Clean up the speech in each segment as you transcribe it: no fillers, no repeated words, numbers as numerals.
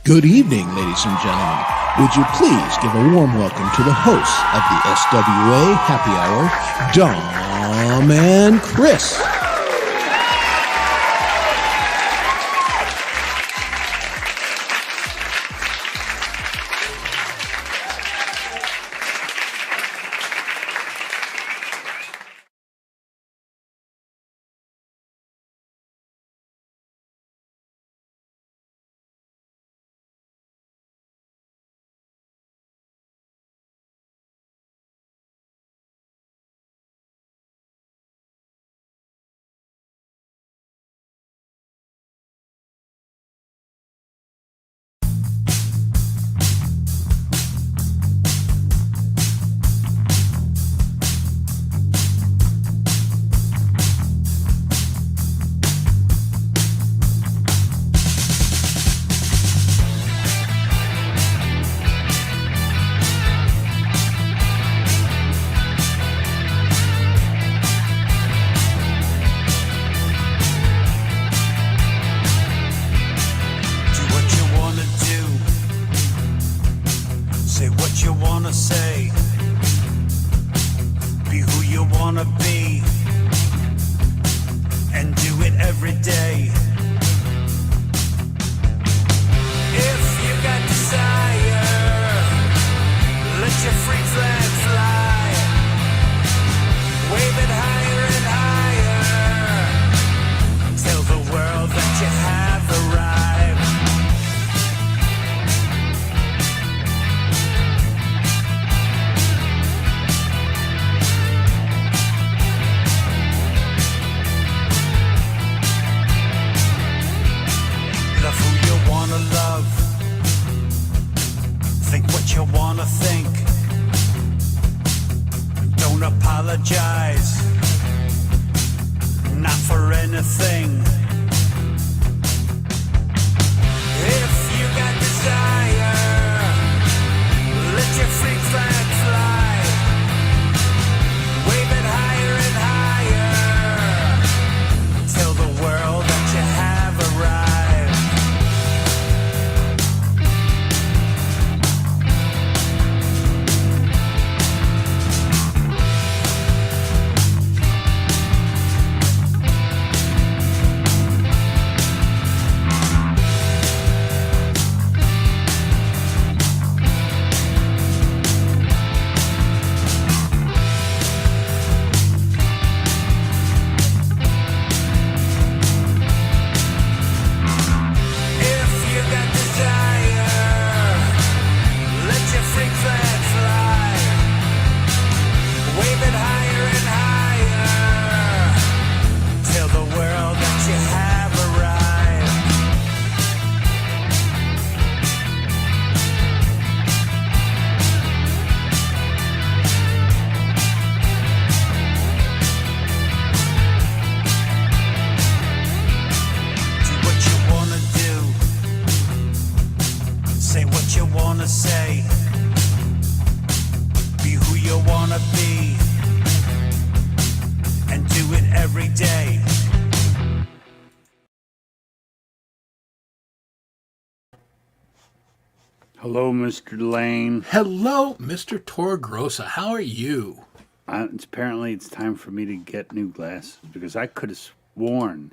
Good evening, ladies and gentlemen. Would you please give a warm welcome to the hosts of the SWA Happy Hour, Dom and Chris. Hello, Mr. Lane. Hello, Mr. Torgrosa. How are you? Apparently, it's time for me to get new glasses because I could have sworn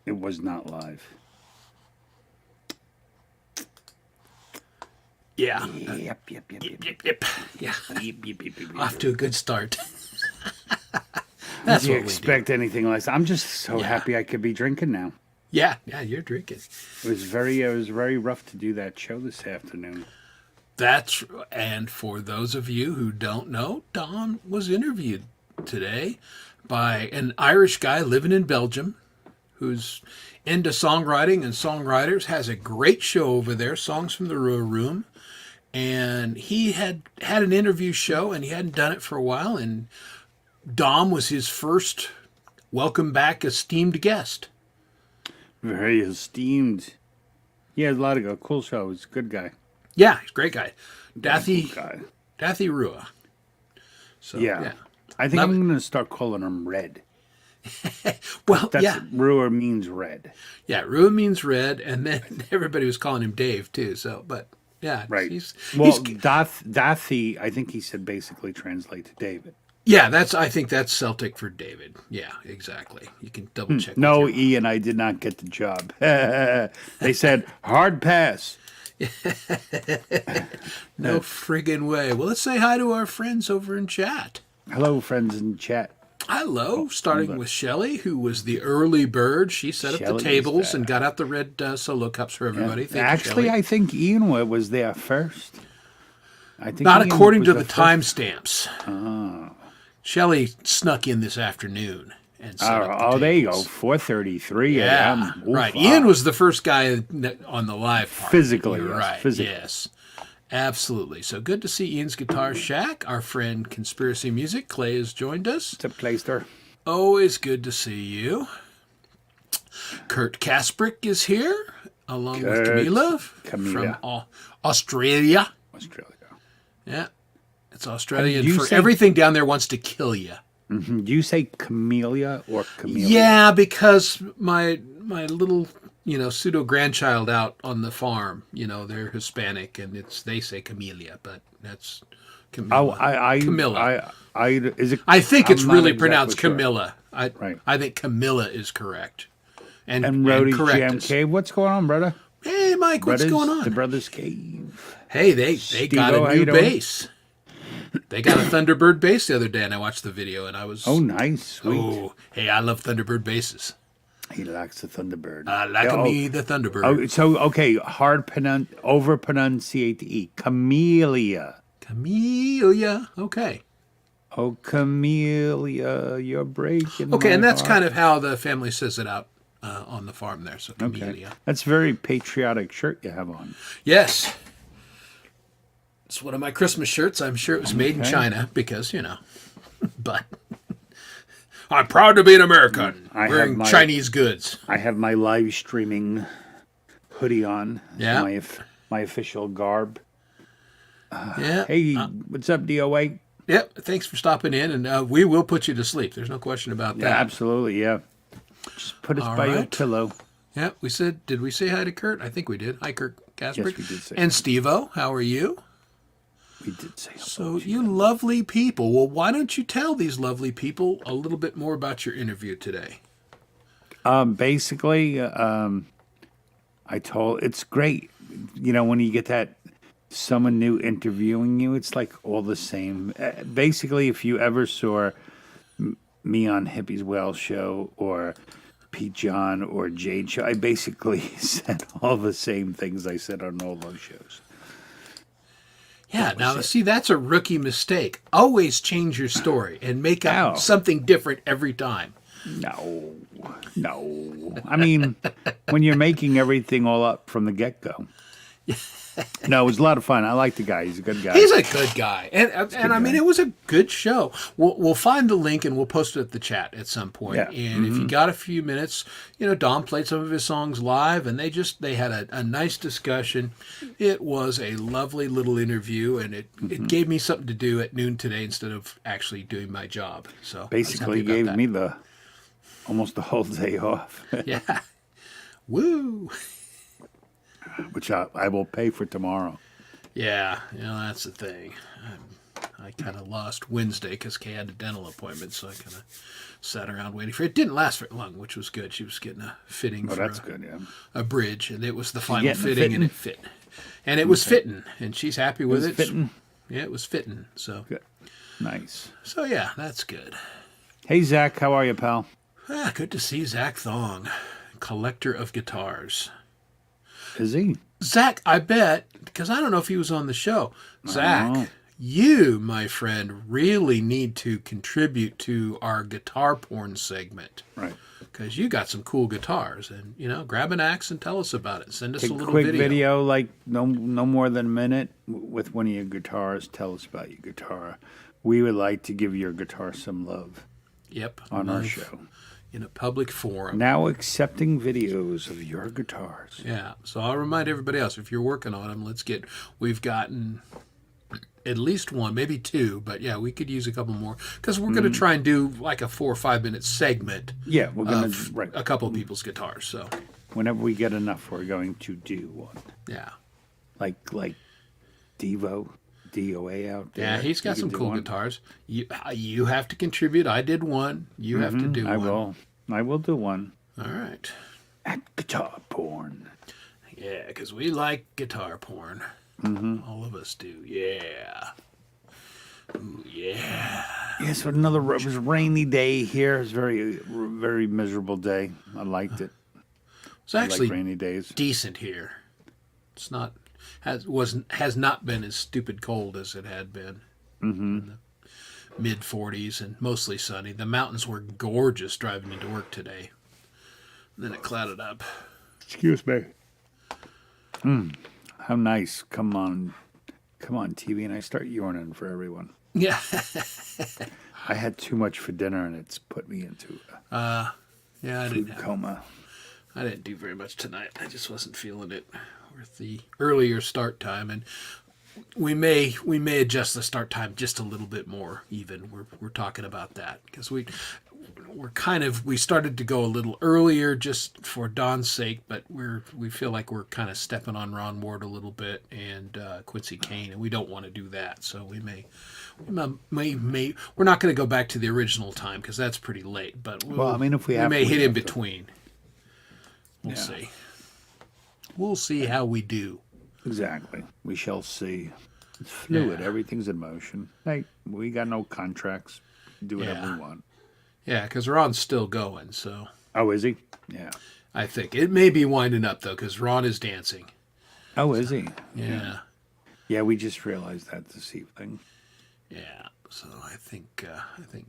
it was not live. Yeah. Yep. Yeah. Yep. Off to a good start. That's what you expect anything less. I'm just so happy I could be drinking now. Yeah, you're drinking. It was very rough to do that show this afternoon. And for those of you who don't know, Dom was interviewed today by an Irish guy living in Belgium who's into songwriting and songwriters, has a great show over there, Songs from the Rua Room. And he had an interview show and he hadn't done it for a while. And Dom was his first welcome back esteemed guest. Very esteemed. He has a lot of cool shows. Good guy. Yeah, he's a great guy. Dathy Rua. So, yeah. I think I'm going to start calling him Red. Well, That's yeah. Ruhr means red. Yeah, Rua means red, and then everybody was calling him Dave too. So, but yeah, Right. he's Well, Dathi, I think he said basically translate to David. yeah. I think that's Celtic for David. Yeah, exactly. You can double check. No, with your Ian, I did not get the job. They said hard pass. no friggin' way. Well, let's say hi to our friends over in chat. Hello, friends in chat. Hello, starting with Shelly, who was the early bird. She set up the Shelley's tables there. and got out the red solo cups for everybody. Thank Actually, you, Shelly. I think Ian was there first. I think Not Ian according was to the first. timestamps. Shelley snuck in this afternoon and set up the Oh, there you go. tables. 4:33 Yeah, a.m. Oof, right. wow. Ian was the first guy on the live part. Physically, You're yes, right. physically. Yes, absolutely. So good to see Ian's Guitar Shack. Our friend Conspiracy Music, Clay, has joined us. What's up, Clayster? Always good to see you. Kurt Kasprick is here, along with Camila from Australia. Australia. Yeah, it's Australia. You And for say- everything down there wants to kill you. Do you say camellia or camellia? Yeah, because my little pseudo grandchild out on the farm, they're Hispanic and they say Camellia, but that's Oh, Camilla. Camilla. is it? I think it's I'm not really exactly pronounced sure. Camilla. Right. I think Camilla is correct. And And correct Jam us. Cave. What's going on, brother? Hey, Mike, what's Brothers, going on? The Brothers Cave. Hey, they got Steve-O, a how new you doing? bass. They got a Thunderbird bass the other day, and I watched the video, and I was Oh, nice, sweet. oh, hey, I love Thunderbird basses. He likes the Thunderbird. I like Yeah, me the Thunderbird. Oh, so okay, over pronunciate the E. Camellia. Camellia. Okay. Oh, Camellia, you're breaking. Okay, my and that's heart. kind of how the family says it out on the farm there. So Camellia. That's a very patriotic shirt you have on. Yes. It's one of my Christmas shirts. I'm sure it was made in Okay. China because, but I'm proud to be an American I have wearing my- Chinese goods. I have my live streaming hoodie on. It's Yeah. my official garb. Yeah. Hey, what's up, DOA? Yep. Thanks for stopping in, and we will put you to sleep. There's no question about Yeah, that. absolutely. Yeah. Just put us All by your right. pillow. Yeah, we said, did we say hi to Kurt? I think we did. Hi, Kurt Kasprick. Yes, we did say And Steve-O, how are you? We did say So, you lovely people. Well, why don't you tell these lovely people a little bit more about your interview today? Basically, it's great. When you get that someone new interviewing you, it's like all the same. Basically, if you ever saw me on Hippie's Well show or Pete John or Jade show, I basically said all the same things I said on all those shows. Yeah, now, see, that's a rookie mistake. Always change your story and make up Ow. something different every time. No. I mean, when you're making everything all up from the get-go. No, it was a lot of fun. I like the guy. He's a good guy. He's a good guy, and I mean, it was a good show. We'll find the link and we'll post it at the chat at some point. Yeah. And if you got a few minutes, Dom played some of his songs live, and they had a nice discussion. It was a lovely little interview, and it gave me something to do at noon today instead of actually doing my job. So I was Basically happy about gave that. me almost the whole day off, Yeah. Woo. which I will pay for tomorrow. Yeah, that's the thing. I kind of lost Wednesday because Kay had a dental appointment, so I kind of sat around waiting for it. It didn't last very long, which was good. She was getting a fitting Oh, for that's good, yeah. a bridge, and it was the final getting a fitting, and fitting? it fit. And it was fitting, and she's happy with it. Fitting? Yeah, it was fitting. So, Good. Nice. yeah, that's good. Hey, Zach, how are you, pal? Good to see Zach Thong, collector of guitars. Is he? Zach, I bet, because I don't know if he was on the show. know. Zach, you, my friend, really need to contribute to our guitar porn segment. Right. Because you got some cool guitars. And, grab an axe and tell us about it. Send us Take a a little quick video. video, like no more than a minute, with one of your guitars. Tell us about your guitar. We would like to give your guitar some love Yep. on our live show. In a public forum. Now accepting videos of your guitars. Yeah. So I'll remind everybody else, if you're working on them, we've gotten at least one, maybe two, but yeah, we could use a couple more because we're going to try and do like a 4 or 5 minute segment Yeah, we're gonna of right. a couple of people's guitars. So Whenever we get enough, we're going to do one. yeah, Like Devo, DOA out there. yeah, he's got You some can do cool one. guitars. You have to contribute. I did one. You have to do I one. will. I will do one. All right. At Guitar Porn. Yeah, because we like guitar porn. All of us do. Yeah. Ooh, yeah. Yes, it was a rainy day here. It was very miserable day. I liked it. It's I actually like rainy days. decent here. It's not has not been as stupid cold as it had been. In the mid 40s and mostly sunny. The mountains were gorgeous driving into work today. And then it clouded up. Excuse me. How nice. Come on, TV, and I start yawning for everyone. Yeah. I had too much for dinner, and it's put me into a Yeah, food coma. I didn't do very much tonight. I just wasn't feeling it with the earlier start time, and we may adjust the start time just a little bit more. Even we're talking about that because we started to go a little earlier just for Don's sake, but we feel like we're kind of stepping on Ron Ward a little bit and Quincy Kane, and we don't want to do that. So we may we're not going to go back to the original time because that's pretty late. But if we may hit in have to. between. We'll Yeah. see. We'll see how we do. Exactly. We shall see. It's fluid. Yeah. Everything's in motion. Hey, we got no contracts. Do whatever Yeah. we want. Yeah, because Ron's still going, so Oh, is he? Yeah. I think it may be winding up though because Ron is dancing. Oh, is he? Yeah. Yeah, we just realized that this evening. Yeah. So I think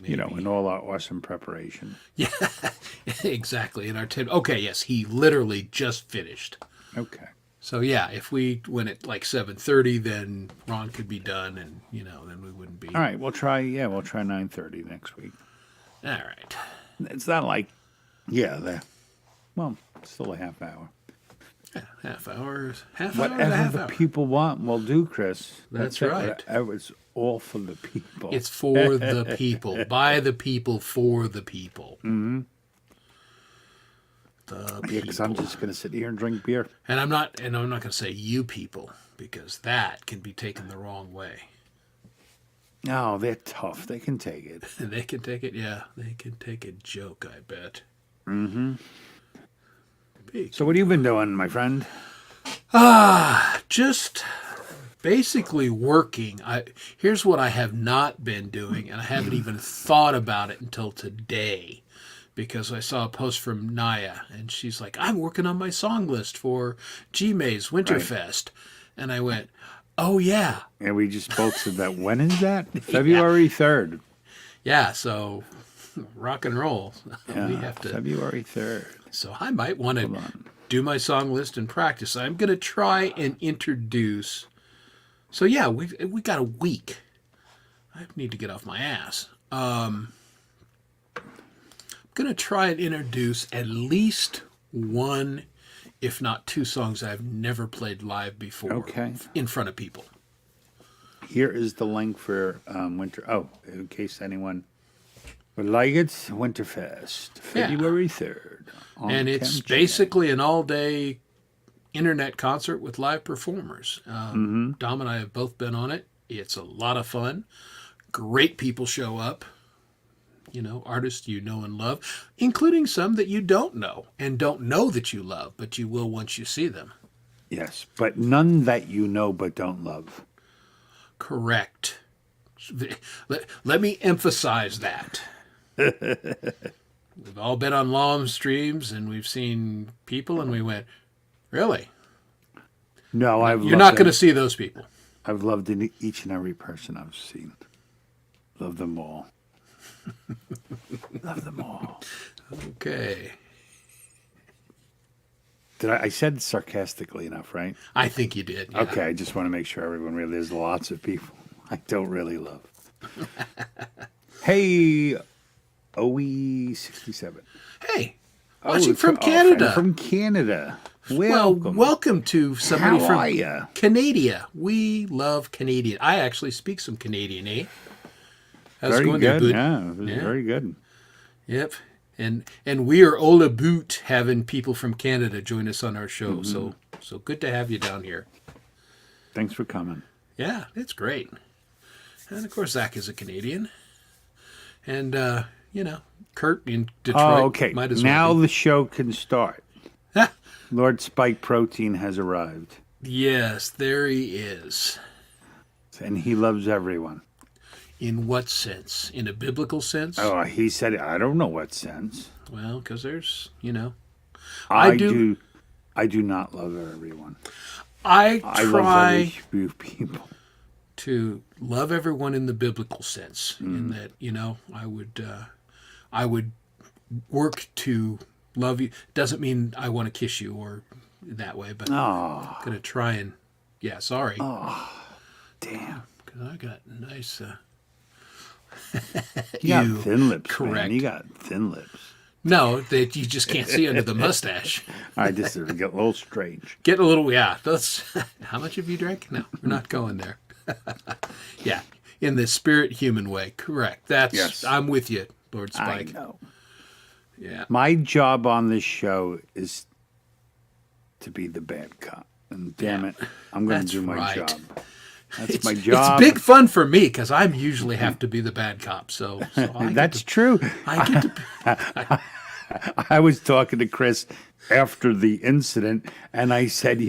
maybe In all our awesome preparation. yeah, exactly. In our okay, yes, he literally just finished. Okay. So yeah, if we went at like 7:30, then Ron could be done, and then we wouldn't be. All right, we'll try 9:30 next week. All right. It's not like still a half hour. Yeah, half hour, Whatever half the hour. people want, we'll do, Chris. That's it. right. It's all for the people. It's for the people, by the people, for the people. Mm-hmm. The people. Yeah, because I'm just going to sit here and drink beer. And I'm not going to say you people because that can be taken the wrong way. No, they're tough. They can take it. They can take it, yeah. They can take a joke, I bet. Mm-hmm. Big. So what have you been doing, my friend? Just basically working. Here's what I have not been doing, and I haven't even thought about it until today. Because I saw a post from Naya, and she's like, I'm working on my song list for G-May's Winterfest. And I went, oh, yeah. And we just both said that. When is that? February 3rd. Yeah, so rock and roll. Yeah, We have to. February 3rd. So I might want Hold to on. do my song list and practice. I'm going to try and introduce. So yeah, we got a week. I need to get off my ass. I'm going to try and introduce at least one, if not two songs I've never played live before. Okay. In front of people. Here is the link for winter. Oh, in case anyone would like it, Winterfest, February 3rd. And it's Camp basically an all-day internet concert with live performers. Dom and I have both been on it. It's a lot of fun. Great people show up. Artists you know and love, including some that you don't know and don't know that you love, but you will once you see them. Yes, but none that you know but don't love. Correct. Let me emphasize that. We've all been on long streams and we've seen people and we went, really? No, You're not going to see those people. I've loved each and every person I've seen. Love them all. Love them all. Okay. I said sarcastically enough, right? I think you did. Yeah. Okay, I just want to make sure everyone realizes there's lots of people I don't really love. Hey, OE67. Hey, Watching it's from a friend Canada. From Canada. Well, Welcome. welcome to somebody How from are ya? Canada. We love Canadian. I actually speak some Canadian, eh? How's it Very going there, good. bud? Yeah, it was Yeah. very good. Yep. And we are all about having people from Canada join us on our show. So good to have you down here. Thanks for coming. Yeah, it's great. And of course Zach is a Canadian. And Kurt in Detroit Oh, okay. might as Now well be. the show can start. Ah, Lord Spike Protein has arrived, yes, there he is. and he loves everyone. In what sense? In a biblical sense? Oh, he said, I don't know what sense. Well, because there's, I do- I do not love everyone. I I love try very few people. to love everyone in the biblical sense, in that I would work to love you. Doesn't mean I want to kiss you or that way, but Oh, I'm gonna try and sorry, damn. because I got nice. You got Ew, thin lips, correct. man. You got thin lips. No, that you just can't see under the mustache. I just get a little strange. Get a little, yeah. That's how much have you drank? No, we're not going there. Yeah, in the spirit human way, correct. That's Yes. I'm with you, Lord I Spike. know. Yeah, My job on this show is to be the bad cop. And damn it, I'm going to That's do my right. job. That's it's, my job. It's big fun for me because I'm usually have to be the bad cop. So That's true. I get to. I was talking to Chris after the incident, and I said,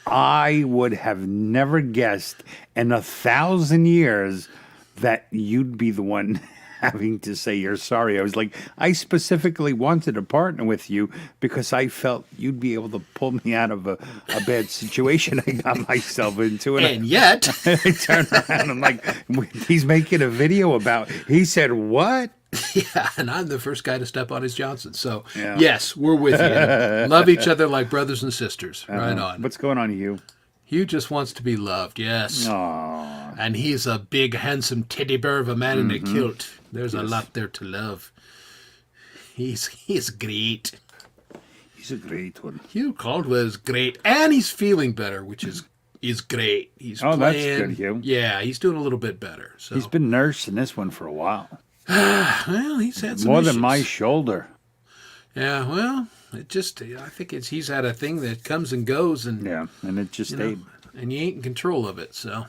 I would have never guessed in 1,000 years that you'd be the one having to say you're sorry. I was like, I specifically wanted to partner with you because I felt you'd be able to pull me out of a bad situation I got myself into. And yet, I turned around and like, he's making a video about, he said, what? yeah, and I'm the first guy to step on his Johnson. So Yeah. yes, we're with you. Love each other like brothers and sisters. Right on. What's going on, Hugh? Hugh just wants to be loved. Yes. Aw. And he's a big, handsome teddy bear of a man in a kilt. There's a lot there to love. He's great. He's a great one. Hugh Caldwell's great, and he's feeling better, which is great. He's Oh, that's playing. good, Hugh. Yeah, he's doing a little bit better. So He's been nursing this one for a while. well, he's had some More issues. than my shoulder. Yeah, well, I think he's had a thing that comes and goes, and Yeah, and it just you know, stayed. and you ain't in control of it. So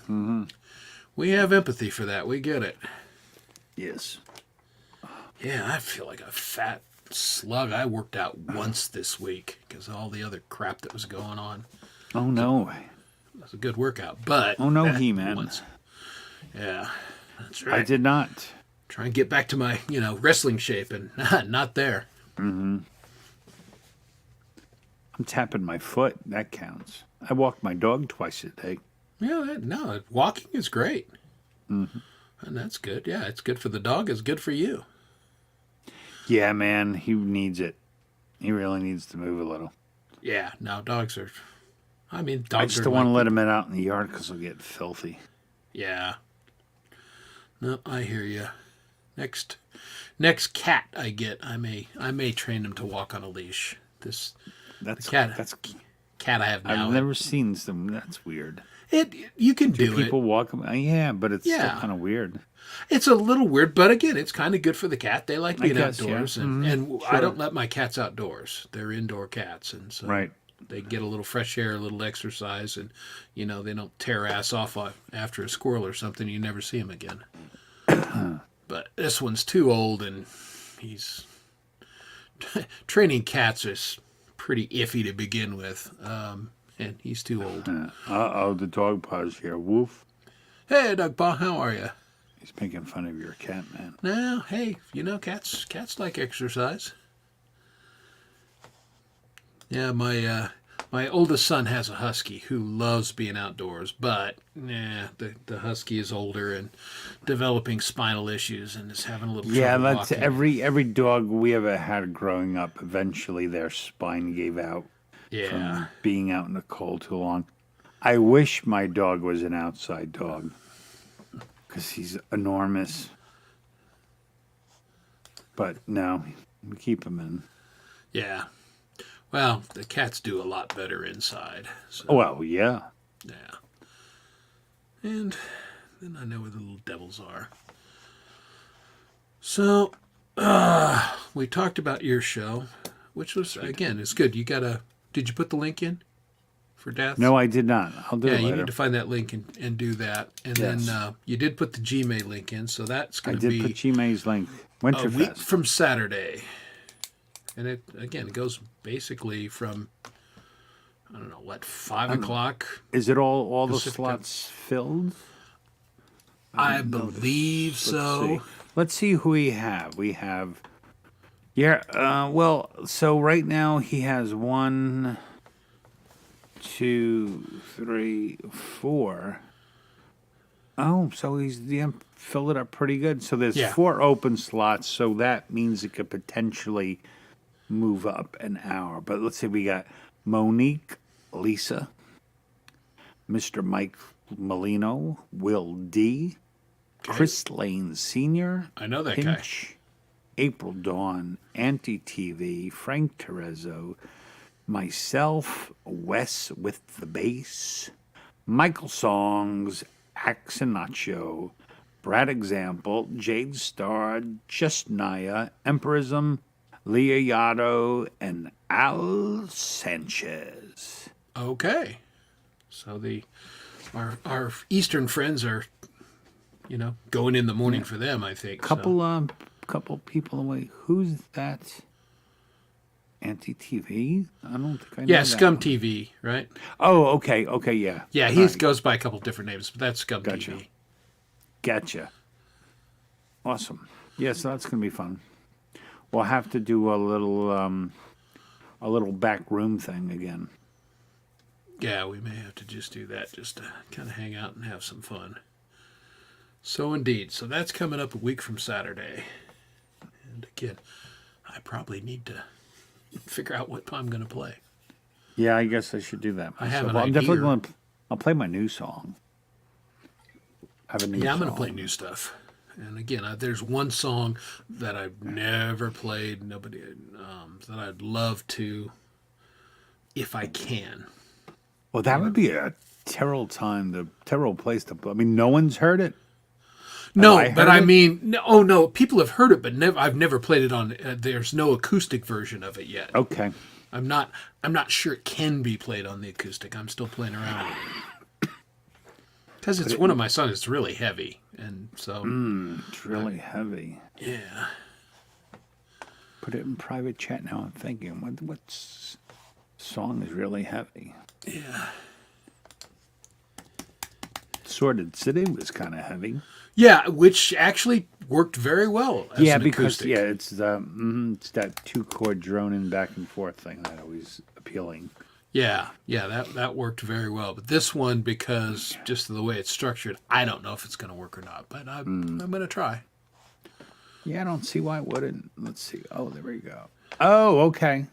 we have empathy for that. We get it. Yes. Yeah, I feel like a fat slug. I worked out once this week because of all the other crap that was going on. Oh, no. It was a good workout, but Oh, no, He-Man. once. Yeah, that's right. I did not. Try and get back to my wrestling shape, and not there. I'm tapping my foot. That counts. I walk my dog twice a day. Yeah, no, walking is great, and that's good. Yeah, it's good for the dog. It's good for you. Yeah, man, he needs it. He really needs to move a little. Yeah, no, dogs are. I mean, I dogs just are. don't want to like- let him out in the yard because he'll get filthy. Yeah. No, I hear you. Next cat I get, I may train him to walk on a leash. This That's cat- That's. cat I have now. I've never seen some. That's weird. You can do it. People walk. Yeah, but it's Yeah. still kind of weird. It's a little weird, but again, it's kind of good for the cat. They like being guess, yeah. outdoors, and I don't let my cats outdoors. They're indoor cats, and so Right. they get a little fresh air, a little exercise, and they don't tear ass off after a squirrel or something. You never see them again. But this one's too old, and he's training cats is pretty iffy to begin with, and he's too old. Uh-oh, the dog paws here. Woof. Hey, Doug Paw, how are you? He's making fun of your cat, man. No, hey, cats like exercise. Yeah, my oldest son has a husky who loves being outdoors, but the husky is older and developing spinal issues and is having a little Yeah, trouble that's walking. every dog we ever had growing up. Eventually, their spine gave out Yeah, from being out in the cold too long. I wish my dog was an outside dog because he's enormous. But no, we keep him in. Yeah. Well, the cats do a lot better inside. So, Well, yeah. yeah. And then I know where the little devils are. So, we talked about your show, which was, again, it's good. Did you put the link in for deaths? No, I did not. I'll do Yeah, it you later. need to find that link and do that. And Yes. then you did put the Gmail link in, so that's I going to did be put Gmay's link. a week Winterfest. from Saturday. And it goes basically from, I don't know, what, 5 o'clock? Is it all the Pacific slots filled? I believe so. Let's see who we have. We have, yeah. Well, so right now he has 1, 2, 3, 4. Oh, so he's filled it up pretty good. So there's Yeah. 4 open slots. So that means it could potentially move up an hour. But let's see, we got Monique, Lisa, Mr. Mike Molino, Will D, Chris Lane Sr., I know that guy. Pinch, April Dawn, Anti TV, Frank Terezzo, myself, Wes with the bass, Michael Songs, Axanacho, Brad Example, Jade Star, Just Naya, Emperism, Leah Yotto, and Al Sanchez. Okay. So our Eastern friends are, going in the morning for them, I think. Couple people away. Who's that? Anti TV? I don't think I know. Yeah, that Scum one. TV, right? Oh, okay, yeah. Yeah, All he right, goes by a couple different names, but that's Scum Gotcha. TV. Gotcha. Awesome. Yeah, so that's gonna be fun. We'll have to do a little back room thing again. Yeah, we may have to just do that just to kind of hang out and have some fun. So indeed. So that's coming up a week from Saturday. And again, I probably need to figure out what I'm going to play. Yeah, I guess I should do that. I have myself. an Well, I'm definitely idea. going to. I'll play my new song. I have a new Yeah, I'm song. going to play new stuff. And again, there's one song that I've never played, that I'd love to, if I can. Well, that would be a terrible terrible place to play. I mean, no one's heard it. No, I but heard I it? mean, no, people have heard it, but I've never played it on. There's no acoustic version of it yet. Okay. I'm not sure it can be played on the acoustic. I'm still playing around with it. Because it's one of my songs. It's really heavy, and so It's really heavy. yeah. Put it in private chat now. I'm thinking, what song is really heavy? Yeah. Sordid City was kind of heavy. Yeah, which actually worked very well as Yeah, an because acoustic. it's it's that 2-chord droning back and forth thing that always appealing. Yeah, that worked very well. But this one, because just the way it's structured, I don't know if it's going to work or not. But I'm going to try. Yeah, I don't see why it wouldn't. Let's see. Oh, there we go. Oh, okay.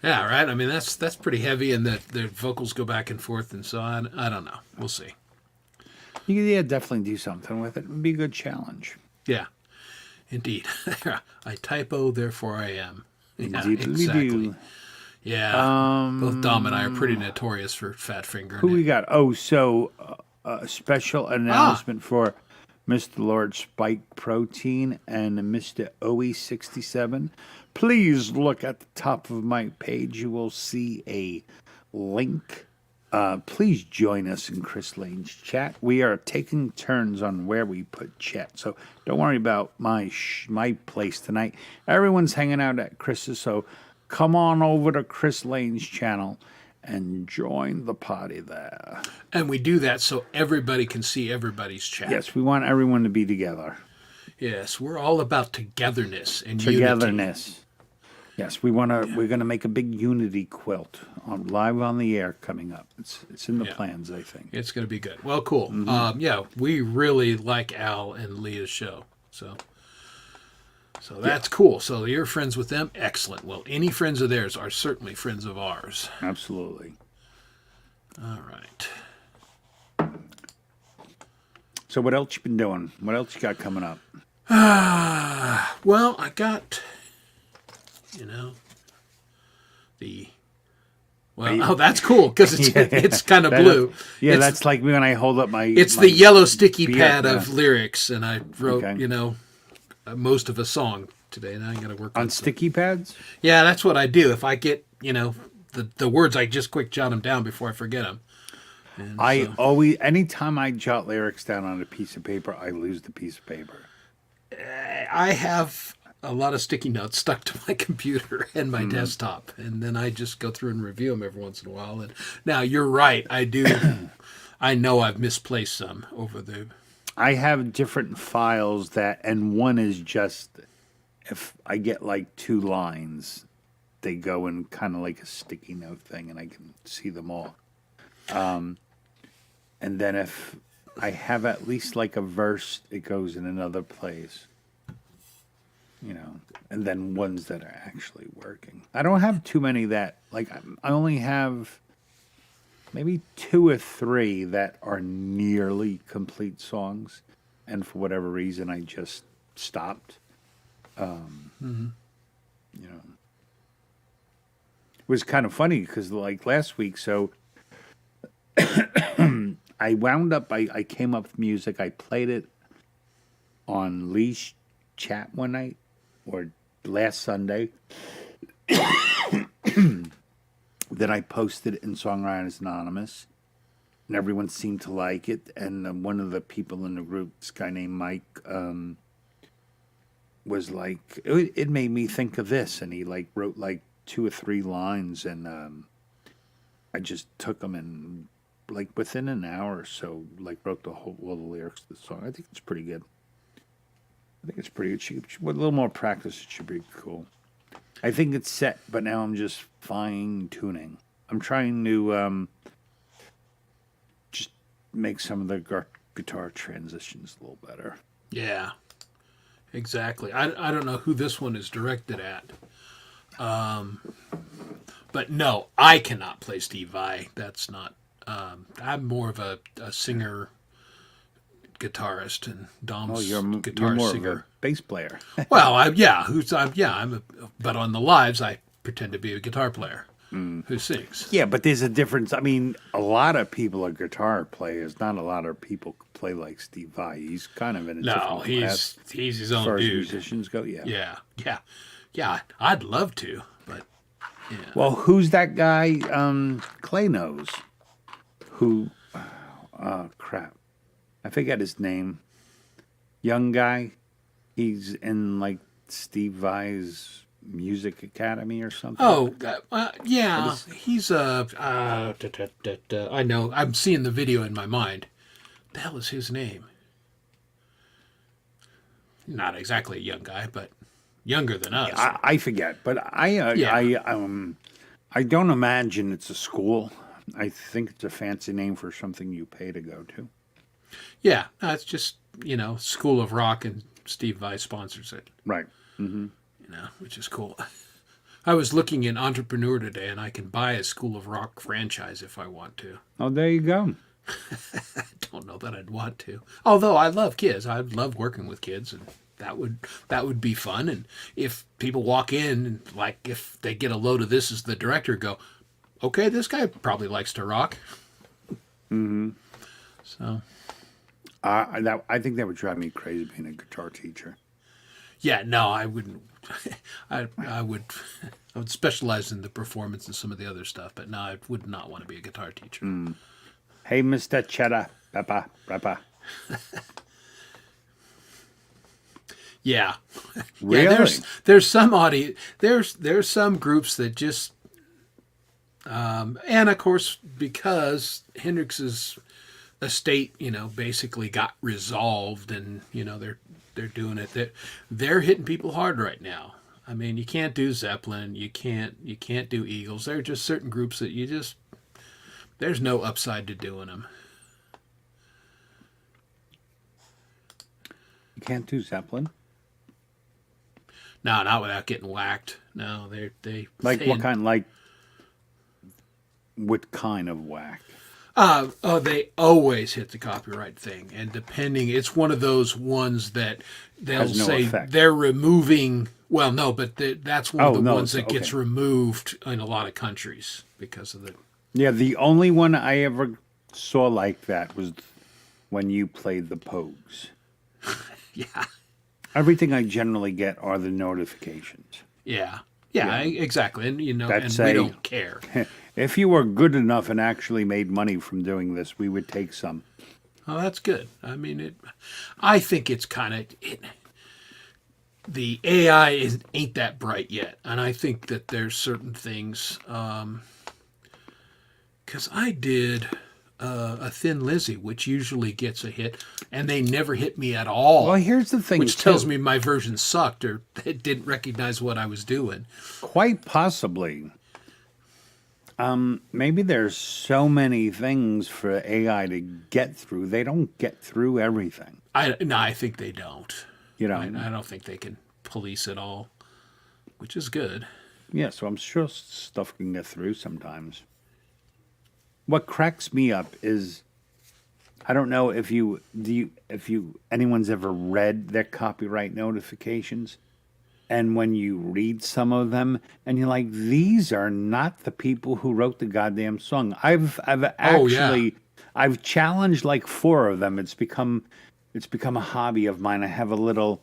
Yeah, right. I mean, that's pretty heavy, and that their vocals go back and forth, and so on. I don't know. We'll see. Yeah, definitely do something with it. It would be a good challenge. Yeah, indeed. I typo, therefore I am. Yeah, Indeed, we do. Yeah. Both Dom and I are pretty notorious for fat fingering Who we it. got? Oh, so a special announcement for Mr. Lord Spike Protein and Mr. OE67. Please look at the top of my page. You will see a link. Please join us in Chris Lane's chat. We are taking turns on where we put chat, so don't worry about my place tonight. Everyone's hanging out at Chris's, so come on over to Chris Lane's channel and join the party there. And we do that so everybody can see everybody's chat. Yes, we want everyone to be together. Yes, we're all about togetherness and unity. Togetherness. Yes, we're gonna make a big unity quilt on live on the air coming up. It's in the Yeah. plans, I think. It's going to be good. Well, cool. Yeah, we really like Al and Leah's show. So that's cool. So you're friends with them? Excellent. Well, any friends of theirs are certainly friends of ours. Absolutely. All right. So what else you been doing? What else you got coming up? Well, I got You know, that's cool because it's kind of blue. Yeah, It's- that's like when I hold up my. It's my the yellow sticky beer, pad yeah. of lyrics, and I wrote, Okay. most of a song today. Now I got to work on some. sticky pads. Yeah, that's what I do. If I get, the words, I just quick jot them down before I forget them. And I so- always, anytime I jot lyrics down on a piece of paper, I lose the piece of paper. I have a lot of sticky notes stuck to my computer and my desktop, and then I just go through and review them every once in a while. And now you're right, I do. I know I've misplaced some over the. I have different files and one is just if I get like 2 lines, they go in kind of like a sticky note thing, and I can see them all. And then if I have at least like a verse, it goes in another place. And then ones that are actually working. I don't have too many that, like, I only have maybe 2 or 3 that are nearly complete songs. And for whatever reason, I just stopped. It was kind of funny because, like, last week, so I wound up, I came up with music. I played it on Lee's chat one night, or last Sunday. Then I posted it in Songwriters Anonymous, and everyone seemed to like it. And one of the people in the group, this guy named Mike, was like, it made me think of this, and he like wrote like 2 or 3 lines, and I just took them and like within an hour or so, like wrote all the lyrics to the song. I think it's pretty good. I think it's pretty good. With a little more practice, it should be cool. I think it's set, but now I'm just fine tuning. I'm trying to just make some of the guitar transitions a little better. Yeah, exactly. I don't know who this one is directed at. But no, I cannot play Steve Vai. That's not. I'm more of a singer, guitarist, and Dom's You're guitar more singer. of a bass player. Well, but on the lives, I pretend to be a guitar player who sings. Yeah, but there's a difference. I mean, a lot of people are guitar players. Not a lot of people play like Steve Vai. He's kind of in a No, different class he's his as own far as dude. musicians go. Yeah. Yeah. I'd love to, but yeah. Well, who's that guy? Clay knows. Who? Crap. I forget his name. Young guy. He's in like Steve Vai's Music Academy or something. Oh, yeah. He's I know. I'm seeing the video in my mind. The hell is his name? Not exactly a young guy, but younger than us. I forget, but I don't imagine it's a school. I think it's a fancy name for something you pay to go to. Yeah, no, it's just, School of Rock, and Steve Vai sponsors it, Right. which is cool. I was looking in Entrepreneur today, and I can buy a School of Rock franchise if I want to. Oh, there you go. I don't know that I'd want to. Although I love kids. I love working with kids, and that would be fun. And if people walk in, and like if they get a load of this as the director, go, okay, this guy probably likes to rock. Mm-hmm. So... I think that would drive me crazy being a guitar teacher. Yeah, no, I wouldn't. I would specialize in the performance and some of the other stuff, but no, I would not want to be a guitar teacher. Hey, Mr. Cheddar, Peppa. Yeah, Really? Yeah, there's some audio. There's some groups that just, and of course because Hendrix's estate, basically got resolved, and they're doing it. They're hitting people hard right now. I mean, you can't do Zeppelin, you can't do Eagles. There are just certain groups that there's no upside to doing them. You can't do Zeppelin? No, not without getting whacked. No, they Like what kind? Like what kind of whack? They always hit the copyright thing, and it's one of those ones that they'll Has no say effect. they're removing Well, no, but that's one Oh, of the no, ones it's- that gets okay. removed in a lot of countries because of the. Yeah, the only one I ever saw like that was when you played the Pogues. Yeah, Everything I generally get are the notifications. yeah, Yeah. exactly, and That and we say- don't care. If you were good enough and actually made money from doing this, we would take some. Oh, that's good. I mean, I think it's kind of the AI ain't that bright yet, and I think that there's certain things. Because I did a Thin Lizzy, which usually gets a hit, and they never hit me at all. Well, here's the thing, which tells too. me my version sucked or it didn't recognize what I was doing. Quite possibly. Maybe there's so many things for AI to get through. They don't get through everything. I think they don't. You know. I don't think they can police it all, which is good. Yeah, so I'm sure stuff can get through sometimes. What cracks me up is I don't know if anyone's ever read their copyright notifications, and when you read some of them and you're like, these are not the people who wrote the goddamn song. I've actually I've challenged like 4 of them. It's become a hobby of mine. I have a little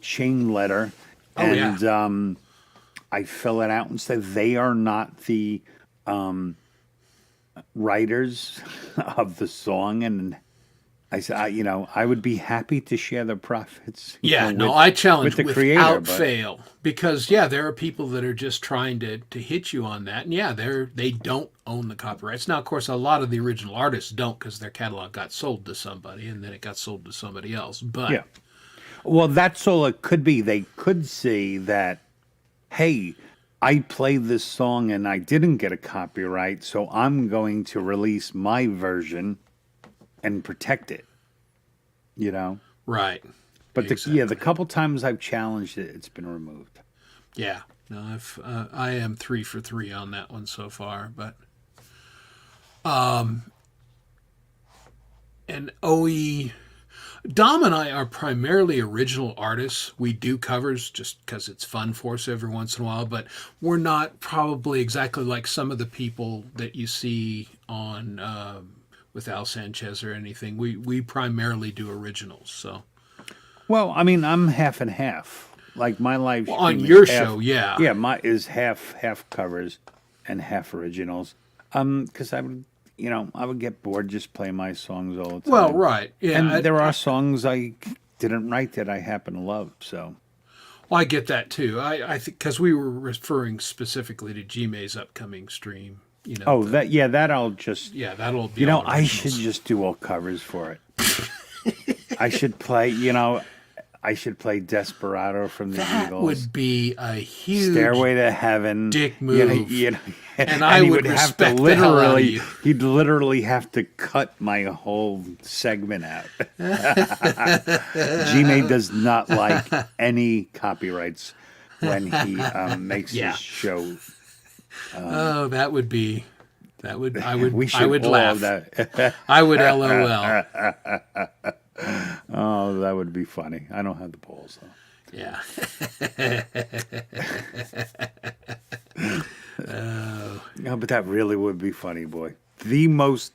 chain letter, and I fill it out and say they are not the writers of the song, and I said, I would be happy to share the profits. I challenge with the without creator, but- fail because there are people that are just trying to hit you on that, and they don't own the copyrights. Now, of course, a lot of the original artists don't because their catalog got sold to somebody, and then it got sold to somebody else. But Yeah. Well, that's all it could be. They could see that, hey, I played this song and I didn't get a copyright, so I'm going to release my version and protect it. right, But Exactly. the couple times I've challenged it, it's been removed. yeah. No, I am 3 for 3 on that one so far, but and Dom and I are primarily original artists. We do covers just because it's fun for us every once in a while, but we're not probably exactly like some of the people that you see on with Al Sanchez or anything. We primarily do originals. So Well, I mean, I'm half and half. Like my live Well, on stream is your half- show, yeah. yeah, my is half covers and half originals. Because I would get bored just playing my songs all the time. well, right, yeah. And there are songs I didn't write that I happen to love. So I get that too. I think because we were referring specifically to G-May's upcoming stream. that I'll just That'll be. all I should originals. just do all covers for it. I should play Desperado from the That Eagles. would be a huge Stairway to Heaven, dick you know, And I he would have to respect the hell out of literally, you. he'd literally have to cut my whole segment out. G-May does not like any copyrights when he makes Yeah. his show. Oh, that would be. That would. I would. We should I would all laugh. That. I would LOL. Oh, that would be funny. I don't have the polls though. Yeah. No, but that really would be funny, boy. The most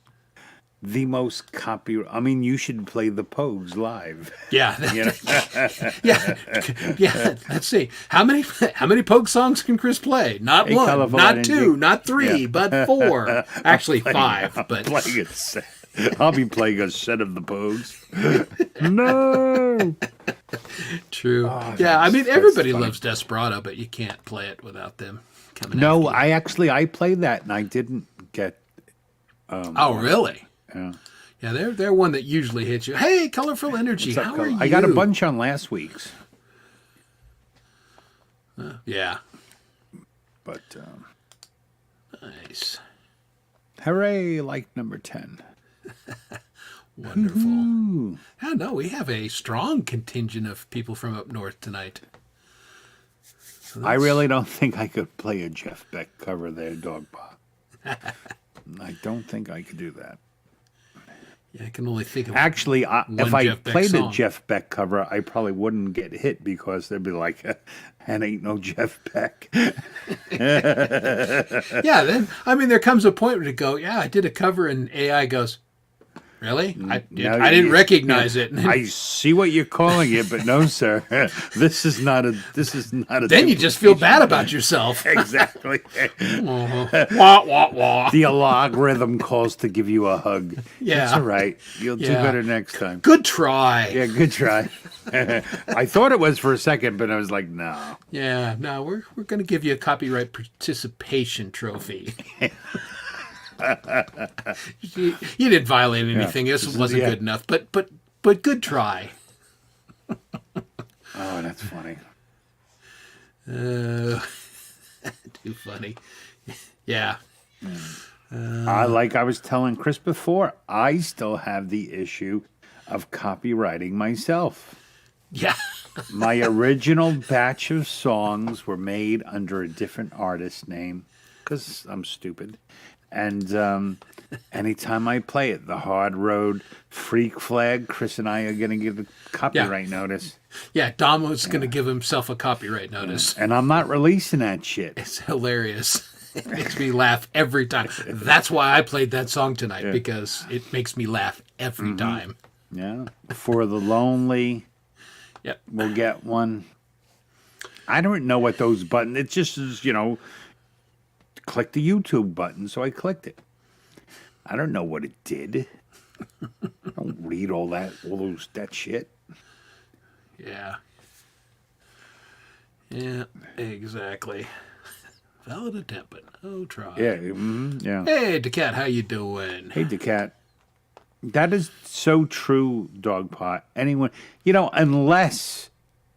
copy. I mean, you should play the Pogues live. Yeah. You know? Yeah. Let's see. How many Pogue songs can Chris play? Not Hey, one, California not Ninja. two, not three, Yeah. but 4. Actually, 5. I'm But playing a set. I'll be playing a set of the Pogues. No. true. Oh, Yeah. I mean, that's everybody funny. loves Desperado, but you can't play it without them coming. No, after you. I played that and I didn't get. Oh, really? Yeah. Yeah, they're one that usually hits you. Hey, Colorful Energy, What's up, how are Col- you? I got a bunch on last week's, Yeah. but Nice. hooray! Like number 10. Wonderful. Ooh. Yeah, no, we have a strong contingent of people from up north tonight. So I that's- really don't think I could play a Jeff Beck cover there, Dog Paw. I don't think I could do that. Yeah, I can only think of Actually, one if I Jeff Beck played song. a Jeff Beck cover, I probably wouldn't get hit because they'd be like, "And ain't no Jeff Beck." Yeah, then I mean, there comes a point where you go, yeah, I did a cover, and AI goes, really? No, I didn't recognize it. And I see what you're calling it, but no, sir. This is not a. This is not a. then you just feel duplication. bad about yourself. Exactly. Wah wah wah. The algorithm calls to give you a hug. Yeah. It's all right. You'll do Yeah. better next time. Good try. Yeah, good try. I thought it was for a second, but I was like, no. Yeah, no, we're going to give you a copyright participation trophy. you didn't violate anything. This wasn't yeah. good enough, but good try. Oh, that's funny. Too funny. Yeah. Like I was telling Chris before, I still have the issue of copywriting myself. Yeah. My original batch of songs were made under a different artist name because I'm stupid. And anytime I play it, the Hard Road Freak Flag, Chris and I are going to give a copyright notice. Yeah, Dom was going to give himself a copyright notice. And I'm not releasing that shit. It's hilarious. It makes me laugh every time. That's why I played that song tonight, because it makes me laugh every time. Yeah. For the Lonely, Yep. we'll get one. I don't know what those buttons, it just is, click the YouTube button. So I clicked it. I don't know what it did. I don't read that shit. Yeah. Yeah, exactly. Valid attempt, but no try. Yeah. Yeah. Hey, DeCat, how you doing? Hey, DeCat. That is so true, Dogpot. Anyone, unless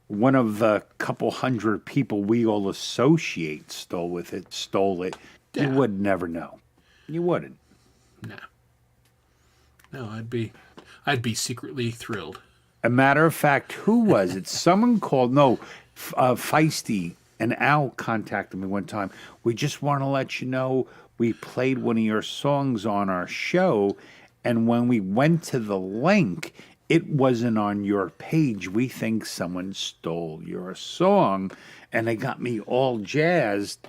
one of the couple hundred people we all associate stole it, Yeah. you would never know. You wouldn't. No, I'd be secretly thrilled. A matter of fact, who was it? Someone called, Feisty and Al contacted me one time. We just want to let you know we played one of your songs on our show, and when we went to the link, it wasn't on your page. We think someone stole your song, and they got me all jazzed.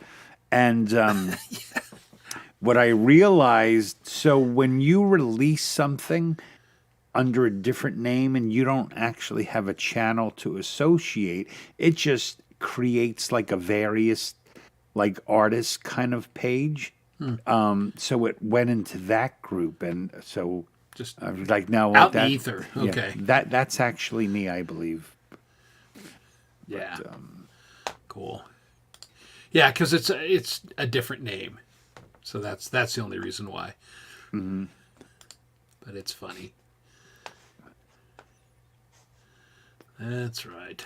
And what I realized, so when you release something under a different name and you don't actually have a channel to associate, it just creates like a various artists kind of page. So it went into that group, and so Just I was like, no, out in the ether. Okay. that's actually me, I believe. Yeah. Cool. Yeah, because it's a different name, so that's the only reason why. Mm-hmm. But it's funny. That's right.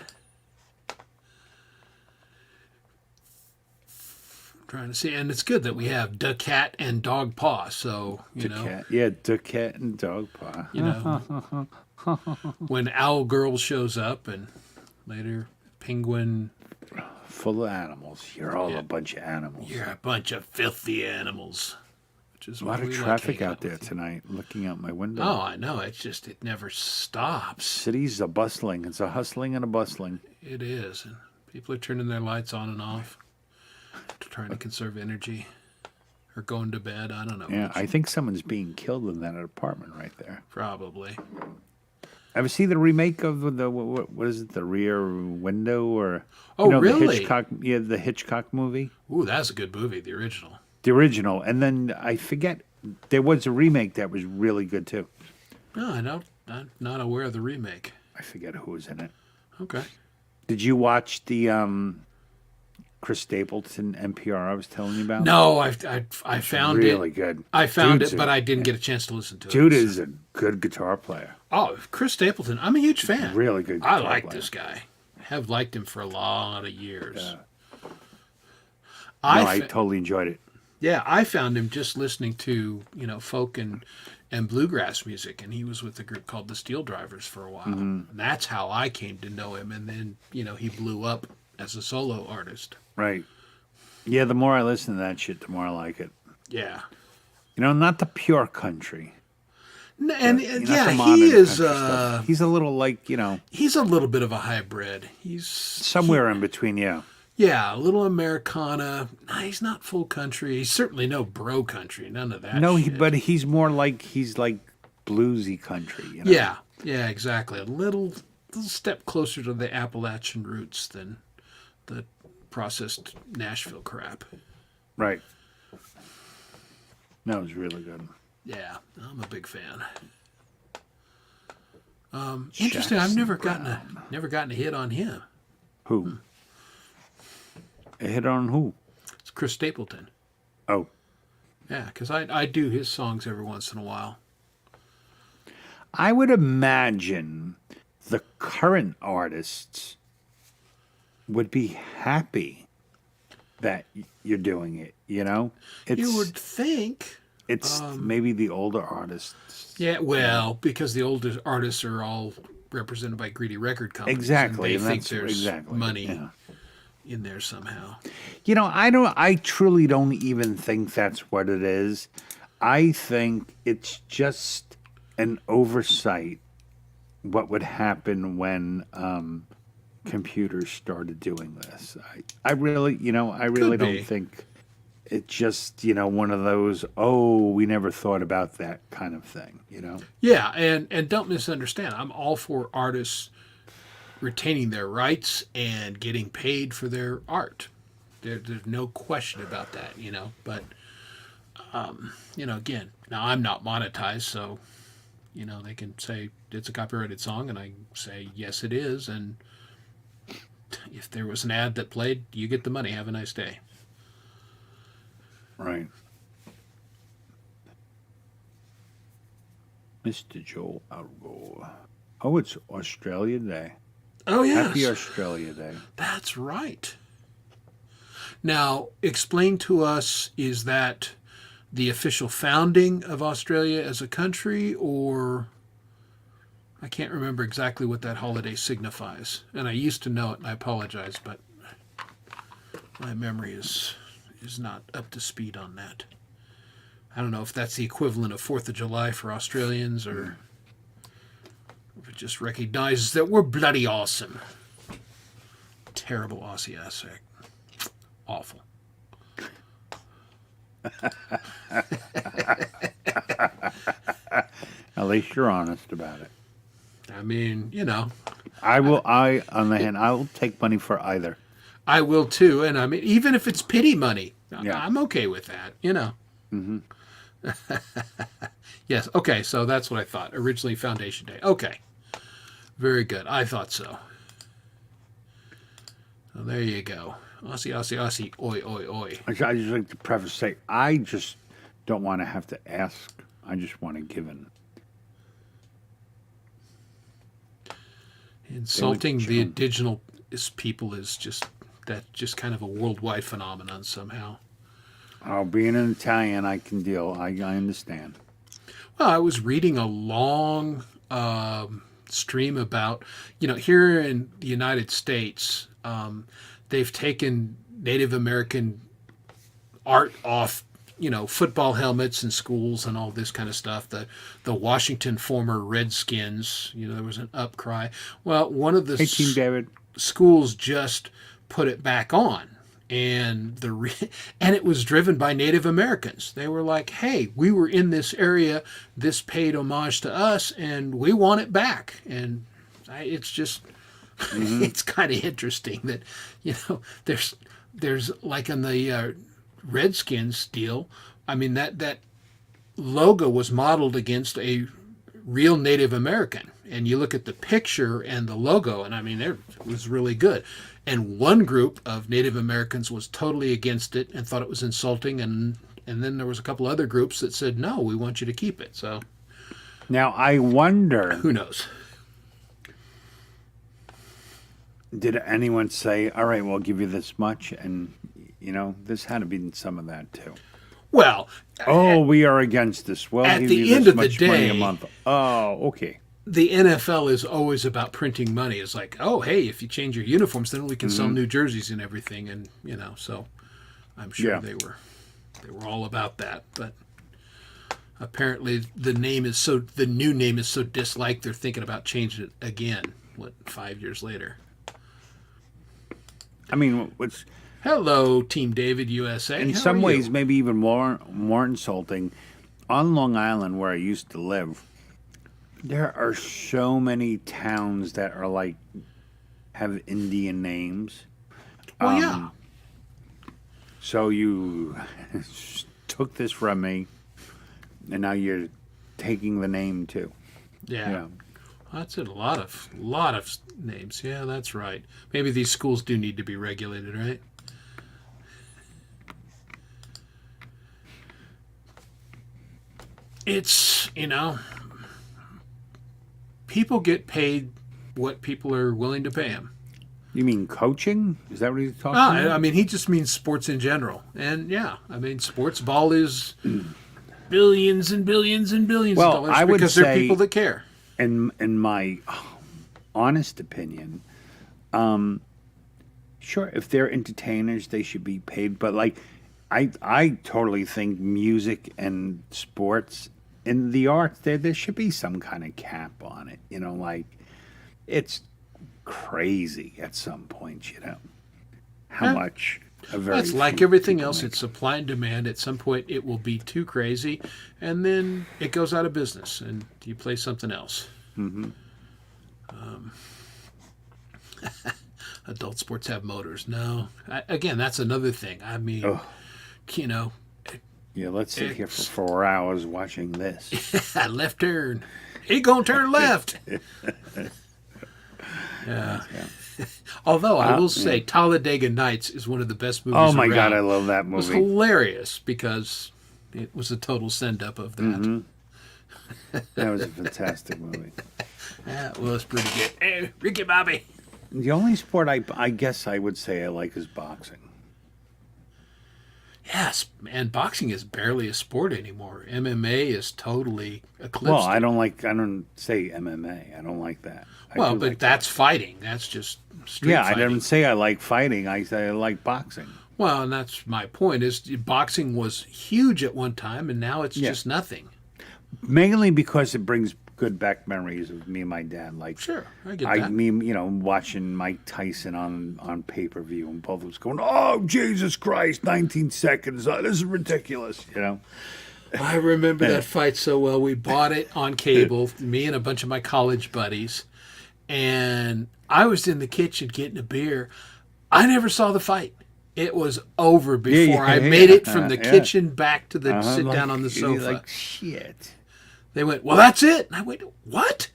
Trying to see, and it's good that we have Duck Cat and Dog Paw. So Duck Cat and Dog Paw. When Owl Girl shows up, and later Penguin. Full of animals. You're all a bunch of animals. You're a bunch of filthy animals. Which is A lot of traffic out there tonight. Looking out my window. Oh, I know. It never stops. Cities are bustling. It's a hustling and a bustling. It is. And people are turning their lights on and off, trying to conserve energy, or going to bed. I don't know. Yeah, I think someone's being killed in that apartment right there. Probably. Ever see the remake of the what is it, the Rear Window, or really? the Hitchcock movie? Ooh, that's a good movie, the original. The original, and then I forget there was a remake that was really good too. No, I'm not aware of the remake. I forget who was in it. Okay. Did you watch the Chris Stapleton NPR I was telling you about? No, I found it. Really good. I found Dude's it, but I didn't get a chance to listen to it. Dude is a good guitar player. Oh, Chris Stapleton. I'm a huge fan. Really good I guitar like player. this guy. Have liked him for a lot of years. Yeah. I totally enjoyed it. Yeah, I found him just listening to, folk and bluegrass music, and he was with a group called the Steel Drivers for a while. And that's how I came to know him, and then, he blew up as a solo artist. Right. Yeah, the more I listen to that shit, the more I like it. Yeah. Not the pure country. And Not yeah, the he modern is. country stuff. He's a little like, He's a little bit of a hybrid. somewhere in between. Yeah. Yeah, a little Americana. Nah, he's not full country. He's certainly no bro country. None of that. No, shit. but he's more like bluesy country. Yeah, yeah, exactly. A little step closer to the Appalachian roots than the processed Nashville crap. Right. That was really good. Yeah, I'm a big fan. Interesting. I've never gotten a hit on him. Who? A hit on who? It's Chris Stapleton. Oh, Yeah, because I do his songs every once in a while. I would imagine the current artists would be happy that you're doing it. You would think. It's maybe the older artists. Yeah, well, because the older artists are all represented by greedy record companies. Exactly, And they and think that's there's exactly, money yeah. in there somehow. I truly don't even think that's what it is. I think it's just an oversight what would happen when computers started doing this. I really Could be. don't think it's just, one of those, oh, we never thought about that kind of thing, Yeah, and don't misunderstand. I'm all for artists retaining their rights and getting paid for their art. There's no question about that, But, again, now I'm not monetized, so, they can say it's a copyrighted song, and I say, yes, it is. And if there was an ad that played, you get the money. Have a nice day. Right. Mr. Joe Argo. Oh, it's Australia Day. Oh, yes. Happy Australia Day. That's right. Now, explain to us, is that the official founding of Australia as a country, or I can't remember exactly what that holiday signifies. And I used to know it, and I apologize, but my memory is not up to speed on that. I don't know if that's the equivalent of 4th of July for Australians, or if it just recognizes that we're bloody awesome. Terrible Aussie accent. Awful. At least you're honest about it. I mean, On the hand, I will take money for either. I will too. And I mean, even if it's pity money, Yeah. I'm okay with that, Mm-hmm. Yes. Okay. So that's what I thought. Originally Foundation Day. Okay. Very good. I thought so. So there you go. Aussie, Aussie, Aussie. Oi, oi, oi. I just like to preface say, I just don't want to have to ask. I just want to give in. Insulting the indigenous people is just kind of a worldwide phenomenon somehow. Oh, being an Italian, I can deal. I understand. Well, I was reading a long stream about, here in the United States, they've taken Native American art off, football helmets in schools and all this kind of stuff. The Washington former Redskins, there was an upcry. Well, one of the Hey, Team David. schools just put it back on. And and it was driven by Native Americans. They were like, "Hey, we were in this area. This paid homage to us, and we want it back." And it's just, it's kind of interesting that, there's like in the Redskins deal. I mean that logo was modeled against a real Native American, and you look at the picture and the logo, and I mean, it was really good. And one group of Native Americans was totally against it and thought it was insulting, and then there was a couple other groups that said, no, we want you to keep it. So Now, I wonder, who knows? did anyone say, all right, we'll give you this much? And, this had to be some of that, too. Well, Oh, we are against this. We'll at give the you end this of the much money a day- month. Oh, okay. the NFL is always about printing money. It's like, oh, hey, if you change your uniforms, then we can sell new jerseys and everything. And, so I'm sure Yeah. they were all about that. But apparently the new name is so disliked they're thinking about changing it again. What, 5 years later? I mean, what's Hello, Team David USA. in How some are you? ways maybe even more insulting. On Long Island, where I used to live, there are so many towns that are like have Indian names. Well, yeah. So you took this from me, and now you're taking the name too. Yeah. Yeah. That's it. A lot of names. Yeah, that's right. Maybe these schools do need to be regulated, right? It's, people get paid what people are willing to pay them. You mean coaching? Is that what he's talking Ah, about? I mean, he just means sports in general. And yeah, I mean, sports ball is billions and billions and billions Well, of dollars I would because there are say- people that care. In my honest opinion, sure, if they're entertainers, they should be paid. But like, I totally think music and sports and the arts, there should be some kind of cap on it. Like it's crazy at some point. How Yeah. much. A very That's like few everything people else. make. It's supply and demand. At some point, it will be too crazy, and then it goes out of business, and you play something else. Mm-hmm. Adult sports have motors. No, again, that's another thing. I mean, Ugh. you know, Yeah, let's sit here for 4 hours watching this. left turn. He gonna turn left. Yeah. Although I will say, Talladega Nights is one of the best movies. Oh my around. God, I love that It was movie. hilarious because it was a total send up of that. Mm-hmm. That was a fantastic movie. That was pretty good. Hey, Ricky Bobby. The only sport I guess I would say I like is boxing. Yes, man, boxing is barely a sport anymore. MMA is totally eclipsed. Well, I don't say MMA. I don't like that. I Well, do but like that's fighting. That's just street yeah, fighting. I don't say I like fighting. I say I like boxing. Well, and that's my point. Is boxing was huge at one time, and now it's Yeah. just nothing. Mainly because it brings good back memories of me and my dad. Like Sure, I get that. watching Mike Tyson on pay-per-view, and both of us going, "Oh, Jesus Christ, 19 seconds. This is ridiculous." I remember that fight so well. We bought it on cable, me and a bunch of my college buddies, and I was in the kitchen getting a beer. I never saw the fight. It was over before I made it from the kitchen back to the sit down on the sofa. Like shit. They went, "Well, that's it." And I went, "What?"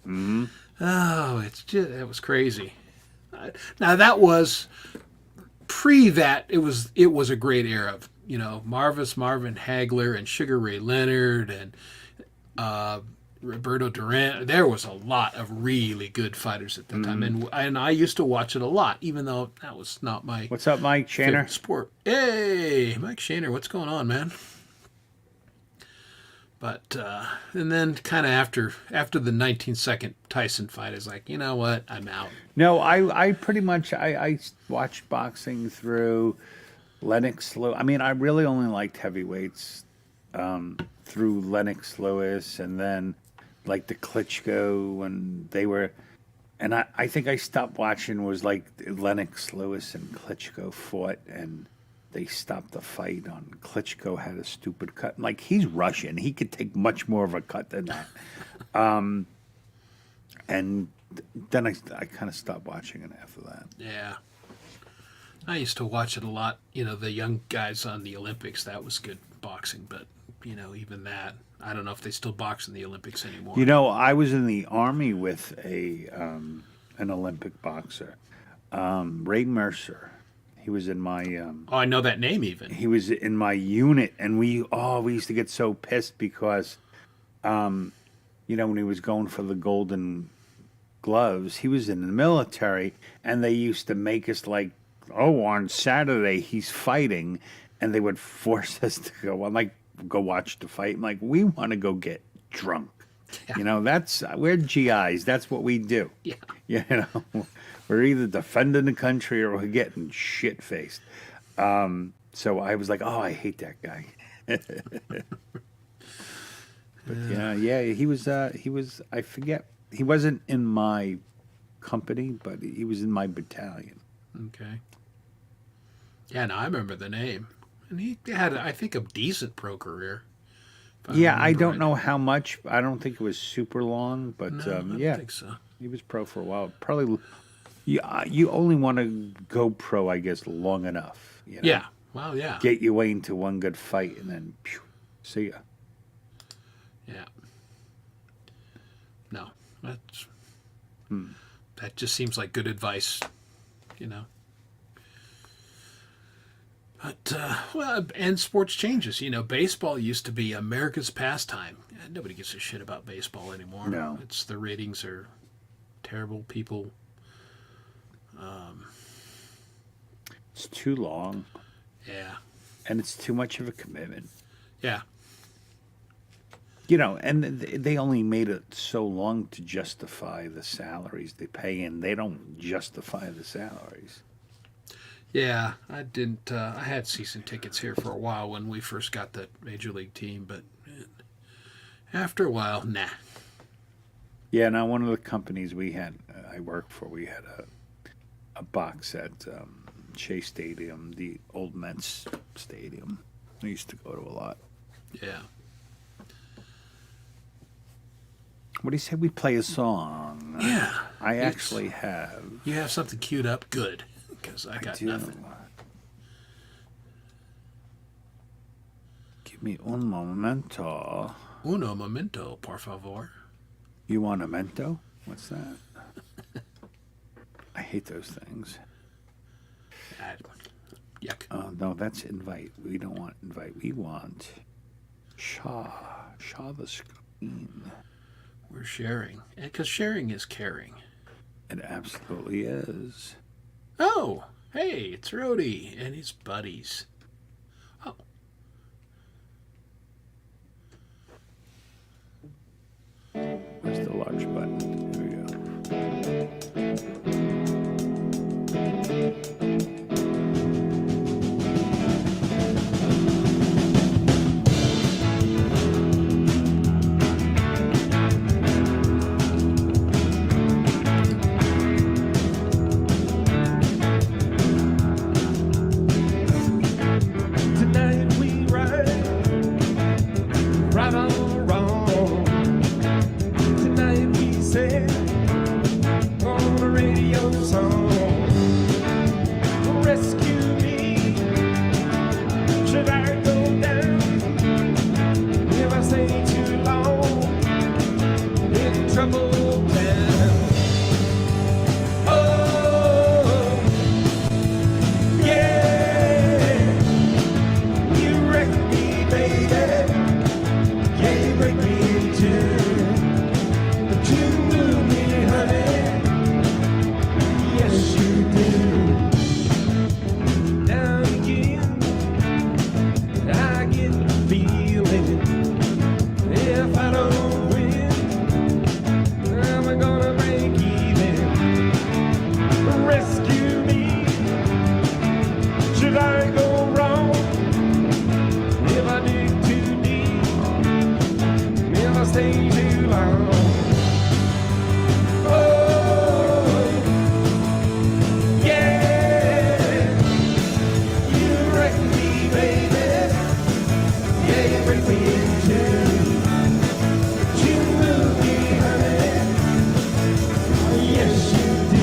Oh, it was crazy. Now that was pre that. It was a great era of Marvin Hagler and Sugar Ray Leonard and Roberto Duran. There was a lot of really good fighters at that time, and I used to watch it a lot, even though that was not my What's up, Mike Shanner? favorite sport. Hey, Mike Shaner, what's going on, man? But and then kind of after the 19-second Tyson fight, I was like, you know what, I'm out. No, I pretty much I watched boxing through Lennox Lewis. I mean, I really only liked heavyweights through Lennox Lewis, and then like the Klitschko when they were. And I think I stopped watching was like Lennox Lewis and Klitschko fought, and they stopped the fight on Klitschko had a stupid cut. Like, he's Russian. He could take much more of a cut than that. And then I kind of stopped watching it after that. Yeah. I used to watch it a lot. The young guys on the Olympics, that was good boxing. But, even that, I don't know if they still box in the Olympics anymore. I was in the Army with an Olympic boxer, Ray Mercer. He was in my Oh, I know that name even. he was in my unit, and we used to get so pissed because when he was going for the golden gloves, he was in the military, and they used to make us like, oh, on Saturday he's fighting, and they would force us to go. I'm like, go watch the fight. I'm like, we want to go get drunk. That's we're GIs. That's what we do. Yeah. We're either defending the country or we're getting shit faced. So I was like, oh, I hate that guy. But yeah, he was. I forget. He wasn't in my company, but he was in my battalion. Okay. Yeah, no, I remember the name. And he had, I think, a decent pro career. if Yeah, I remember don't right. know how much. I don't think it was super long, but No, I don't yeah, think so. he was pro for a while. Probably. You only want to go pro, I guess, long enough. You know? Yeah. Well, yeah. Get your way into one good fight, and then phew, see ya. Yeah. No, that's that just seems like good advice, you know. But well, and sports changes. You know, baseball used to be America's pastime. Nobody gives a shit about baseball anymore. No. It's the ratings are terrible. People. It's too long, Yeah. and it's too much of a commitment. Yeah. You know, and they only made it so long to justify the salaries they pay, and they don't justify the salaries. Yeah, I didn't. I had season tickets here for a while when we first got the major league team, but after a while, nah. Yeah, now one of the companies I worked for, we had a box at Shea Stadium, the old Mets stadium. I used to go to a lot. Yeah. What do you say we play a song? Yeah. I It's- actually have. You have something queued up? Good, because I got do. nothing. Give me un momento. Uno momento, por favor. You want a mento? What's that? I hate those things. Yuck. Oh, no, that's invite. We don't want invite. We want Shaw the screen. We're sharing, because sharing is caring. It absolutely is. Oh, hey, it's Rhodey and his buddies. Oh, Where's the large button? Here we go. Tonight we ride right on wrong. Tonight we said on the radio song, rescue me. Should I go down if I stay too long in trouble town? Oh, yeah. You wreck me, baby. Yeah, you break me in two. But you move me, honey. Yes, you do. Now again, I get the feeling if I don't win, I'm gonna break even. Rescue me. Should I go wrong? If I dig too deep, if I stay too long. Oh, yeah. You wreck me, baby. Yeah, you break me in two. But you move me, honey. Yes, you do.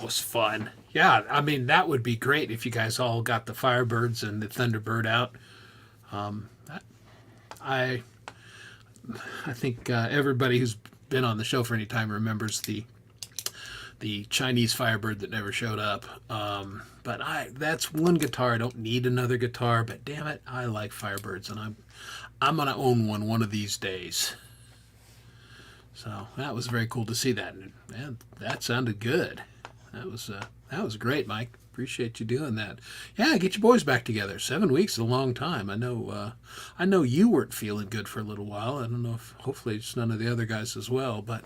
was fun. Yeah, I mean that would be great if you guys all got the Firebirds and the Thunderbird out. I I think everybody who's been on the show for any time remembers the Chinese Firebird that never showed up. But that's one guitar. I don't need another guitar. But damn it, I like Firebirds, and I'm gonna own one of these days. So that was very cool to see that. And man, that sounded good. That was great, Mike. Appreciate you doing that. Yeah, get your boys back together. 7 weeks is a long time. I know you weren't feeling good for a little while. I don't know if hopefully it's none of the other guys as well, but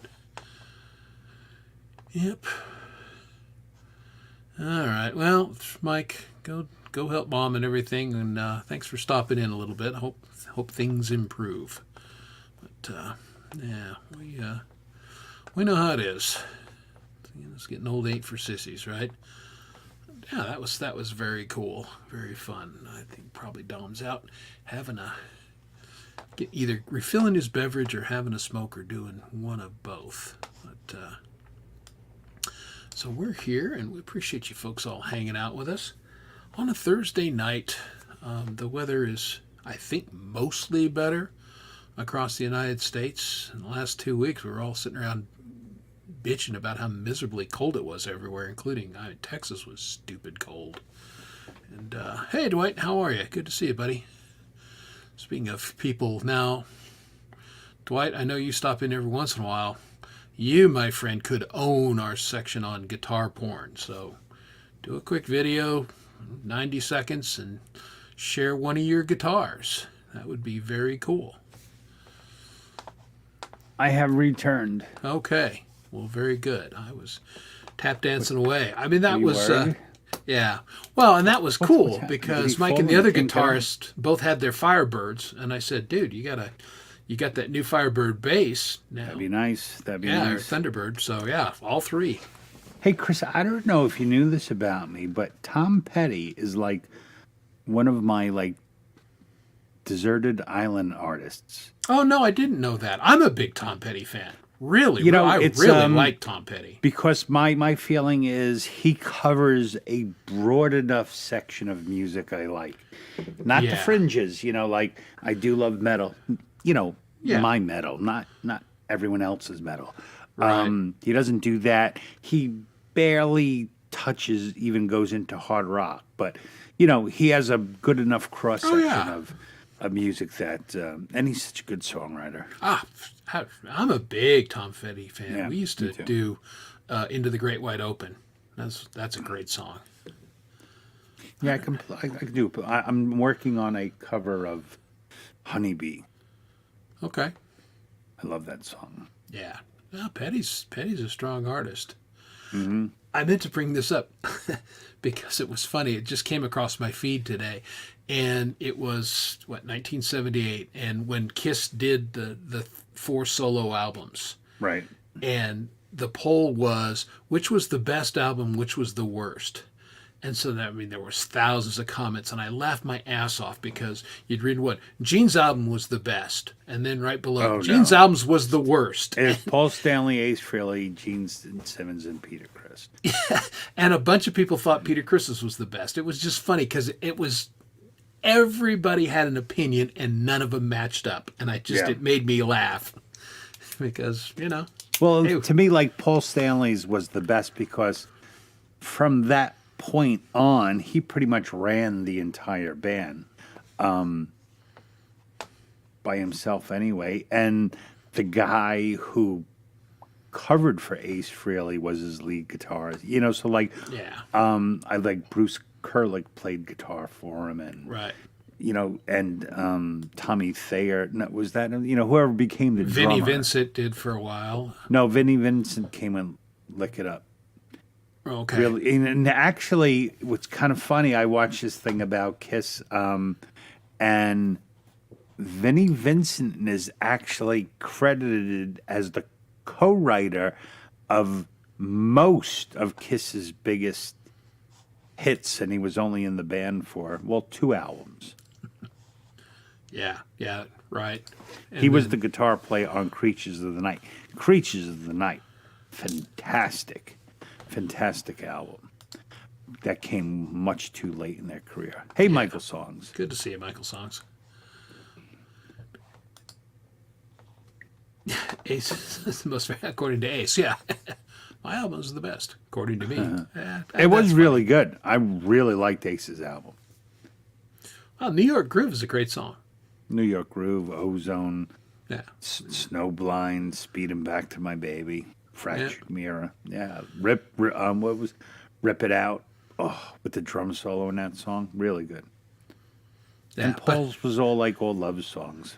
yep. All right. Well, Mike, go help Mom and everything, and thanks for stopping in a little bit. Hope things improve. But yeah, we know how it is. It's getting old ain't for sissies, right? Yeah, that was very cool, very fun. I think probably Dom's out having either refilling his beverage or having a smoke or doing one of both. But so we're here, and we appreciate you folks all hanging out with us on a Thursday night. The weather is, I think, mostly better across the United States. In the last 2 weeks, we were all sitting around bitching about how miserably cold it was everywhere, including Texas was stupid cold. And hey, Dwight, how are you? Good to see you, buddy. Speaking of people now, Dwight, I know you stop in every once in a while. You, my friend, could own our section on guitar porn. So do a quick video, 90 seconds, and share one of your guitars. That would be very cool. I have returned. Okay. Well, very good. I was tap dancing away. I mean, that You was, were? yeah. Well, and that was cool what's happened? because Did he Mike fall and the in other the King Kong? guitarist both had their Firebirds, and I said, dude, you got that new Firebird bass now. That'd be nice. That'd be Yeah, or nice. Thunderbird. So yeah, all three. Hey, Chris, I don't know if you knew this about me, but Tom Petty is like one of my like deserted island artists. Oh no, I didn't know that. I'm a big Tom Petty fan. Really, You know, I it's, really like Tom Petty. Because my feeling is he covers a broad enough section of music I like. Not the Yeah. fringes, like I do love metal. Yeah. My metal, not everyone else's metal. Right. He doesn't do that. He barely even goes into hard rock, but he has a good enough cross section yeah. of music that and he's such a good songwriter. I'm a big Tom Petty fan. Yeah, We used to me too. do Into the Great Wide Open. That's a great song. Yeah, I can do. I'm working on a cover of Honeybee. Okay. I love that song. Yeah. No, Petty's a strong artist. Mm-hmm. I meant to bring this up because it was funny. It just came across my feed today, and it was 1978, and when Kiss did the 4 solo albums, Right. and the poll was which was the best album, which was the worst. And so there was thousands of comments, and I laughed my ass off because you'd read what Gene's album was the best, and then right below Gene's albums was the worst, It's Paul Stanley, Ace Frehley, Gene Simmons, and Peter Criss. and a bunch of people thought Peter Criss's was the best. It was just funny because it was everybody had an opinion, and none of them matched up, and it made me laugh because Well, Hey. to me, like Paul Stanley's was the best because from that point on, he pretty much ran the entire band by himself anyway. And the guy who covered for Ace Frehley was his lead guitarist. So like, yeah, I like Bruce Kurlick played guitar for him, and right. and Tommy Thayer. No, was that whoever became the Vinnie drummer? Vincent did for a while. No, Vinnie Vincent came and lick it up. Okay. Really, and actually, what's kind of funny, I watched this thing about Kiss, and Vinnie Vincent is actually credited as the co-writer of most of Kiss's biggest hits, and he was only in the band for 2 albums. Yeah, right. And He was then- the guitar player on Creatures of the Night. Creatures of the Night, fantastic Fantastic album. That came much too late in their career. Hey, Michael Songs. Good to see you, Michael Songs. Ace is the most, according to Ace, yeah. My album was the best, according to me. It was really good. I really liked Ace's album. Well, New York Groove is a great song. New York Groove, Ozone, Yeah. Snowblind, Speeding Back to My Baby, Fractured Mirror. Yeah, Rip It Out. Oh, with the drum solo in that song, really good. Yeah, And Paul's was all love songs.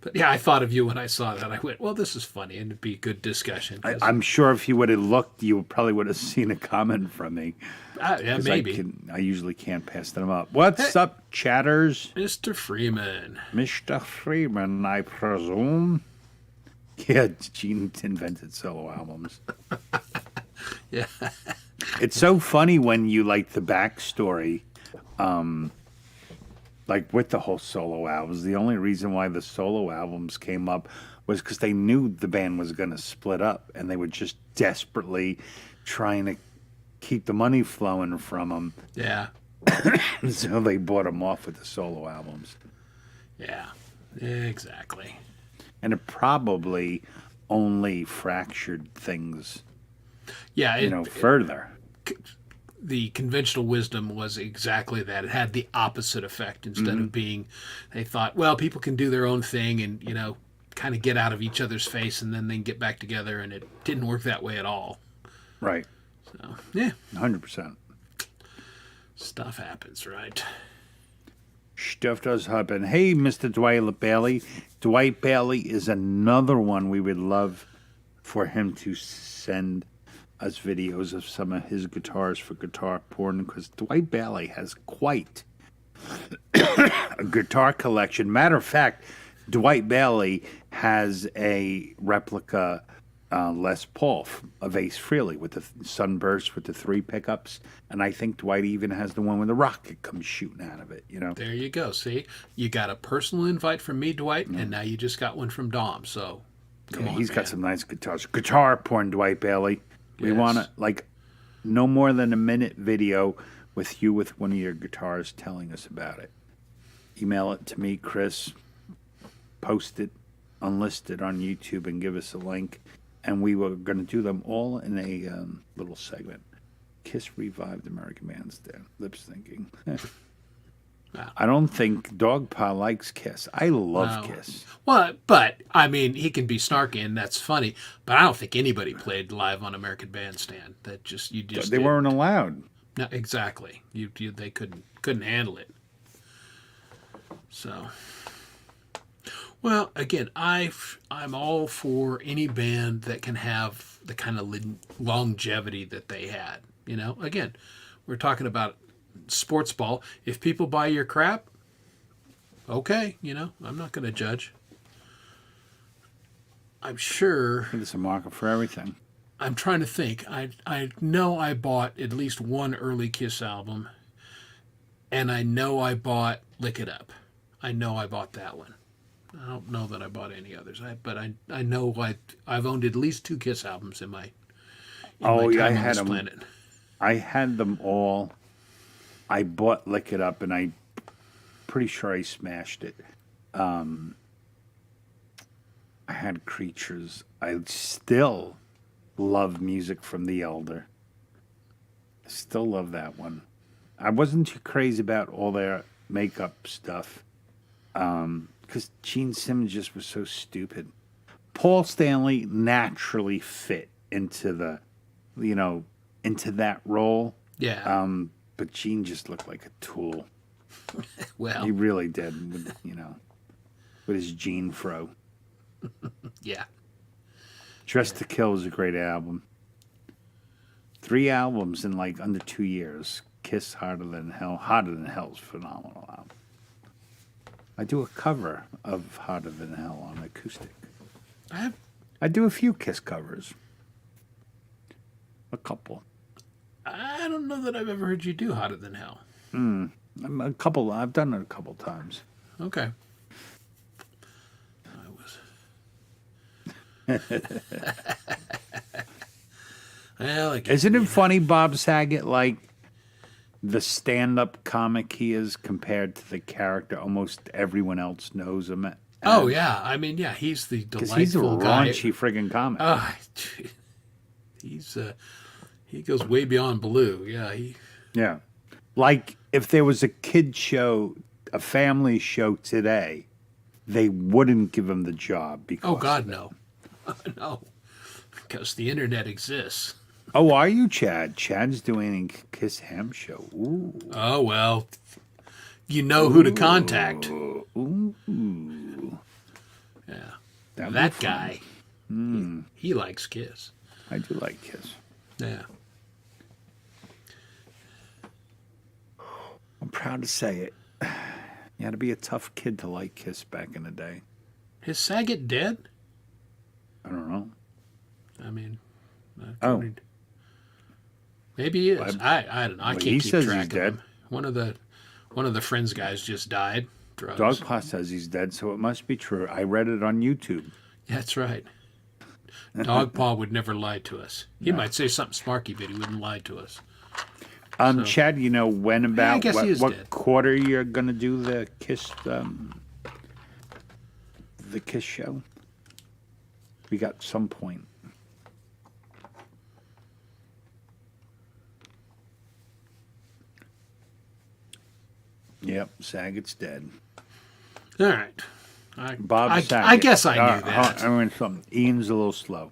but yeah, I thought of you when I saw that. I went, well, this is funny, and it'd be a good discussion. 'Cause- I'm sure if you would have looked, you probably would have seen a comment from me. yeah, 'Cause maybe. I usually can't pass them up. What's up, chatters? Mr. Freeman. Mr. Freeman, I presume. Yeah, Gene invented solo albums. Yeah. It's so funny when you like the backstory, like with the whole solo albums. The only reason why the solo albums came up was because they knew the band was going to split up, and they were just desperately trying to keep the money flowing from them. Yeah. So they bought them off with the solo albums, Yeah. Exactly. and it probably only fractured things, Yeah. further. The conventional wisdom was exactly that. It had the opposite effect. Instead of being, they thought, well, people can do their own thing and, kind of get out of each other's face and then they can get back together. And it didn't work that way at all. Right, So, yeah, 100%. stuff happens, right? Stuff does happen. Hey, Mr. Dwight Bailey. Dwight Bailey is another one we would love for him to send us videos of some of his guitars for Guitar Porn, because Dwight Bailey has quite a guitar collection. Matter of fact, Dwight Bailey has a replica Les Paul of Ace Frehley with the Sunburst with the 3 pickups, and I think Dwight even has the one where the rocket comes shooting out of it. There you go. See, you got a personal invite from me, Dwight, and now you just got one from Dom. So, come Yeah, on, he's man. got some nice guitars. Guitar Porn, Dwight Bailey. We Yes. want to, no more than a minute video with you with one of your guitars telling us about it. Email it to me, Chris. Post it, unlist it on YouTube, and give us a link. And we were going to do them all in a little segment. Kiss revived American Bandstand. Lip syncing. Wow. I don't think Dogpa likes Kiss. I love No. Kiss. Well, but I mean, he can be snarky, and that's funny. But I don't think anybody played live on American Bandstand. That just They didn't. weren't allowed. No, exactly. They couldn't handle it. So, well, again, I'm all for any band that can have the kind of longevity that they had. Again, we're talking about sports ball. If people buy your crap, okay, I'm not going to judge. I'm sure. There's a market for everything. I'm trying to think. I know I bought at least one early Kiss album, and I know I bought Lick It Up. I know I bought that one. I don't know that I bought any others, but I know I've owned at least 2 Kiss albums in my Oh, yeah, I time on had this them. planet. I had them all. I bought Lick It Up, and I pretty sure I smashed it. I had Creatures. I still love Music from the Elder. I still love that one. I wasn't too crazy about all their makeup stuff because Gene Simmons just was so stupid. Paul Stanley naturally fit into into that role. Yeah. But Gene just looked like a tool. Well, He really did, with his Gene fro. yeah. Dress to Kill is a great album. 3 albums in under 2 years. Kiss, Harder Than Hell. Harder Than Hell is a phenomenal album. I do a cover of Harder Than Hell on acoustic. I do a few Kiss covers. A couple. I don't know that I've ever heard you do Hotter Than Hell. A couple. I've done it a couple times. Okay. Well, Isn't it funny, Bob Saget, like the stand-up comic he is compared to the character almost everyone else knows him? Oh yeah, I mean, yeah, he's the Because he's a delightful guy. raunchy friggin' comic. He's he goes way beyond Baloo. Yeah, Yeah. Like if there was a kid show, a family show today, they wouldn't give him the job because oh God, no, no, because the internet exists. Oh, are you Chad? Chad's doing a Kiss Ham show. Ooh. Oh well, you know who to contact. Ooh. Yeah, That'd be that fun. guy. He likes Kiss. I do like Kiss. Yeah. I'm proud to say it. You had to be a tough kid to like Kiss back in the day. Is Saget dead? I don't know. I mean, Oh. maybe he is. I don't know. I Well, can't he keep says track he's of dead. him. One of the Friends guys just died. Drugs. Dogpaw says he's dead, so it must be true. I read it on YouTube. That's right. Dogpaw would never lie to us. He might say something smarky, but he wouldn't lie to us. So- Chad, you know when about guess he is what dead. quarter you're gonna do the Kiss show? We got some point. Yep, Saget's dead. All right. Bob I Saget. guess I knew that. I mean, something. Ian's a little slow.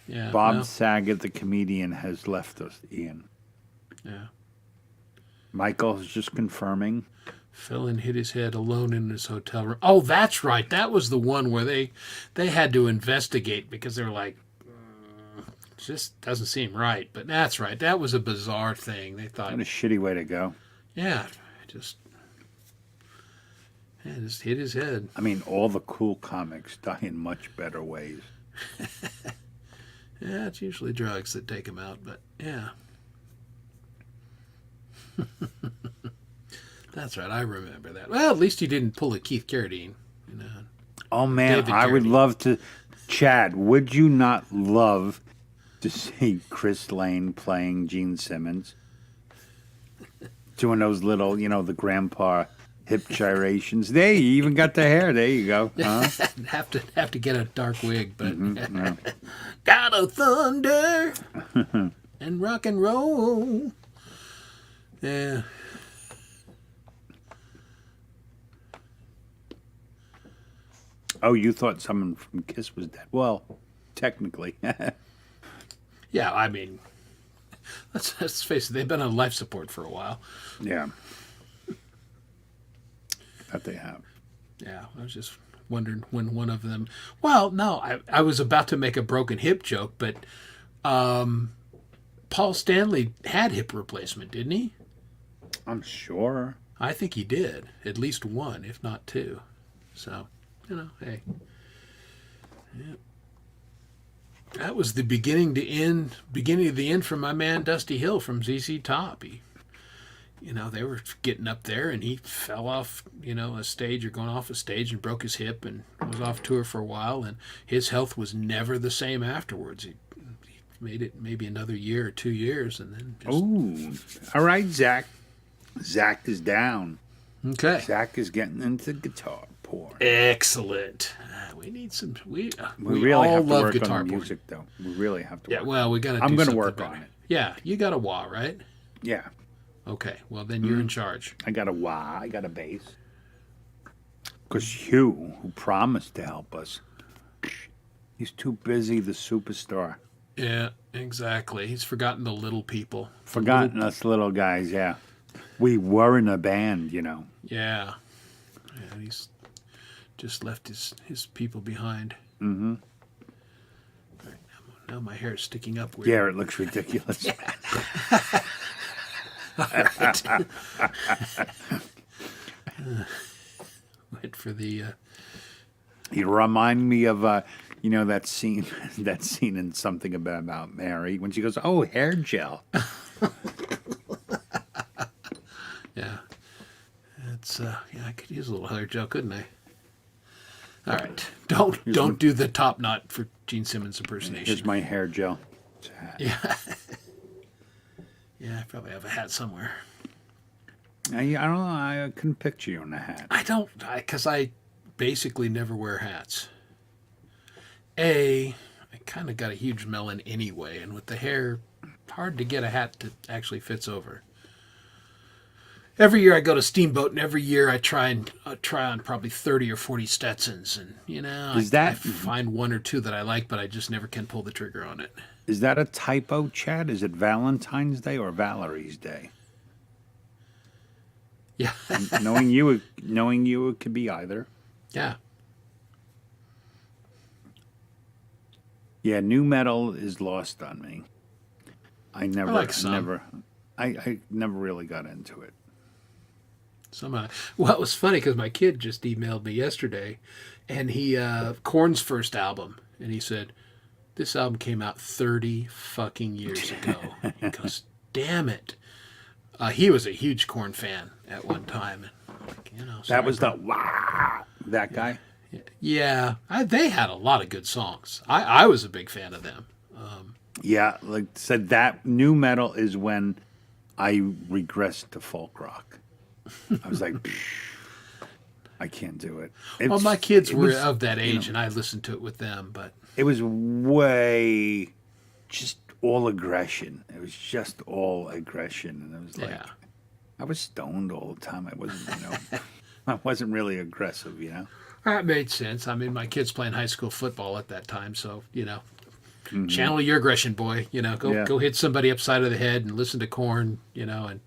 Yeah. Bob well, Saget, the comedian, has left us. Ian. yeah. Michael is just confirming. Fell and hit his head alone in his hotel room. Oh, that's right. That was the one where they had to investigate because they were like, just doesn't seem right. But that's right. That was a bizarre thing. They thought, What a shitty way to go. yeah, just hit his head. I mean, all the cool comics die in much better ways. Yeah, it's usually drugs that take him out, but yeah. That's right. I remember that. Well, at least he didn't pull a Keith Carradine. You know. Oh man, David I would Carradine. love to. Chad, would you not love to see Chris Lane playing Gene Simmons? Doing those little, the grandpa hip gyrations. There, you even got the hair. There you go. Huh? have to get a dark wig, but Yeah. gotta thunder and rock and roll. Yeah. Oh, you thought someone from Kiss was dead? Well, technically. Yeah, I mean, let's face it, they've been on life support for a while. Yeah. That they have. Yeah, I was just wondering when one of them. Well, no, I was about to make a broken hip joke, but Paul Stanley had hip replacement, didn't he? I'm sure. I think he did, at least one, if not two. So, hey. Yeah. That was the beginning of the end for my man Dusty Hill from ZZ Top. They were getting up there and he fell off, a stage or going off a stage and broke his hip and was off tour for a while, and his health was never the same afterwards. He made it maybe another year or 2 years and then just... Ooh. All right, Zach. Zach is down. Okay. Zach is getting into guitar porn. Excellent. We need some... We We really all have to love work guitar on porn. music, though. We really have to Yeah, work. well, we got to do I'm going gonna to work on it. Yeah, you got a wah, right? Yeah. Okay, well, then you're in charge. I got a wah. I got a bass. Because Hugh, who promised to help us, he's too busy, the superstar. Yeah, exactly. He's forgotten the little people. Forgotten us little guys, yeah. We were in a band, Yeah. Yeah, he's just left his people behind. Mm-hmm. All right, now my hair is sticking up weird. Yeah, it looks ridiculous. Wait for the... You remind me of that scene in Something About Mary when she goes, "Oh, hair gel." Yeah. It's I could use a little hair gel, couldn't I? All right. Don't do the top knot for Gene Simmons impersonation. Here's my hair gel. It's a hat. Yeah. Yeah, I probably have a hat somewhere. I don't know. I couldn't picture you in a hat. I don't, because I basically never wear hats. I kind of got a huge melon anyway, and with the hair, hard to get a hat that actually fits over. Every year I go to Steamboat, and every year I try on probably 30 or 40 Stetsons, and I find one or two that I like, but I just never can pull the trigger on it. Is that a typo, Chad? Is it Valentine's Day or Valerie's Day? Yeah, knowing you, it could be either. yeah. Yeah, new metal is lost on me. I like some. I never really got into it. Well, it was funny because my kid just emailed me yesterday, and he Korn's first album, and he said, "This album came out 30 fucking years ago." He goes, "Damn it!" He was a huge Korn fan at one time. So That was that guy. Yeah, they had a lot of good songs. I was a big fan of them. Yeah, like I said, that new metal is when I regressed to folk rock. I was like, I can't do it. Well, my kids were of that age, and I listened to it with them, but it was way just all aggression. It was just all aggression, and it was like yeah. I was stoned all the time. I wasn't, I wasn't really aggressive, That made sense. I mean, my kid's playing high school football at that time, so channel your aggression, boy. Go hit somebody upside of the head and listen to Korn, and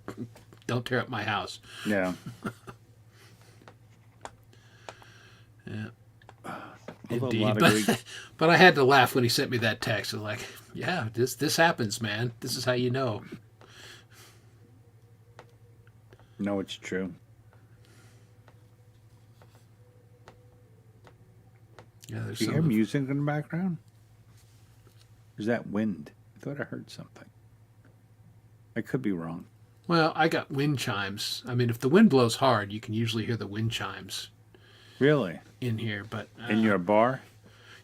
don't tear up my house. Yeah. Yeah. Although a Indeed, lot of great- but I had to laugh when he sent me that text. I was like, "Yeah, this happens, man. This is how you know." No, it's true. Yeah, there's Do you some hear music in the background? Or is that wind? I thought I heard something. I could be wrong. Well, I got wind chimes. I mean, if the wind blows hard, you can usually hear the wind chimes Really? in here. But In your bar?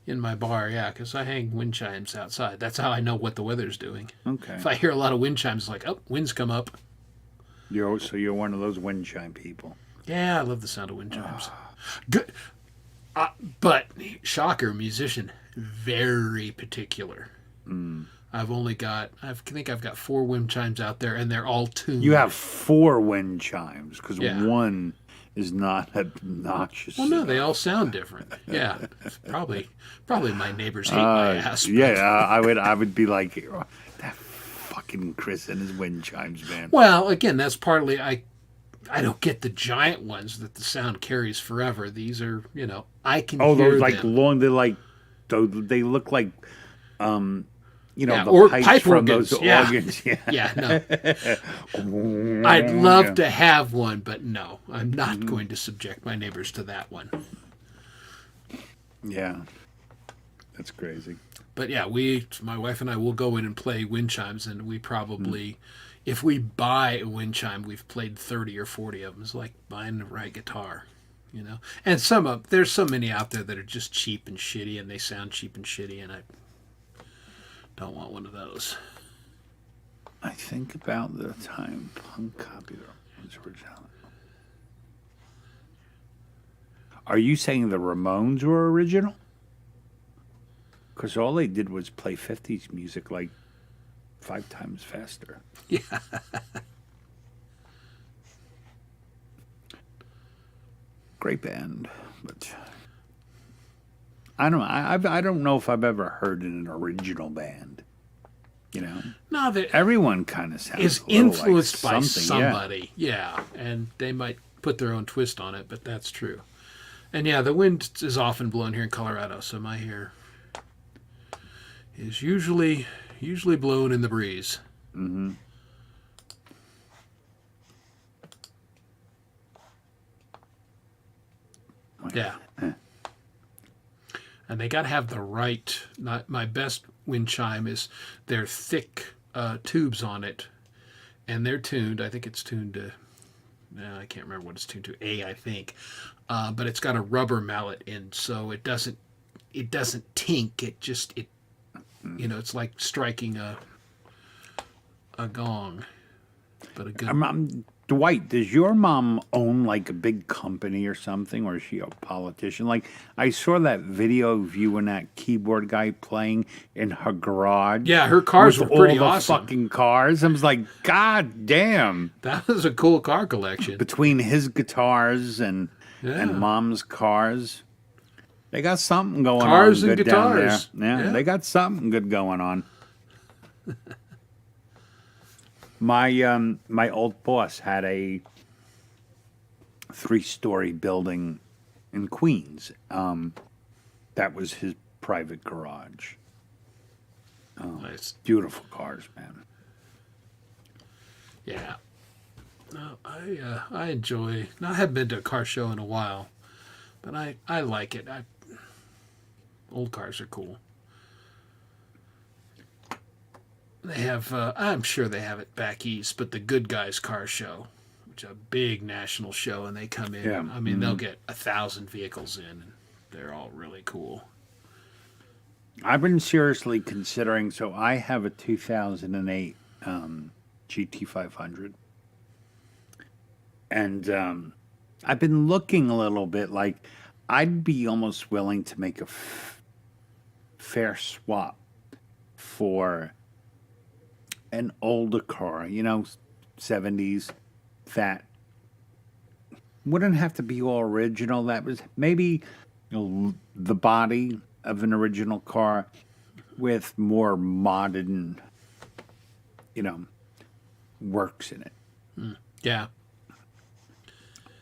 in my bar, yeah, because I hang wind chimes outside. That's how I know what the weather's doing. Okay. If I hear a lot of wind chimes, it's like, oh, wind's come up. So you're one of those wind chime people. Yeah, I love the sound of wind chimes. Good. But, shocker, musician, very particular. I think I've got 4 wind chimes out there, and they're all tuned. You have 4 wind chimes because Yeah. one is not obnoxious. Well, no, they all sound different. Yeah, probably my neighbors hate my ass. but- Yeah, I would be like, that fucking Chris and his wind chimes, man. Well, again, that's partly I don't get the giant ones that the sound carries forever. These are, I can Oh, hear those like them. long. They look like, Yeah, the or pipes pipe from organs. those Yeah. organs. Yeah. Yeah, no. I'd love to have one, but no, I'm not going to subject my neighbors to that one. Yeah, that's crazy. But yeah, my wife and I will go in and play wind chimes, and we probably, if we buy a wind chime, we've played 30 or 40 of them. It's like buying the right guitar, And there's so many out there that are just cheap and shitty, and they sound cheap and shitty, and I don't want one of those. I think about the time punk copied was original. Are you saying the Ramones were original? Because all they did was play 50s music like 5 times faster. Yeah. Great band, but I don't know. I don't know if I've ever heard an original band. No, that Everyone kind of sounds is a little influenced like by something, yeah. somebody. Yeah, and they might put their own twist on it, but that's true. And yeah, the wind is often blowing here in Colorado, so my hair is usually blowing in the breeze. Mm-hmm. Yeah. And they got to have the right. My best wind chime is they're thick tubes on it, and they're tuned. I think it's tuned to. I can't remember what it's tuned to. A, I think, but it's got a rubber mallet in, so it doesn't tink. It You know, it's like striking a gong, but a good. Dwight, does your mom own like a big company or something, or is she a politician? Like, I saw that video of you and that keyboard guy playing in her garage. Yeah, her cars with were pretty all the awesome. fucking cars. I was like, God damn! That was a cool car collection. Between his guitars and Yeah. mom's cars, they got something going Cars on. and good down there. guitars. Yeah, Yeah. they got something good going on. My old boss had a 3-story building in Queens. That was his private garage. Nice. Beautiful cars, man. Yeah. No, I enjoy. I haven't been to a car show in a while, but I like it. Old cars are cool. They have. I'm sure they have it back east, but the Good Guys Car Show, which is a big national show, and they come in. Yeah. I mean, they'll get 1,000 vehicles in, and they're all really cool. I've been seriously considering. So I have a 2008 GT500, and I've been looking a little bit. Like, I'd be almost willing to make a fair swap for an older car, 70s, that wouldn't have to be all original. That was maybe the body of an original car with more modern, works in it. Yeah.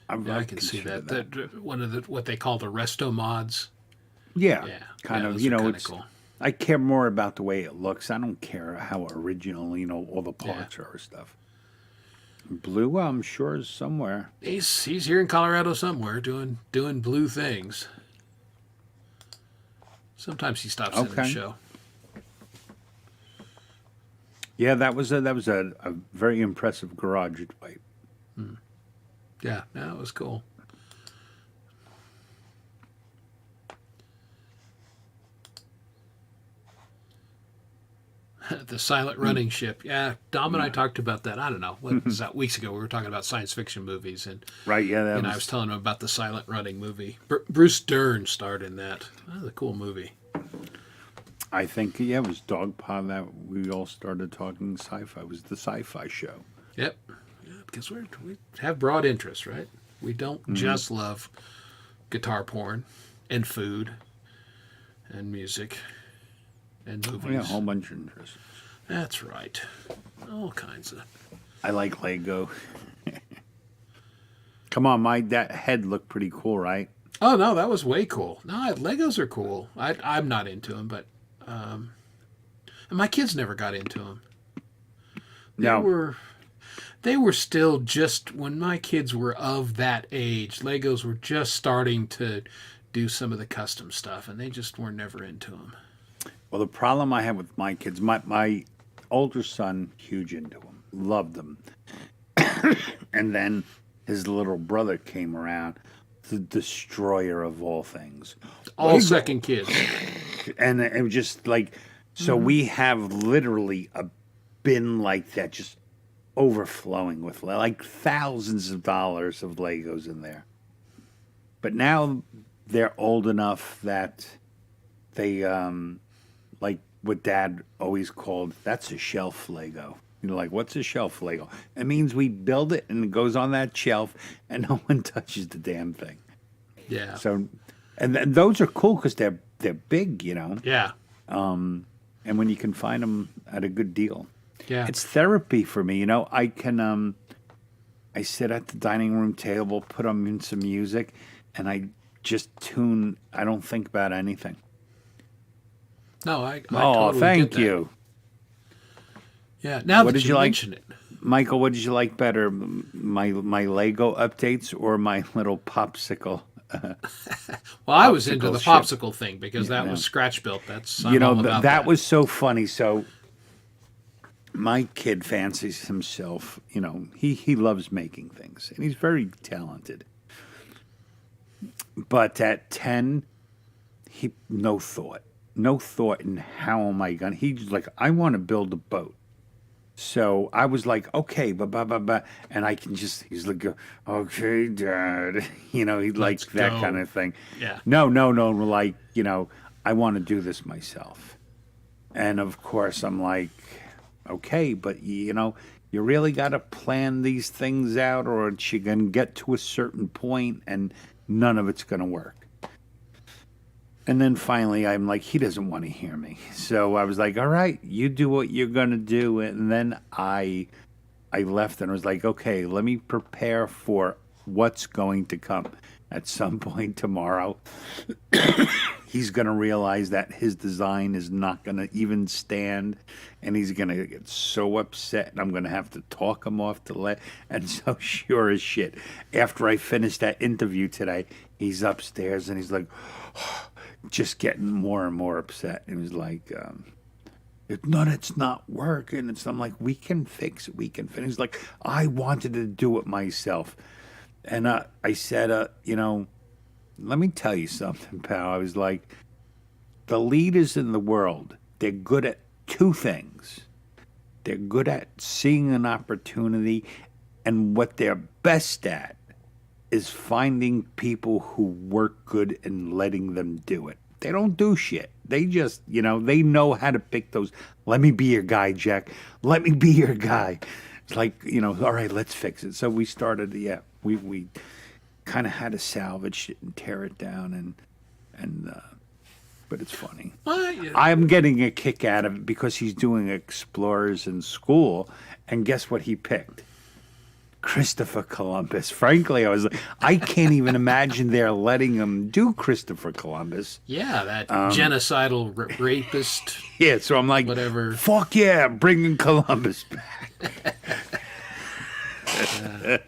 I've I can see considered that. One of what they call the resto mods. Yeah, Yeah, kind yeah, of. those are kinda It's. cool. I care more about the way it looks. I don't care how original, all the parts are or stuff. Blue, I'm sure, is somewhere. He's here in Colorado somewhere doing blue things. Sometimes he stops in the Okay. show. Yeah, that was a very impressive garage at White. Yeah, that was cool. The silent running ship. Yeah, Dom and I talked about that. I don't know. What was that? Weeks ago, we were talking about science fiction movies, and Right? Yeah, that I was. was telling him about the silent running movie. Bruce Dern starred in that. That was a cool movie. I think it was Dogpaw that we all started talking sci-fi. It was the sci-fi show. Yep. Yeah, because we have broad interests, right? We don't just love guitar porn and food and music and movies. Yeah, a whole bunch of interests. That's right. All kinds of. I like Lego. Come on, that head looked pretty cool, right? Oh no, that was way cool. No, Legos are cool. I'm not into them, but and my kids never got into them. They were still just when my kids were of that age. Legos were just starting to do some of the custom stuff, and they just were never into them. Well, the problem I have with my kids, my older son, huge into them, loved them. And then his little brother came around, the destroyer of all things. All second kids. And it was just like, so we have literally a bin like that, just overflowing with like thousands of dollars of Legos in there. But now they're old enough that they, like what Dad always called, that's a shelf Lego. Like, what's a shelf Lego? It means we build it and it goes on that shelf and no one touches the damn thing. Yeah. So, and those are cool because they're big, Yeah. and when you can find them at a good deal. Yeah. It's therapy for me, I can, I sit at the dining room table, put on in some music, and I just tune. I don't think about anything. No, I Oh, totally thank get that. you. Yeah. Now What that did you you like? mention it. Michael, what did you like better, my Lego updates or my little popsicle? Well, I was into the Popsicle ship. popsicle thing because that was scratch built. That's You know, I'm all about that was so funny. So my kid fancies himself, he loves making things and he's very talented. But at 10, he no thought. no thought in how am I gonna. He's like, I want to build a boat. So I was like, okay, blah, and I can just. He's like, okay, Dad. You know, he like Let's that go. kind of thing. Yeah. No. Like, you know, I want to do this myself. And of course, I'm like, okay, but you know, you really got to plan these things out, or it's you gonna get to a certain point, and none of it's gonna work. And then finally, I'm like, he doesn't want to hear me. So I was like, all right, you do what you're gonna do. And then I left and was like, okay, let me prepare for what's going to come. At some point tomorrow, he's going to realize that his design is not going to even stand, and he's going to get so upset, and I'm going to have to talk him off the ledge. And so, sure as shit, after I finished that interview today, he's upstairs, and he's like, just getting more and more upset. And he's like, it's not working. I'm like, we can fix it. We can finish. He's like, I wanted to do it myself. And I said, you know, let me tell you something, pal. I was like, the leaders in the world, they're good at two things. They're good at seeing an opportunity, and what they're best at is finding people who work good and letting them do it. They don't do shit. They just, you know, they know how to pick those. Let me be your guy, Jack. Let me be your guy. It's like, you know, all right, let's fix it. So we started, we kind of had to salvage it and tear it down, but it's funny. Well, I'm getting a kick out of it because he's doing explorers in school, and guess what he picked? Christopher Columbus. Frankly, I can't even imagine they're letting him do Christopher Columbus. yeah, that genocidal rapist. Yeah, so I'm like, Whatever. fuck yeah, bringing Columbus back.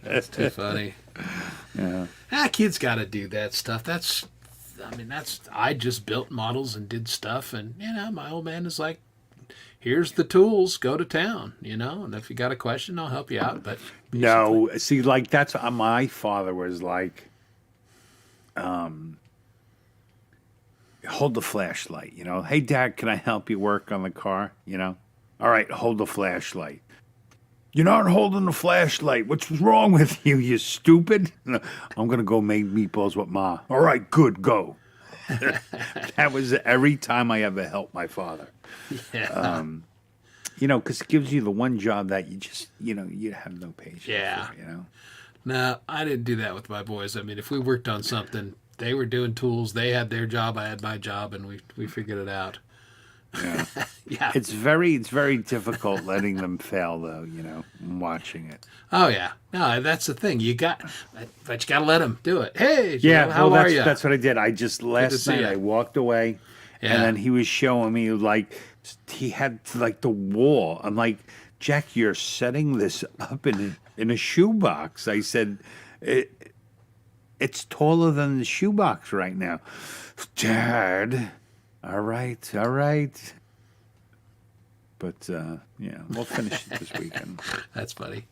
That's too funny. Yeah. Kids got to do that stuff. I just built models and did stuff, and you know, my old man is like, here's the tools, go to town, you know, and if you got a question, I'll help you out. But No, see, like that's my father was like, hold the flashlight, you know. Hey, Dad, can I help you work on the car? You know, all right, hold the flashlight. You're not holding the flashlight. What's wrong with you, you stupid? I'm gonna go make meatballs with Ma. All right, good, go. That was every time I ever helped my father. yeah. You know, because it gives you the one job that you just, you know, you have no patience Yeah. for, you know. No, I didn't do that with my boys. I mean, if we worked on something, they were doing tools, they had their job, I had my job, and we figured it out. Yeah. Yeah. It's very difficult letting them fail, though. You know, watching it. Oh yeah. No, that's the thing. But you got to let them do it. Hey, Yeah, Joe, how well, are you? that's what I did. I just last see night ya. I walked away, Yeah. and then he was showing me like he had like the wall. I'm like, Jack, you're setting this up in a shoebox. I said, it's taller than the shoebox right now, Dad. All right. But yeah, we'll finish it this weekend. That's funny.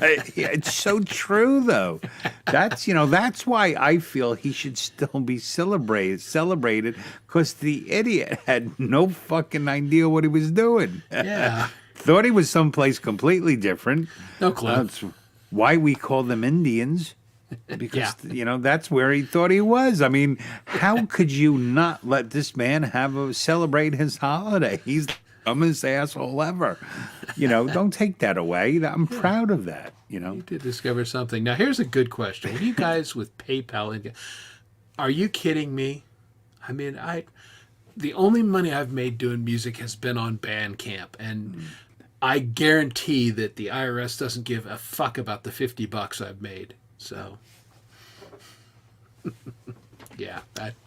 Yeah, it's so true, though. That's why I feel he should still be celebrated, because the idiot had no fucking idea what he was doing. Yeah. Thought he was someplace completely different. No clue. That's why we call them Indians. Because that's where he thought he was. I mean, how could you not let this man celebrate his holiday? He's the dumbest asshole ever. Don't take that away. I'm proud of that. You did discover something. Now, here's a good question. When you guys with PayPal, are you kidding me? I mean, the only money I've made doing music has been on Bandcamp, and I guarantee that the IRS doesn't give a fuck about the $50 I've made. So, yeah.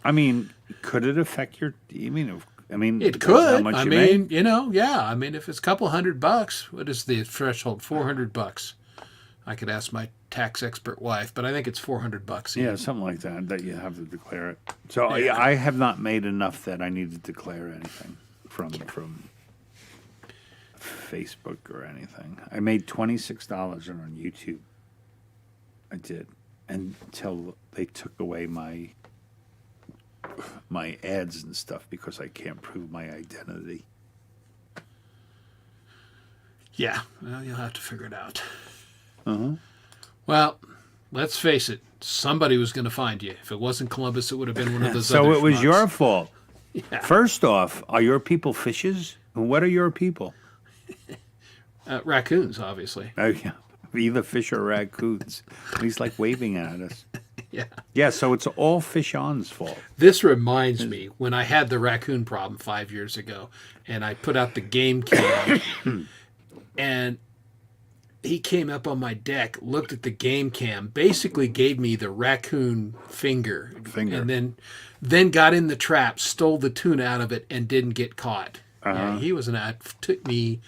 I mean, could it affect your? It could. How much you made? Yeah. I mean, if it's a couple $100, what is the threshold? $400. I could ask my tax expert wife, but I think it's $400. Yeah, something like that you have to declare it. So I have not made enough that I need to declare anything from Facebook or anything. I made $26 on YouTube. I did, until they took away my my ads and stuff because I can't prove my identity. Yeah, well, you'll have to figure it out. Uh-huh. Well, let's face it. Somebody was going to find you. If it wasn't Columbus, it would have been one of those So other it was schmucks. your fault. Yeah. First off, are your people fishes? And what are your people? Raccoons, obviously. Oh, yeah. Either fish or raccoons. He's like waving at us. Yeah. Yeah, so it's all Fish On's fault. This reminds me when I had the raccoon problem 5 years ago, and I put out the game cam, and he came up on my deck, looked at the game cam, basically gave me the raccoon finger. And then got in the trap, stole the tuna out of it, and didn't get caught. Yeah, he was it took me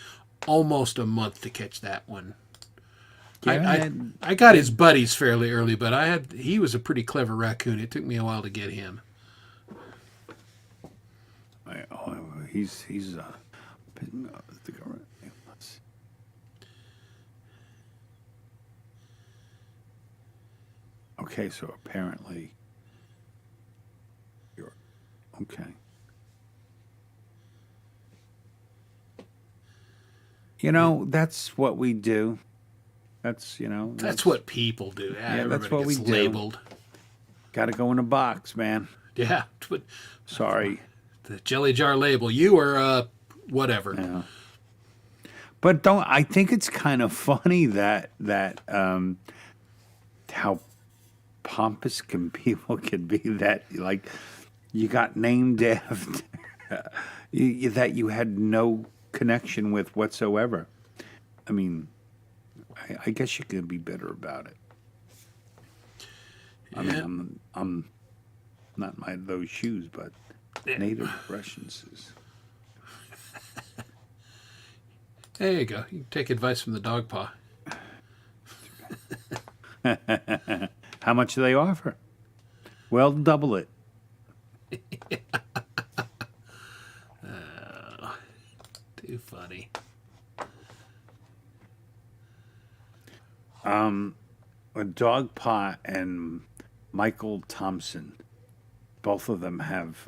almost a month to catch that one. Yeah, I got his buddies fairly early, but he was a pretty clever raccoon. It took me a while to get him. he's okay. So apparently, you're okay. You know, that's what we do. That's That's what people do. Yeah, that's what we gets do. labeled. Got to go in a box, man. Yeah, but Sorry. the jelly jar label. You are whatever. Yeah. But I think it's kind of funny that how pompous people can be, that like you got named after that you had no connection with whatsoever. I mean, I guess you can be bitter about it. I mean, I'm not in those shoes, but Native Russians is. There you go. You can take advice from the dog paw. How much do they offer? Well, double it. Too funny. Dog Paw and Michael Thompson, both of them have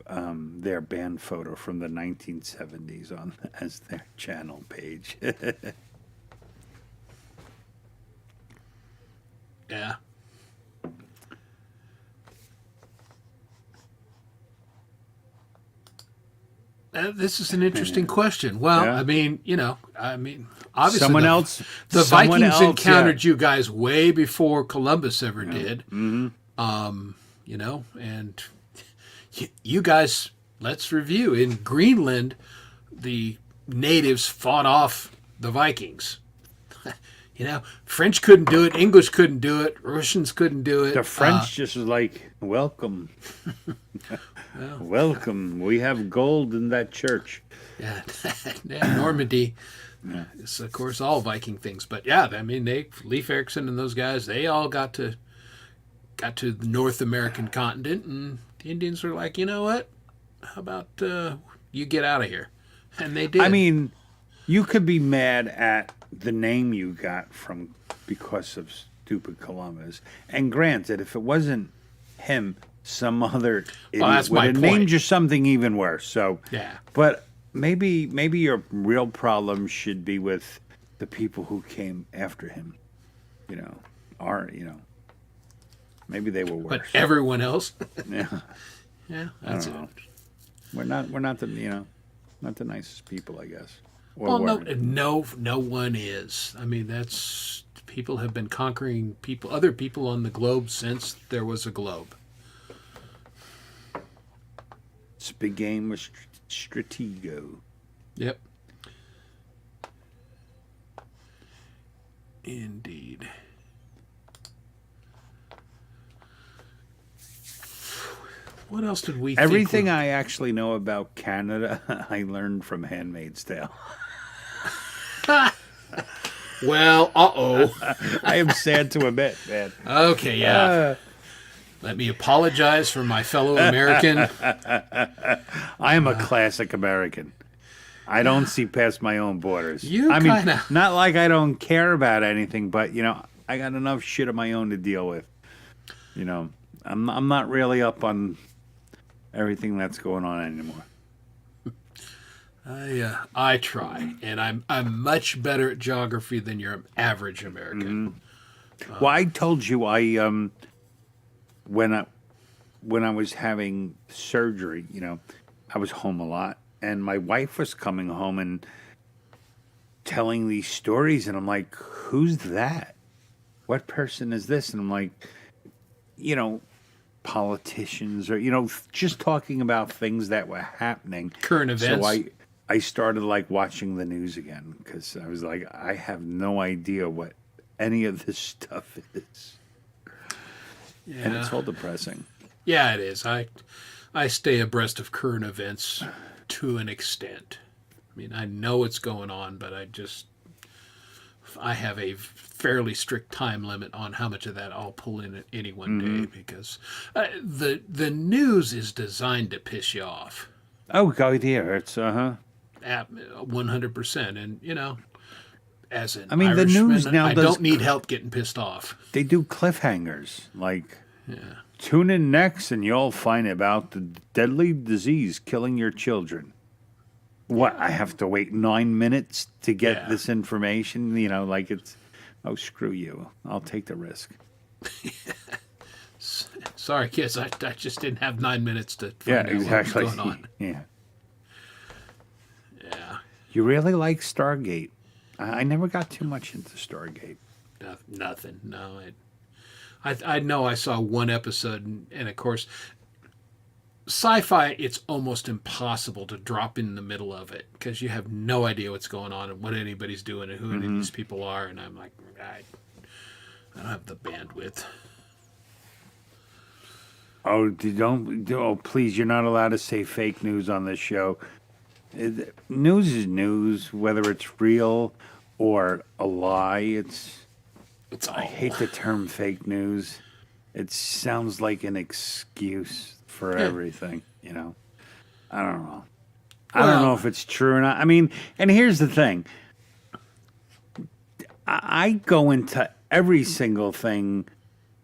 their band photo from the 1970s on as their channel page. Yeah. This is an interesting question. Well, Yeah. I mean, obviously Someone else- the someone Vikings else, encountered yeah. you guys way before Columbus ever did. Mm-hmm. And you guys, let's review. In Greenland, the natives fought off the Vikings. French couldn't do it, English couldn't do it, Russians couldn't do it. The French just was like, welcome. Welcome. We have gold in that church. Yeah, Normandy. It's of course all Viking things, but yeah, I mean, Leif Erikson and those guys, they all got to the North American continent, and the Indians were like, you know what? How about you get out of here? And they did. I mean, you could be mad at the name you got because of stupid Columbus. And granted, if it wasn't him, some other idiot that's would my have point. named you something even worse. So Yeah. But maybe your real problem should be with the people who came after him. Maybe they were worse. But everyone else, Yeah. yeah, that's it. know. We're not the not the nicest people, I guess. Or Well, weren't. no one is. I mean, people have been conquering other people on the globe since there was a globe. This big game was Stratego. Yep. Indeed. What else did we Everything think? I actually know about Canada, I learned from Handmaid's Tale. Well, uh-oh. I am sad to admit, man. Okay, yeah. Let me apologize for my fellow American. I am a classic American. I don't see past my own borders. You I mean, kinda- not like I don't care about anything, but I got enough shit of my own to deal with. I'm not really up on everything that's going on anymore. I try, and I'm much better at geography than your average American. Well, I told you when I was having surgery, I was home a lot, and my wife was coming home and telling these stories, and I'm like, "Who's that? What person is this?" And I'm like, politicians or just talking about things that were happening, Current events. So I started like watching the news again because I was like, I have no idea what any of this stuff is, and it's all depressing. Yeah, it is. I stay abreast of current events to an extent. I mean, I know what's going on, but I have a fairly strict time limit on how much of that I'll pull in at any one day because the news is designed to piss you off. Oh, God, yeah, it's At 100%. And, as an I mean, the Irishman, news now I does don't need help getting pissed off. they do cliffhangers like. Tune in next and you'll find about the deadly disease killing your children. What, I have to wait 9 minutes to get this information? Like it's, oh, screw you. I'll take the risk. Sorry, kids, I just didn't have 9 minutes to find Yeah, out exactly. what was going on. Yeah. Yeah, You really like Stargate? I never got too much into Stargate. nothing. No, I know I saw one episode, and of course, sci-fi, it's almost impossible to drop in the middle of it because you have no idea what's going on and what anybody's doing and who any of these people are. And I'm like, I don't have the bandwidth. Oh, please, you're not allowed to say fake news on this show. News is news, whether it's real or a lie. I hate the term fake news. It sounds like an excuse for everything, I don't know. I don't know if it's true or not. I mean, and here's the thing. I go into every single thing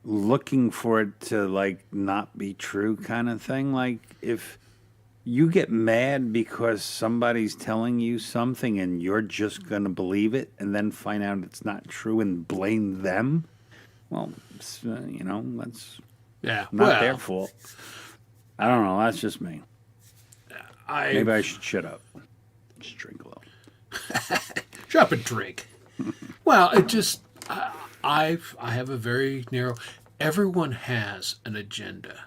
looking for it to, like, not be true kind of thing. Like, if you get mad because somebody's telling you something and you're just going to believe it and then find out it's not true and blame them, well, that's not their fault. I don't know. That's just me. Maybe I should shut up. Just drink a little. Drop a drink. Well, it just I have a very narrow. Everyone has an agenda.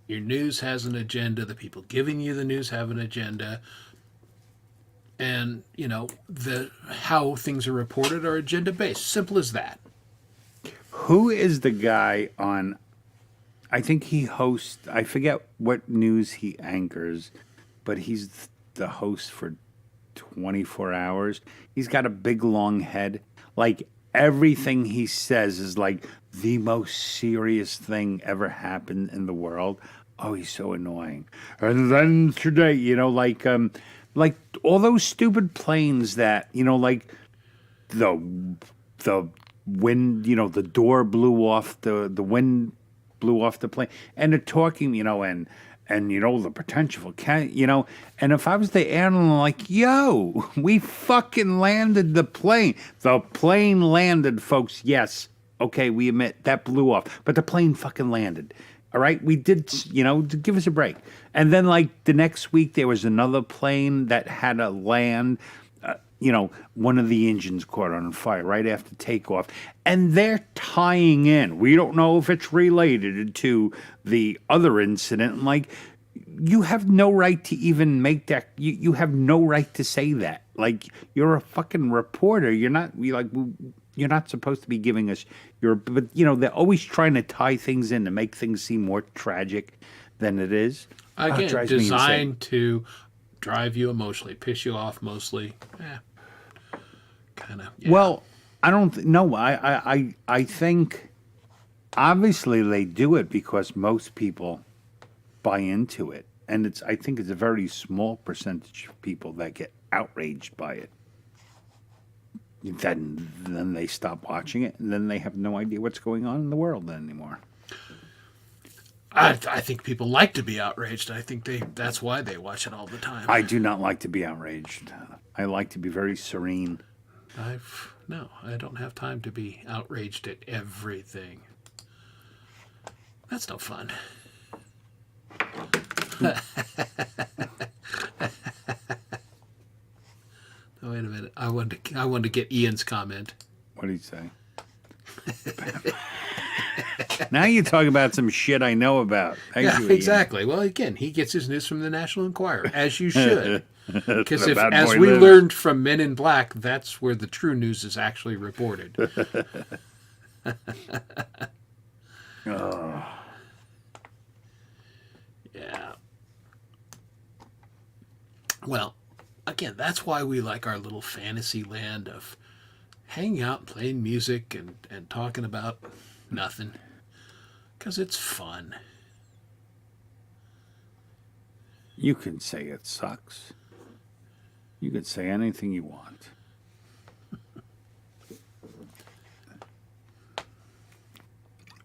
Your news has an agenda. The people giving you the news have an agenda. And, how things are reported are agenda based. Simple as that. Who is the guy on? I think he hosts. I forget what news he anchors, but he's the host for 24 hours. He's got a big long head. Like everything he says is like the most serious thing ever happened in the world. Oh, he's so annoying. And then today, like all those stupid planes that, like the wind, the door blew off, the wind blew off the plane, and they're talking, and the potential can, and if I was the airline, like, yo, we fucking landed the plane. The plane landed, folks. Yes. Okay, we admit that blew off, but the plane fucking landed. All right, we did, give us a break. And then, like, the next week, there was another plane that had to land. One of the engines caught on fire right after takeoff. And they're tying in. We don't know if it's related to the other incident. Like, you have no right to even make that. You have no right to say that. Like, you're a fucking reporter. You're not supposed to be giving us but they're always trying to tie things in to make things seem more tragic than it is. Again, designed to drive you emotionally, piss you off mostly. Kind of. Yeah. Well, I don't know. I think obviously they do it because most people buy into it, and I think it's a very small percentage of people that get outraged by it. Then they stop watching it, and then they have no idea what's going on in the world anymore. I think people like to be outraged. I think that's why they watch it all the time. I do not like to be outraged. I like to be very serene. No, I don't have time to be outraged at everything. That's no fun. Oh, wait a minute. I wanted to get Ian's comment. What did he say? Now you're talking about some shit I know about. Thank Yeah, you, Ian. exactly. Well, again, he gets his news from the National Enquirer, as you should. Because The bad as boy we lives. learned from Men in Black, that's where the true news is actually reported. Oh, Yeah. Well, again, that's why we like our little fantasy land of hanging out, playing music, and talking about nothing. Because it's fun. you can say it sucks. You can say anything you want.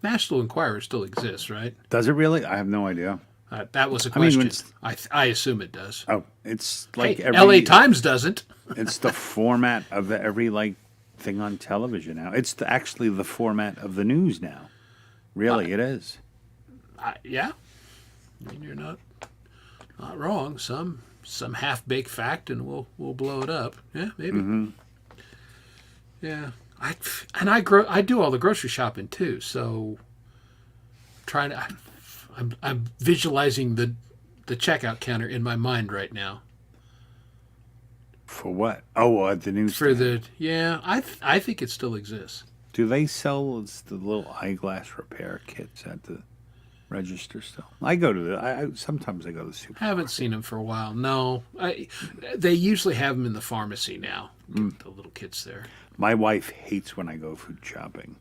National Enquirer still exists, right? Does it really? I have no idea. That was a I mean, question. I assume it does. Oh, it's like Hey, every LA Times doesn't. It's the format of every like thing on television now. It's actually the format of the news now. Really, it is. Yeah. I mean, you're not wrong. Some half-baked fact, and we'll blow it up. Yeah, maybe. Mm-hmm. Yeah. I do all the grocery shopping too. So I'm visualizing the checkout counter in my mind right now. For what? Oh, at the news. For the I think it still exists. Do they sell the little eyeglass repair kits at the register still? I go to sometimes I go to the supermarket. Haven't seen them for a while. No, they usually have them in the pharmacy now. The little kits there. My wife hates when I go food shopping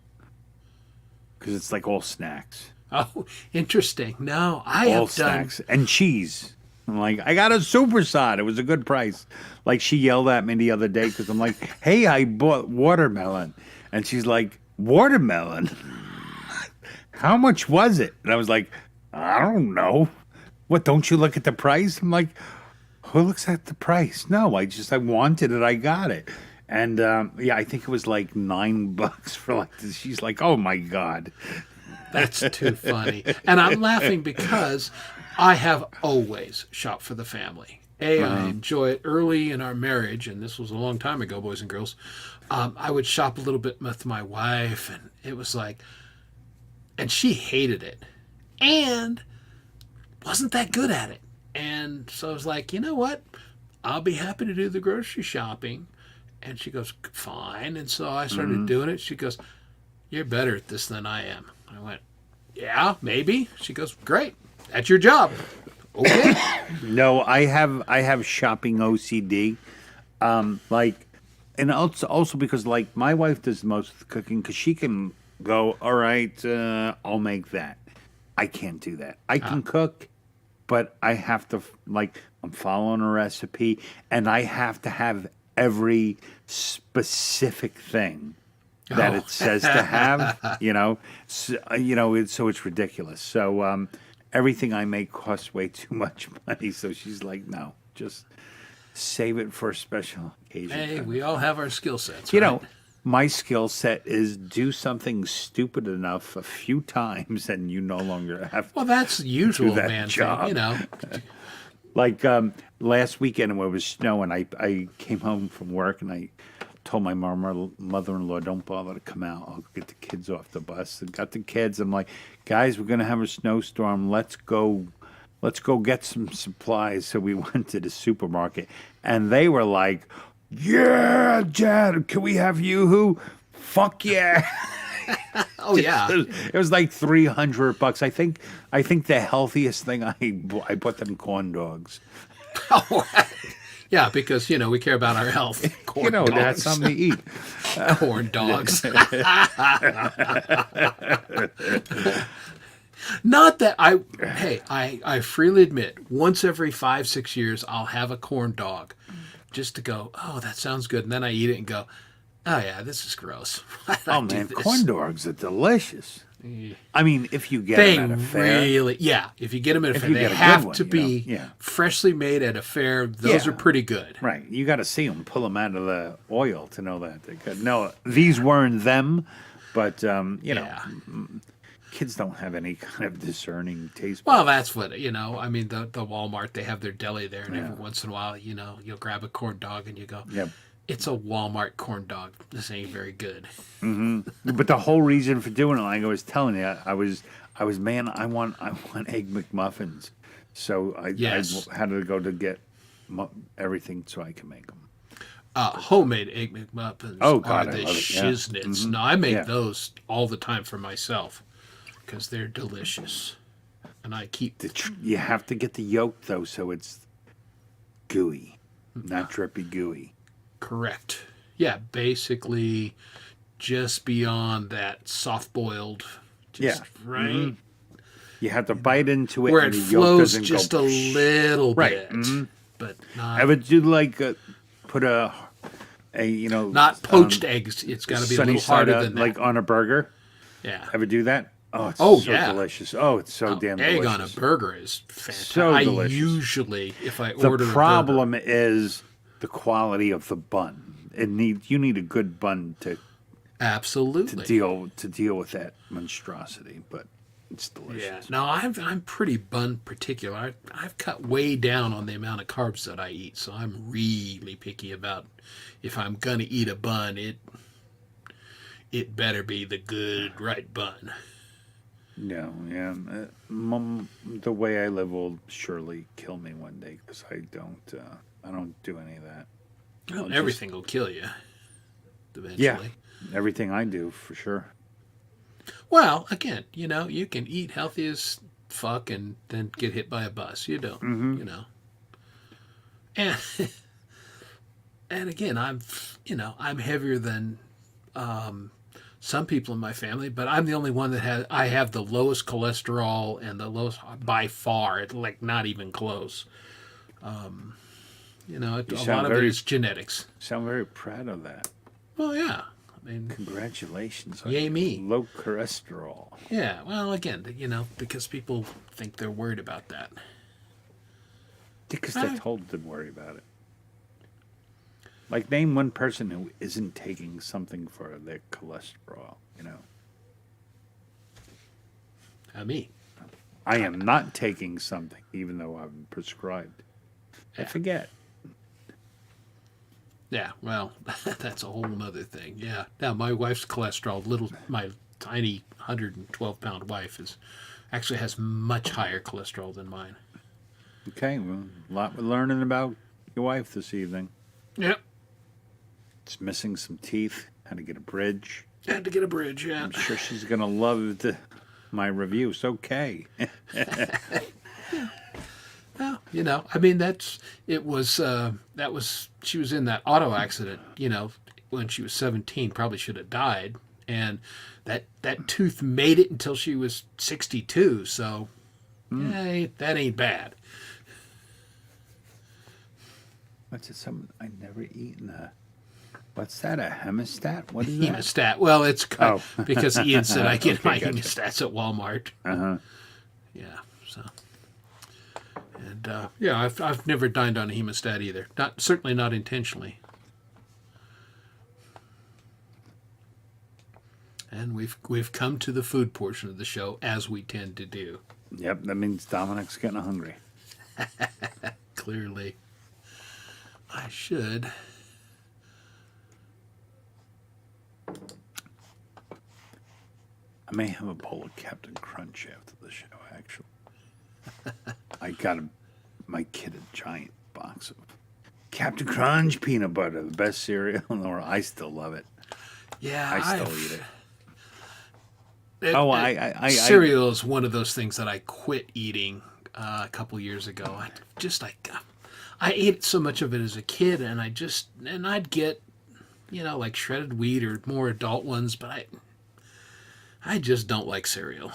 because it's like all snacks, Oh, interesting. No, I all have done. snacks and cheese. I'm like, I got a supersod. It was a good price. Like she yelled at me the other day because I'm like, hey, I bought watermelon, and she's like, watermelon. How much was it? And I was like, I don't know. What, don't you look at the price? I'm like, who looks at the price? No, I wanted it. I got it. And yeah, I think it was like $9 for like this. She's like, oh my God. That's too funny. And I'm laughing because I have always shopped for the family. I enjoy it early in our marriage, and this was a long time ago, boys and girls. I would shop a little bit with my wife, and it was like, and she hated it and wasn't that good at it. And so I was like, you know what? I'll be happy to do the grocery shopping. And she goes, fine. And so I started doing it. She goes, you're better at this than I am. I went, yeah, maybe. She goes, great. That's your job. Okay. No, I have shopping OCD. Like, and also because like my wife does most of the cooking because she can go, all right, I'll make that. I can't do that. I can cook, but I have to like I'm following a recipe, and I have to have every specific thing that it says to have. So it's ridiculous. So everything I make costs way too much money. So she's like, no, just save it for a special occasion. Hey, we all have our skill sets. You right? know, my skill set is do something stupid enough a few times, and you no longer have. Well, that's the usual that man job. thing, you know. Like last weekend when it was snowing, I came home from work and I told my mother-in-law, don't bother to come out. I'll get the kids off the bus. And got the kids. I'm like, guys, we're gonna have a snowstorm. Let's go get some supplies. So we went to the supermarket, and they were like, yeah, Dad, can we have Yoo-hoo? Fuck yeah. Oh, yeah. It was like $300. I think the healthiest thing I bought them corn dogs. Yeah, because, we care about our health. Corn dogs. That's something to eat. Corn dogs. Not that I freely admit, once every 5-6 years, I'll have a corn dog just to go, oh, that sounds good. And then I eat it and go, oh, yeah, this is gross. Why did I Oh, do man, this? corn dogs are delicious. I mean, if you get They them at a fair, really, yeah. If you get them at a fair, you they get a good have one, to you know, be yeah. freshly made at a fair. Those Yeah. are pretty good. right? You got to see them, pull them out of the oil to know that they're good. No, these weren't them, but you know, Yeah. kids don't have any kind of discerning taste. Well, that's what, I mean, the Walmart, they have their deli there, and Yeah. every once in a while, you'll grab a corn dog and you go, Yep. it's a Walmart corn dog. This ain't very good. But the whole reason for doing it, like I was telling you, I was man, I want egg McMuffins, so Yes. I had to go to get everything so I can make them. Homemade Egg McMuffins Oh, God, are I the love it, yeah. shiznits. No, I make Yeah. those all the time for myself because they're delicious. And I keep You have to get the yolk though, so it's gooey, not drippy gooey. correct. Yeah, basically just beyond that soft boiled. Yeah. Right? You have to bite into it, Where and it the yolk flows doesn't just go. a little Right, bit. But not, Ever do like put a not poached eggs. It's got to be a sunny little side harder up, than that. like on a burger? Yeah. Ever do that? Oh, it's Oh, so yeah. delicious. Oh, it's so damn Egg delicious. on a burger is fantastic. So I delicious. usually, if I The order problem is the quality of the bun. You need a good bun to absolutely. deal with that monstrosity, but it's Yeah. delicious. No, I'm pretty bun particular. I've cut way down on the amount of carbs that I eat, so I'm really picky about if I'm gonna eat a bun. It better be the good right bun. No, yeah. Mom, the way I live will surely kill me one day because I don't do any of that. Well, just- everything will kill you eventually. Yeah, everything I do for sure. Well, again, you can eat healthy as fuck and then get hit by a bus. You don't, And and again, I'm heavier than some people in my family, but I'm the only one that I have the lowest cholesterol and the lowest by far. It's like not even close. A lot sound of it very- is genetics. Sound very proud of that. Well, yeah. I mean, Congratulations on Yay your me. low cholesterol. yeah. Well, again, because people think they're worried about that. Because they're told to worry about it. Like, name one person who isn't taking something for their cholesterol, Me. I am not taking something, even though I'm prescribed. I forget. Yeah, well, that's a whole nother thing. Yeah. Now, my wife's cholesterol, my tiny 112-pound wife, actually has much higher cholesterol than mine. Okay, well, a lot we're learning about your wife this evening. Yep. It's missing some teeth, how to get a bridge. Had to get a bridge, yeah. I'm sure she's going to love my review. It's okay. Well, I mean, she was in that auto accident, when she was 17, probably should have died. And that tooth made it until she was 62. So that ain't bad. What's it? I never eaten what's that? A hemostat? What is that? Hemostat. Well, it's because Ian said I get Okay, my gotcha. hemostats at Walmart. Uh-huh. Yeah. So, and I've never dined on a hemostat either. Certainly not intentionally. And we've come to the food portion of the show, as we tend to do. Yep, that means Dominic's getting hungry. Clearly, I should. I may have a bowl of Captain Crunch after the show, actually. I got my kid a giant box of Captain Crunch peanut butter, the best cereal in the world. I still love it. Yeah, I still eat it. I cereal is one of those things that I quit eating a couple years ago. I ate so much of it as a kid, and I'd get, like shredded wheat or more adult ones, but I just don't like cereal.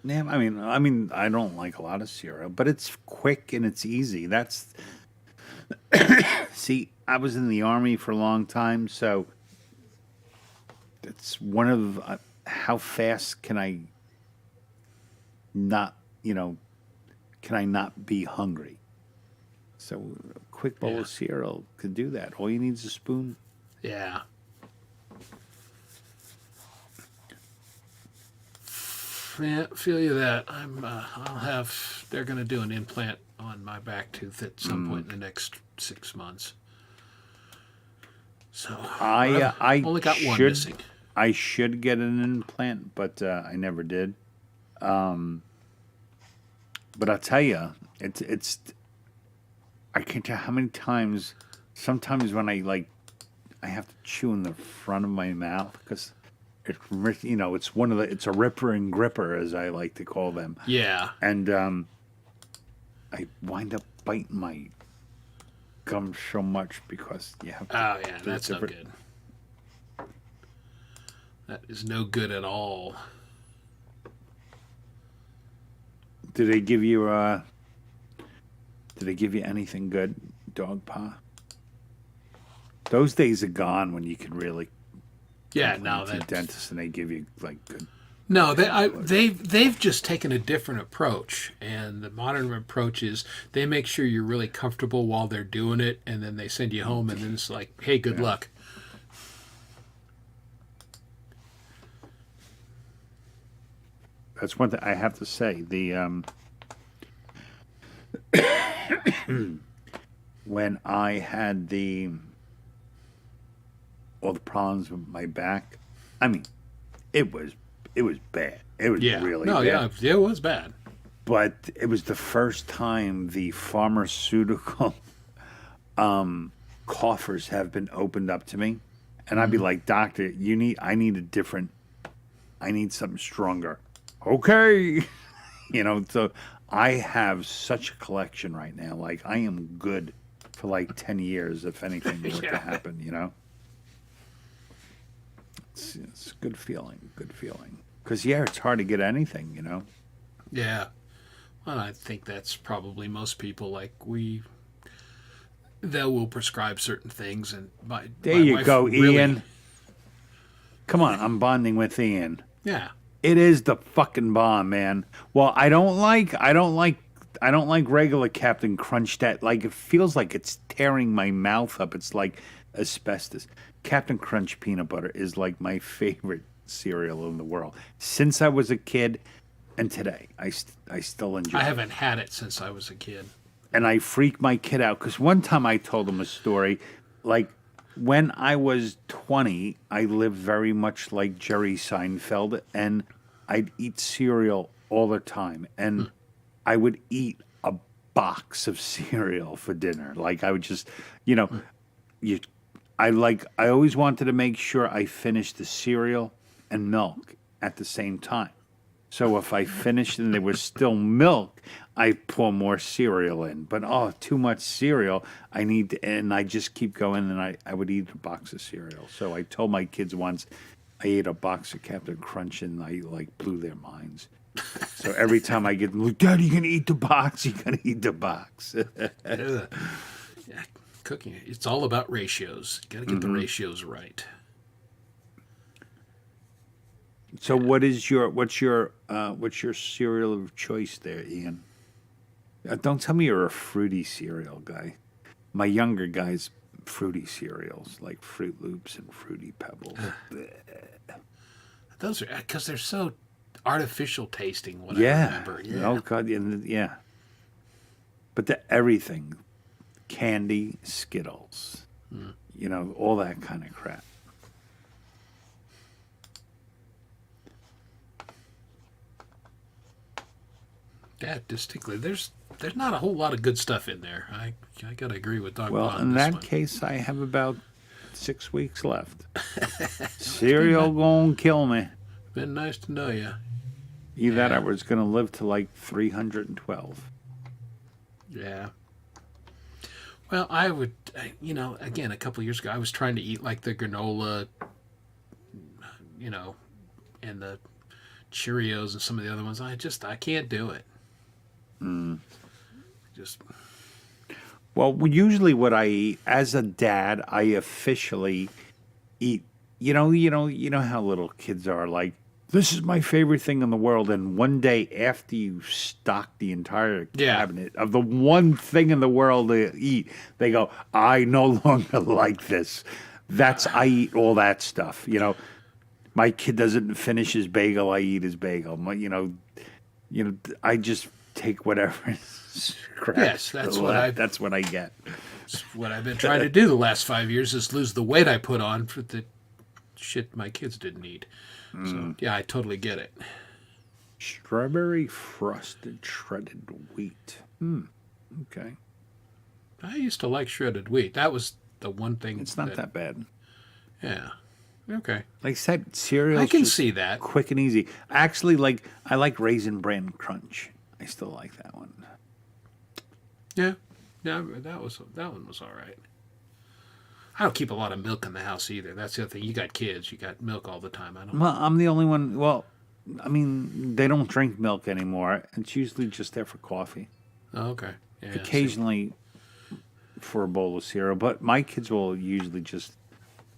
Yeah, I mean, I don't like a lot of cereal, but it's quick and it's easy. That's see, I was in the Army for a long time, so it's one of how fast can I not, can I not be hungry? So a quick bowl Yeah. of cereal could do that. All you need is a spoon. Yeah. Yeah, feel you that. They're going to do an implant on my back tooth at some point in the next 6 months. So I only got one should missing. I should get an implant, but I never did. But I'll tell you, it's I can't tell how many times. Sometimes when I have to chew in the front of my mouth because it's it's a ripper and gripper, as I like to call them, Yeah. and I wind up biting my gum so much because you have to. Oh, yeah, do that's no different- good. That is no good at all. Do they give you anything good, dog paw? Those days are gone when you could really Yeah, complain no, to the that dentist and they give you like good. no, they've just taken a different approach, and the modern approach is they make sure you're really comfortable while they're doing it, and then they send you home, and then it's like, hey, good luck. That's one thing I have to say. When I had all the problems with my back, I mean, it was bad. It was Yeah, really no, bad. yeah, it was bad. But it was the first time the pharmaceutical coffers have been opened up to me, and I'd be like, "Doctor, I need something stronger." Okay, So I have such a collection right now. Like I am good for like 10 years if anything were to Yeah. happen. It's a good feeling. Good feeling. Because it's hard to get anything. Yeah. Well, I think that's probably most people. Like they will prescribe certain things, and There my you wife go, really- Ian. Come on, I'm bonding with Ian. Yeah. It is the fucking bomb, man. Well, I don't like regular Captain Crunch. That it feels like it's tearing my mouth up. It's like asbestos. Captain Crunch peanut butter is like my favorite cereal in the world. Since I was a kid, and today I still enjoy. I it. haven't had it since I was a kid. And I freaked my kid out because one time I told him a story. Like when I was 20, I lived very much like Jerry Seinfeld, and I'd eat cereal all the time, and I would eat a box of cereal for dinner. Like I would just, I always wanted to make sure I finished the cereal and milk at the same time. So if I finished and there was still milk, I pour more cereal in. But too much cereal, and I just keep going, and I would eat a box of cereal. So I told my kids once, I ate a box of Captain Crunch, and I blew their minds. So every time I get them, like, Daddy, you gonna eat the box? You gonna eat the box? Yeah, cooking. It's all about ratios. You got to get the ratios right. So what's your cereal of choice there, Ian? Don't tell me you're a fruity cereal guy. My younger guys, fruity cereals like Fruit Loops and Fruity Pebbles. Those are because they're so artificial tasting. What I Yeah. remember. Yeah. Oh God. Yeah. But everything, candy, Skittles, all that kind of crap. Yeah, distinctly. There's not a whole lot of good stuff in there. I gotta agree with Doc. Well, on in this that one. case, I have about 6 weeks left. Cereal gonna kill me. Been nice to know you. Either that Yeah. or was gonna live to like 312. Yeah. Well, I would, again, a couple years ago, I was trying to eat like the granola, and the Cheerios and some of the other ones. I can't do it. Just, Well, usually what I eat as a dad, I officially eat. You know how little kids are. Like this is my favorite thing in the world. And one day after you stock the entire Yeah. cabinet of the one thing in the world to eat, they go, I no longer like this. I eat all that stuff. You know, my kid doesn't finish his bagel. I eat his bagel. I just take whatever is scratched. Yes, that's what I get. what I've been trying to do the last 5 years is lose the weight I put on for the shit my kids didn't eat. So yeah, I totally get it. Strawberry frosted shredded wheat. Okay. I used to like shredded wheat. That was the one thing. It's not that bad. Yeah. Okay. Like I said, cereal. I can see that. Quick and easy. Actually, I like Raisin Bran Crunch. I still like that one. Yeah. Yeah, that one was all right. I don't keep a lot of milk in the house either. That's the other thing. You got kids. You got milk all the time. I don't. Well, I'm the only one. Well, I mean, they don't drink milk anymore. It's usually just there for coffee. Oh, okay. Yeah, Occasionally for a bowl of cereal, but my kids will usually just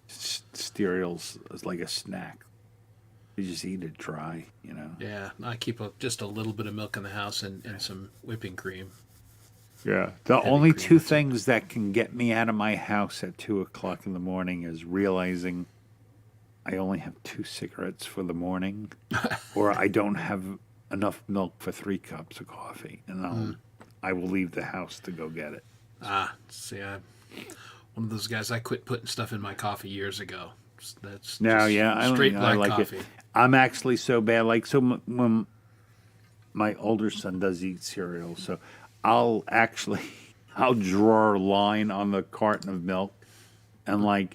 cereals as like a snack. They just eat it dry, you know. Yeah, I keep just a little bit of milk in the house and some whipping cream. Yeah. The Heavy only cream, two that's it. things that can get me out of my house at 2:00 in the morning is realizing I only have 2 cigarettes for the morning, or I don't have enough milk for 3 cups of coffee, and I will leave the house to go get it. See, I'm one of those guys. I quit putting stuff in my coffee years ago. That's Now, just yeah, straight I black like coffee. it. I'm actually so bad. When my older son does eat cereal, so I'll draw a line on the carton of milk, and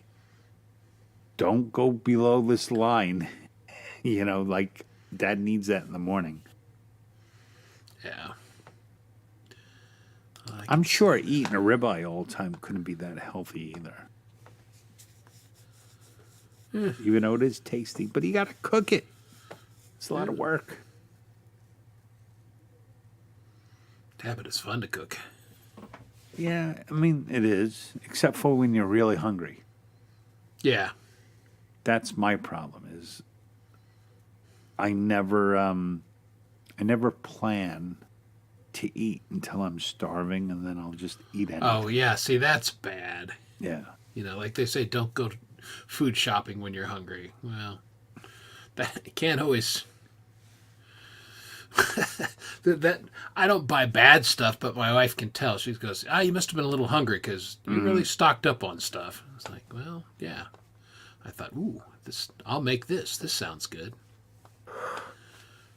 don't go below this line. You know, Dad needs that in the morning. Yeah. I'm sure eating a ribeye all the time couldn't be that healthy either. Even though it is tasty, but you got to cook it. It's a lot of work. Yeah, but it's fun to cook. Yeah, I mean it is, except for when you're really hungry. Yeah. That's my problem. Is I never plan to eat until I'm starving, and then I'll just eat anything. Oh, yeah. See, that's bad. Yeah. You know, like they say, don't go food shopping when you're hungry. Well, that can't always. that I don't buy bad stuff, but my wife can tell. She goes, you must have been a little hungry because you really stocked up on stuff. It's like, well, yeah. I thought, ooh, I'll make this. This sounds good.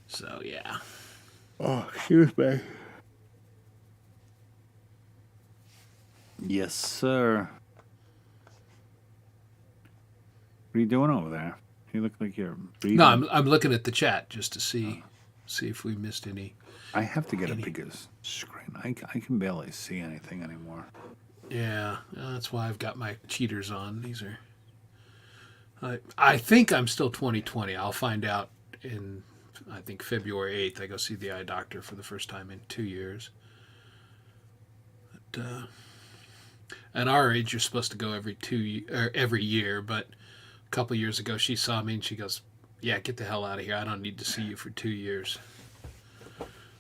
So yeah. Oh, excuse me. Yes, sir. What are you doing over there? You look like you're breathing. No, I'm looking at the chat just to see if we missed any. I have to get a bigger screen. I can barely see anything anymore. Yeah, that's why I've got my cheaters on. These are. I think I'm still 20/20. I'll find out in, I think, February 8th. I go see the eye doctor for the first time in 2 years. But, at our age, you're supposed to go every year. But a couple years ago, she saw me and she goes, "Yeah, get the hell out of here. I don't need to see you for 2 years."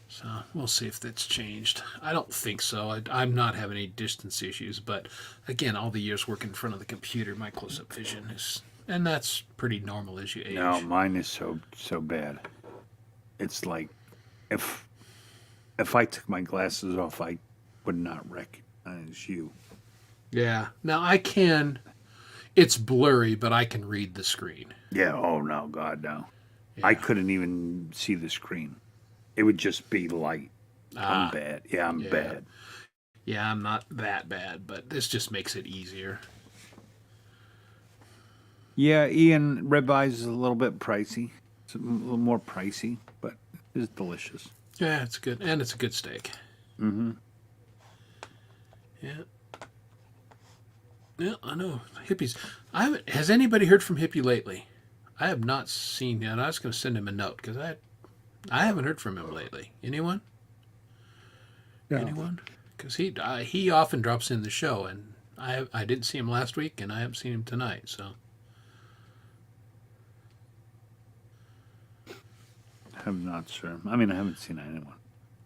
So we'll see if that's changed. I don't think so. I'm not having any distance issues, but again, all the years working in front of the computer, my close-up vision is, and that's pretty normal as you age. No, mine is so bad. It's like if I took my glasses off, I would not recognize you. Yeah. Now I can. It's blurry, but I can read the screen. Yeah. Oh no, God no. Yeah. I couldn't even see the screen. It would just be light. I'm bad. Yeah, I'm bad. Yeah, I'm not that bad, but this just makes it easier. Yeah, Ian, ribeye is a little bit pricey. It's a little more pricey, but it's delicious. Yeah, it's good, and it's a good steak. Mm-hmm. Yeah. Yeah, I know. Hippies. Has anybody heard from Hippie lately? I have not seen him. I was going to send him a note because I haven't heard from him lately. Anyone? No. Anyone? Because he often drops in the show, and I didn't see him last week, and I haven't seen him tonight. So I'm not sure. I mean, I haven't seen anyone.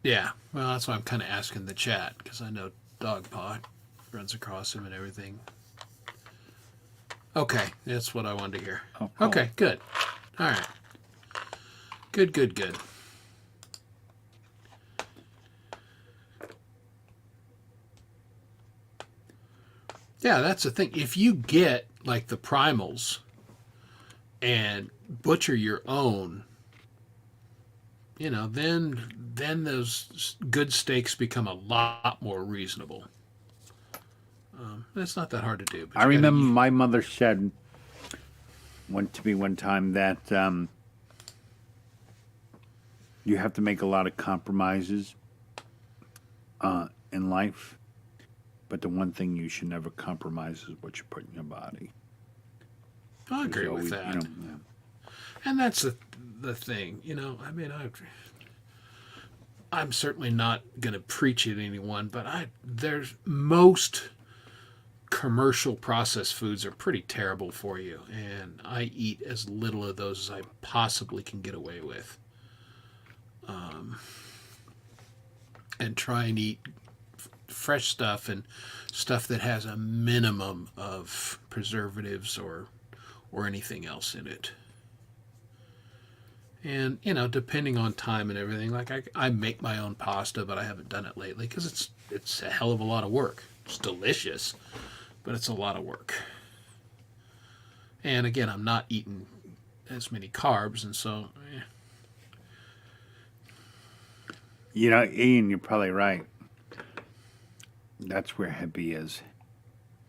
Yeah, well, that's why I'm kind of asking the chat, because I know Dog Pod runs across him and everything. Okay, that's what I wanted to hear. Oh, cool. Okay, good. All right. Good, good, good. Yeah, that's the thing. If you get like the primals and butcher your own, then those good steaks become a lot more reasonable. It's not that hard to do. But I remember my mother said to me one time that you have to make a lot of compromises in life, but the one thing you should never compromise is what you put in your body. I agree So with we- that. yeah. And that's the thing, I mean, I'm certainly not going to preach at anyone, but there's most commercial processed foods are pretty terrible for you, and I eat as little of those as I possibly can get away with, and try and eat fresh stuff and stuff that has a minimum of preservatives or anything else in it. And, depending on time and everything, like I make my own pasta, but I haven't done it lately because it's a hell of a lot of work. It's delicious, but it's a lot of work. And again, I'm not eating as many carbs, and so, Ian, you're probably right. That's where Hippie is.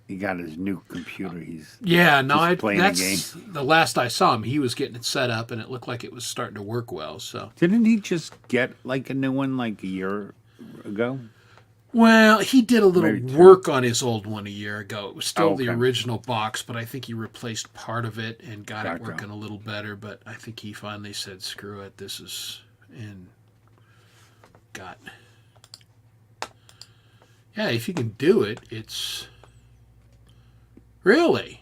He got his new computer. He's yeah, no, Just playing a that's the last I saw him. He was getting it set up, and it looked like it was starting to work well. So, didn't he just get like a new one like a year ago? well, he did a little Maybe two. work on his old one a year ago. It was still the Okay. original box, but I think he replaced part of it and got it Gotcha. working a little better. But I think he finally said, "Screw it, this is," and got. Yeah, if you can do it, it's really.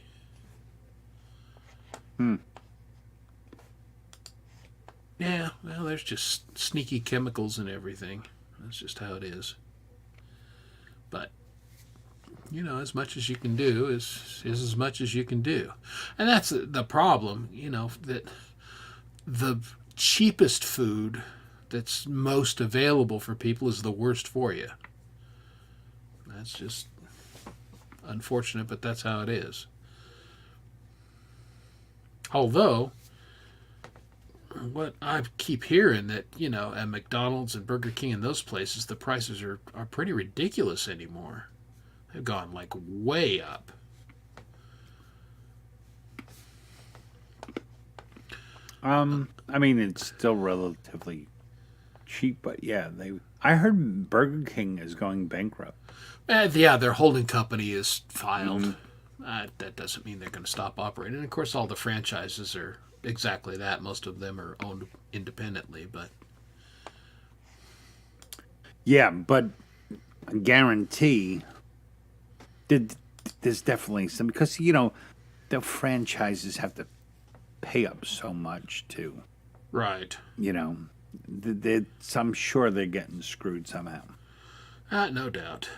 Yeah, well, there's just sneaky chemicals and everything. That's just how it is. But, as much as you can do is as much as you can do. And that's the problem, that the cheapest food that's most available for people is the worst for you. That's just unfortunate, but that's how it is. Although, what I keep hearing that, at McDonald's and Burger King and those places, the prices are pretty ridiculous anymore. They've gone like way up. I mean, it's still relatively cheap, but yeah, I heard Burger King is going bankrupt. Yeah, their holding company is filed. That doesn't mean they're going to stop operating. And of course, all the franchises are exactly that. Most of them are owned independently, but Yeah, but I guarantee there's definitely some because the franchises have to pay up so much too. right. I'm sure they're getting screwed somehow. No doubt.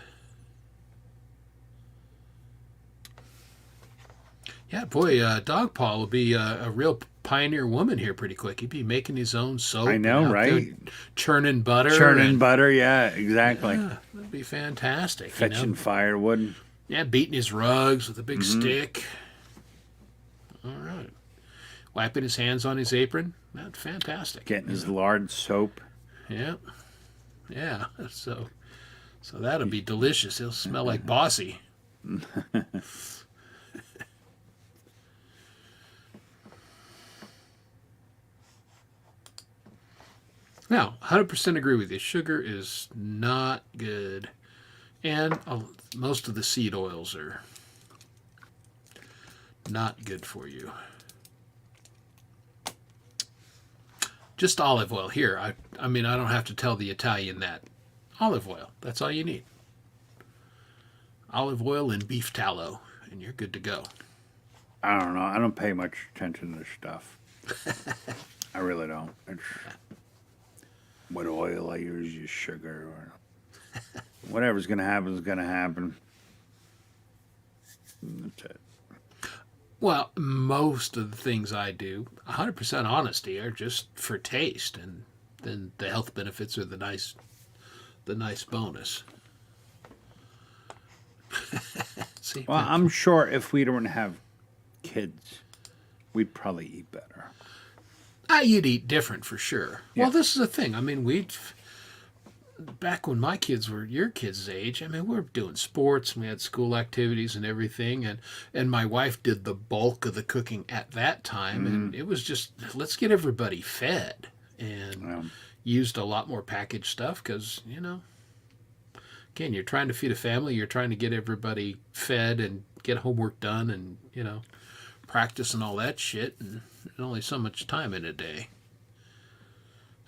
Yeah, boy, Dog Paw will be a real pioneer woman here pretty quick. He'd be making his own soap. I know, and out there right? churning butter. Churning and- butter, yeah, exactly. Yeah, that'd be fantastic. Fetching firewood. Yeah, beating his rugs with a big Mm-hmm. stick. All right. Wiping his hands on his apron. That's fantastic. Getting his lard soap. Yeah. Yeah. So that'll be delicious. He'll smell like Bossy. Now, 100% agree with you. Sugar is not good. And most of the seed oils are not good for you. Just olive oil. Here, I mean, I don't have to tell the Italian that. Olive oil. That's all you need. Olive oil and beef tallow, and you're good to go. I don't know. I don't pay much attention to this stuff. I really don't. what oil I use, your sugar, or whatever's going to happen is going to happen. That's it. Well, most of the things I do, 100% honesty, are just for taste, and then the health benefits are the nice bonus. See, Well, I'm sure if we don't have kids, we'd probably eat better. you'd eat different for sure. Yeah. Well, this is the thing. I mean, back when my kids were your kids' age, I mean, we were doing sports, and we had school activities and everything, and my wife did the bulk of the cooking at that time, and it was just, let's get everybody fed, and used a lot more packaged stuff because, again, you're trying to feed a family, you're trying to get everybody fed and get homework done and, practice and all that shit, and only so much time in a day.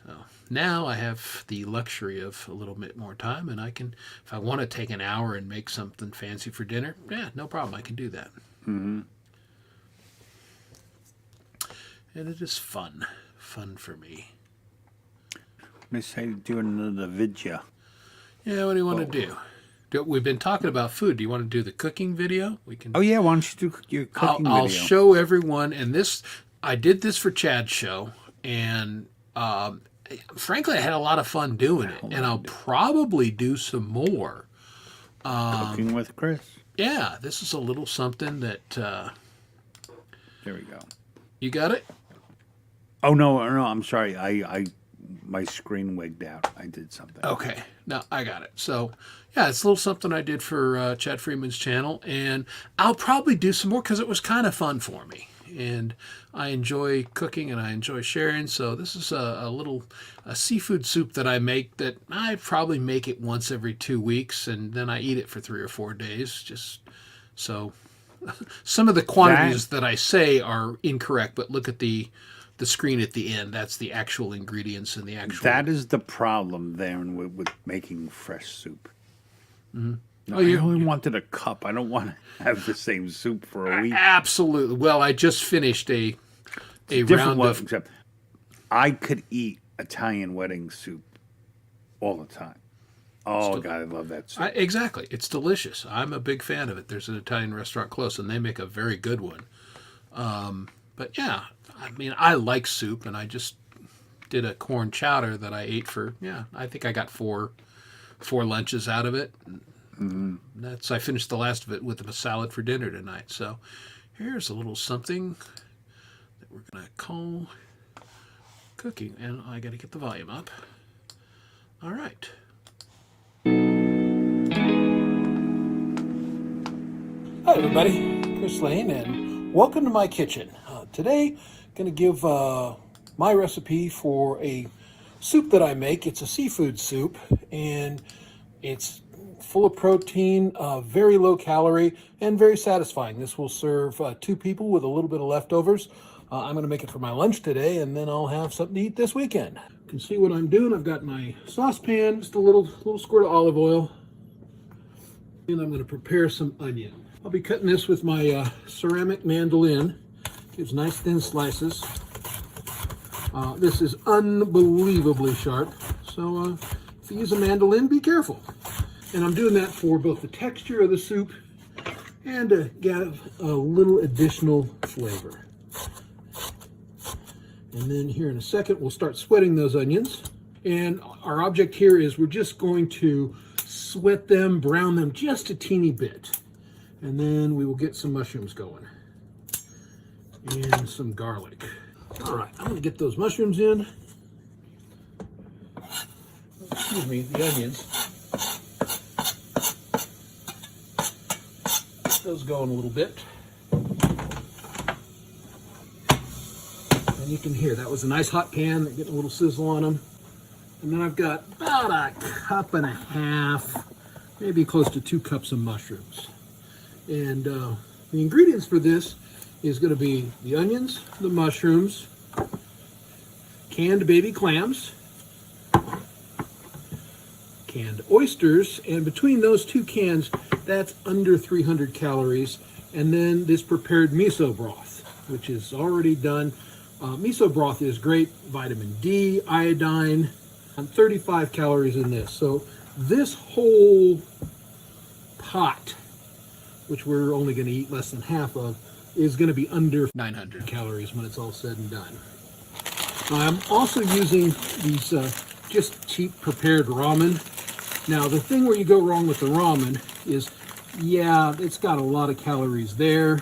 So now I have the luxury of a little bit more time, and I can, if I want to take an hour and make something fancy for dinner, yeah, no problem, I can do that. Mm-hmm. And it is fun for me. They say do another video. Yeah, what do you want to do? We've been talking about food. Do you want to do the cooking video? We can. Oh yeah, why don't you do your cooking I'll video? show everyone, and I did this for Chad's show, and frankly, I had a lot of fun doing it, and I'll probably do some more. Cooking with Chris. Yeah, this is a little something that There we go. you got it. Oh no, I'm sorry. I my screen wigged out. I did something. Okay, no, I got it. So, yeah, it's a little something I did for Chad Freeman's channel, and I'll probably do some more because it was kind of fun for me, and I enjoy cooking and I enjoy sharing. So this is a seafood soup that I make that I probably make it once every 2 weeks, and then I eat it for 3 or 4 days. Just so some of the quantities that I say are incorrect, but look at the screen at the end. That's the actual ingredients and the actual. That is the problem there with making fresh soup. Mm-hmm. No, I only wanted a cup. I don't want to have the same soup for a week. Absolutely. Well, I just finished a Different round one, of. except I could eat Italian wedding soup all the time. Oh, God, I love that soup. Exactly. It's delicious. I'm a big fan of it. There's an Italian restaurant close, and they make a very good one. But yeah, I mean, I like soup, and I just did a corn chowder that I ate for, I think I got four lunches out of it. Mm-hmm. I finished the last of it with a salad for dinner tonight. So here's a little something that we're going to call cooking, and I got to get the volume up. All right. Hi everybody, Chris Lane, and welcome to my kitchen. Today, going to give my recipe for a soup that I make. It's a seafood soup, and it's full of protein, very low calorie, and very satisfying. This will serve 2 people with a little bit of leftovers. I'm going to make it for my lunch today, and then I'll have something to eat this weekend. You can see what I'm doing. I've got my saucepan, just a little squirt of olive oil, and I'm going to prepare some onion. I'll be cutting this with my ceramic mandolin. Gives nice thin slices. This is unbelievably sharp, so if you use a mandolin, be careful. And I'm doing that for both the texture of the soup and to give a little additional flavor. And then here in a second, we'll start sweating those onions. And our object here is we're just going to sweat them, brown them just a teeny bit. And then we will get some mushrooms going. And some garlic. All right, I'm going to get those mushrooms in. Excuse me, the onions. Get those going a little bit. And you can hear that was a nice hot pan. They're getting a little sizzle on them. And then I've got about a cup and a half, maybe close to 2 cups of mushrooms. And the ingredients for this is going to be the onions, the mushrooms, canned baby clams, canned oysters, and between those 2 cans, that's under 300 calories. And then this prepared miso broth, which is already done. Miso broth is great, vitamin D, iodine, 35 calories in this. So this whole pot, which we're only going to eat less than half of, is going to be under 900 calories when it's all said and done. I'm also using these just cheap prepared ramen. Now, the thing where you go wrong with the ramen is, yeah, it's got a lot of calories there,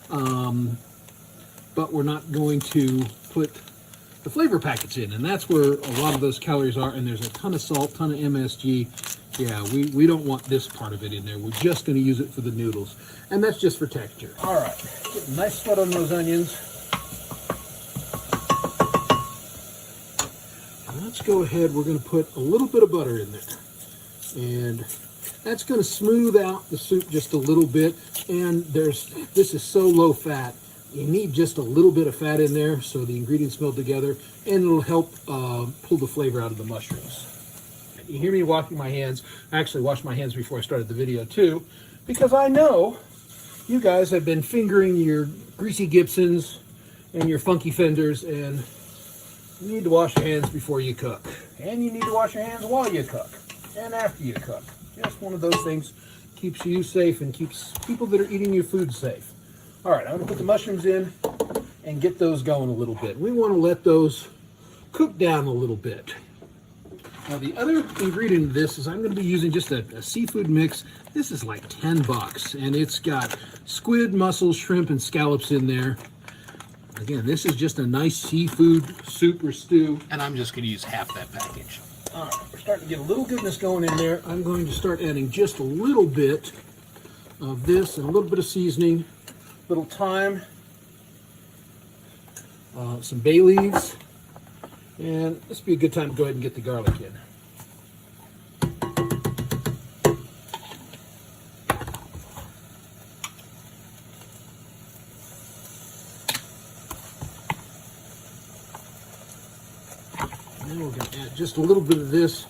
but we're not going to put the flavor packets in, and that's where a lot of those calories are, and there's a ton of salt, ton of MSG. Yeah, we don't want this part of it in there. We're just going to use it for the noodles, and that's just for texture. All right, get a nice sweat on those onions. And let's go ahead, we're going to put a little bit of butter in there, and that's going to smooth out the soup just a little bit. And this is so low fat, you need just a little bit of fat in there so the ingredients meld together, and it'll help pull the flavor out of the mushrooms. You hear me washing my hands. I actually washed my hands before I started the video too, because I know you guys have been fingering your greasy Gibsons and your funky fenders, and you need to wash your hands before you cook. And you need to wash your hands while you cook and after you cook. Just one of those things keeps you safe and keeps people that are eating your food safe. All right, I'm going to put the mushrooms in and get those going a little bit. We want to let those cook down a little bit. Now, the other ingredient in this is I'm going to be using just a seafood mix. This is like $10, and it's got squid, mussels, shrimp, and scallops in there. Again, this is just a nice seafood soup or stew, and I'm just going to use half that package. All right, we're starting to get a little goodness going in there. I'm going to start adding just a little bit of this and a little bit of seasoning, a little thyme, some bay leaves, and this would be a good time to go ahead and get the garlic in. And then we're going to add just a little bit of this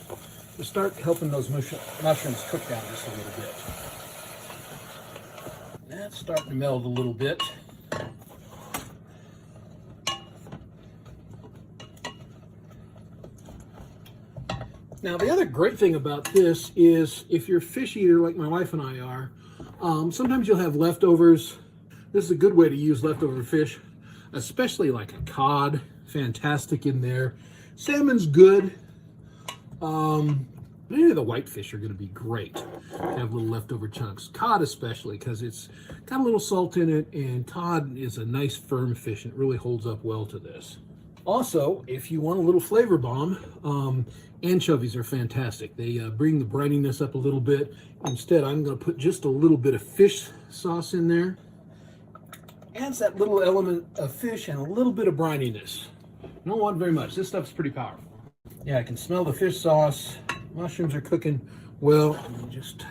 to start helping those mushrooms cook down just a little bit. That's starting to meld a little bit. Now, the other great thing about this is if you're a fish eater like my wife and I are, sometimes you'll have leftovers. This is a good way to use leftover fish, especially like a cod. Fantastic in there. Salmon's good. Any of the whitefish are going to be great to have little leftover chunks. Cod especially, because it's got a little salt in it, and cod is a nice firm fish, and it really holds up well to this. Also, if you want a little flavor bomb, anchovies are fantastic. They bring the brininess up a little bit. Instead, I'm going to put just a little bit of fish sauce in there. Adds that little element of fish and a little bit of brininess. You don't want very much. This stuff's pretty powerful. Yeah, I can smell the fish sauce. Mushrooms are cooking well. Let me just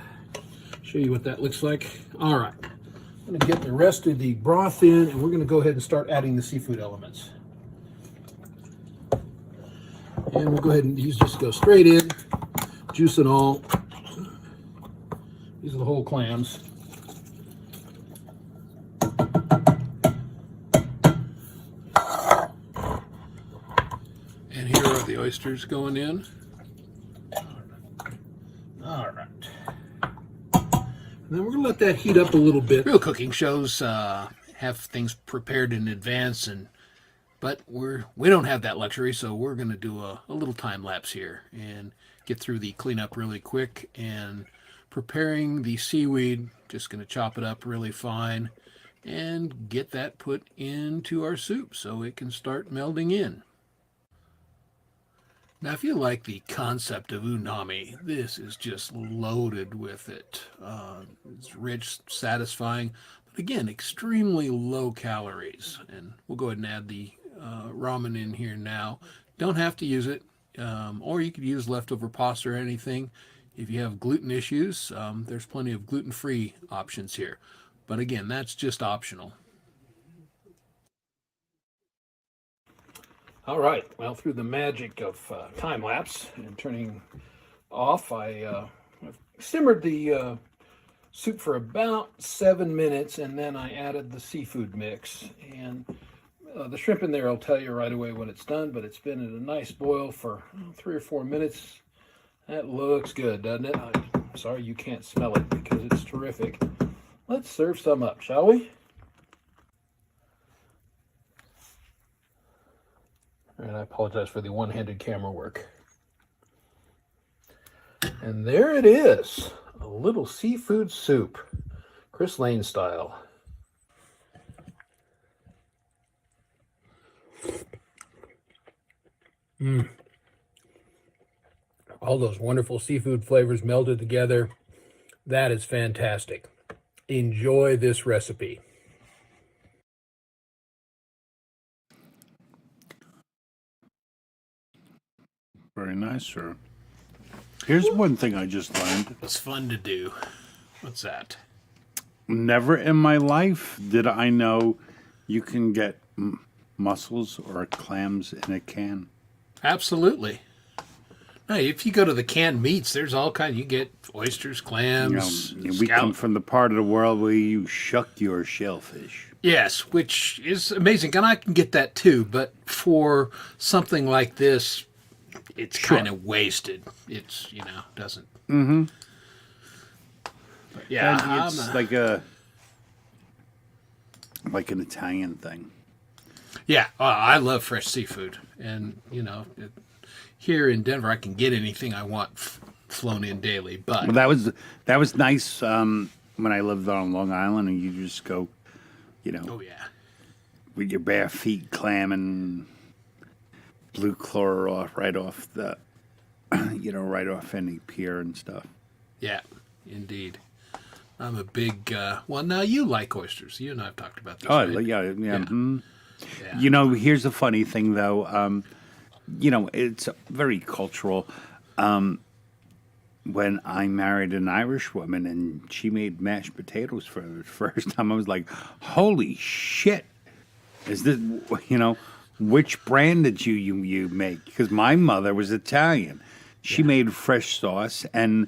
show you what that looks like. All right, I'm going to get the rest of the broth in, and we're going to go ahead and start adding the seafood elements. And we'll go ahead and just go straight in, juice and all. These are the whole clams. And here are the oysters going in. All right. And then we're going to let that heat up a little bit. Real cooking shows have things prepared in advance, but we don't have that luxury, so we're going to do a little time lapse here and get through the cleanup really quick. And preparing the seaweed, just going to chop it up really fine and get that put into our soup so it can start melding in. Now, if you like the concept of unami, this is just loaded with it. It's rich, satisfying, but again, extremely low calories. And we'll go ahead and add the ramen in here now. Don't have to use it, or you could use leftover pasta or anything. If you have gluten issues, there's plenty of gluten-free options here. But again, that's just optional. All right, well, through the magic of time lapse and turning off, I've simmered the soup for about 7 minutes, and then I added the seafood mix. And The shrimp in there will tell you right away when it's done, but it's been in a nice boil for 3 or 4 minutes. That looks good, doesn't it? I'm sorry you can't smell it because it's terrific. Let's serve some up, shall we? And I apologize for the one-handed camera work. And there it is, a little seafood soup, Chris Lane style. All those wonderful seafood flavors melded together. That is fantastic. Enjoy this recipe. Very nice, sir. Here's one thing I just learned. It's fun to do. What's that? Never in my life did I know you can get mussels or clams in a can. Absolutely. Hey, if you go to the canned meats, there's all kinds. You get oysters, You clams, know, we come from the part of the world where you shuck your shellfish. Yes, which is amazing, and I can get that too. But for something like this, it's Sure. kind of wasted. It's doesn't. Mm-hmm. But yeah, And it's like an Italian thing. yeah. I love fresh seafood, and here in Denver, I can get anything I want flown in daily. But Well, that was nice when I lived on Long Island, and you just go, oh yeah, with your bare feet clamming blue chloro right off the, right off any pier and stuff. yeah, indeed. I'm a big. Well, now you like oysters. You and I have talked about this. Oh, right? yeah. Mhm. Yeah. Here's the funny thing, though. It's very cultural. When I married an Irish woman and she made mashed potatoes for the first time, I was like, holy shit. Is this, which brand did you make? Because my mother was Italian. She made fresh sauce, and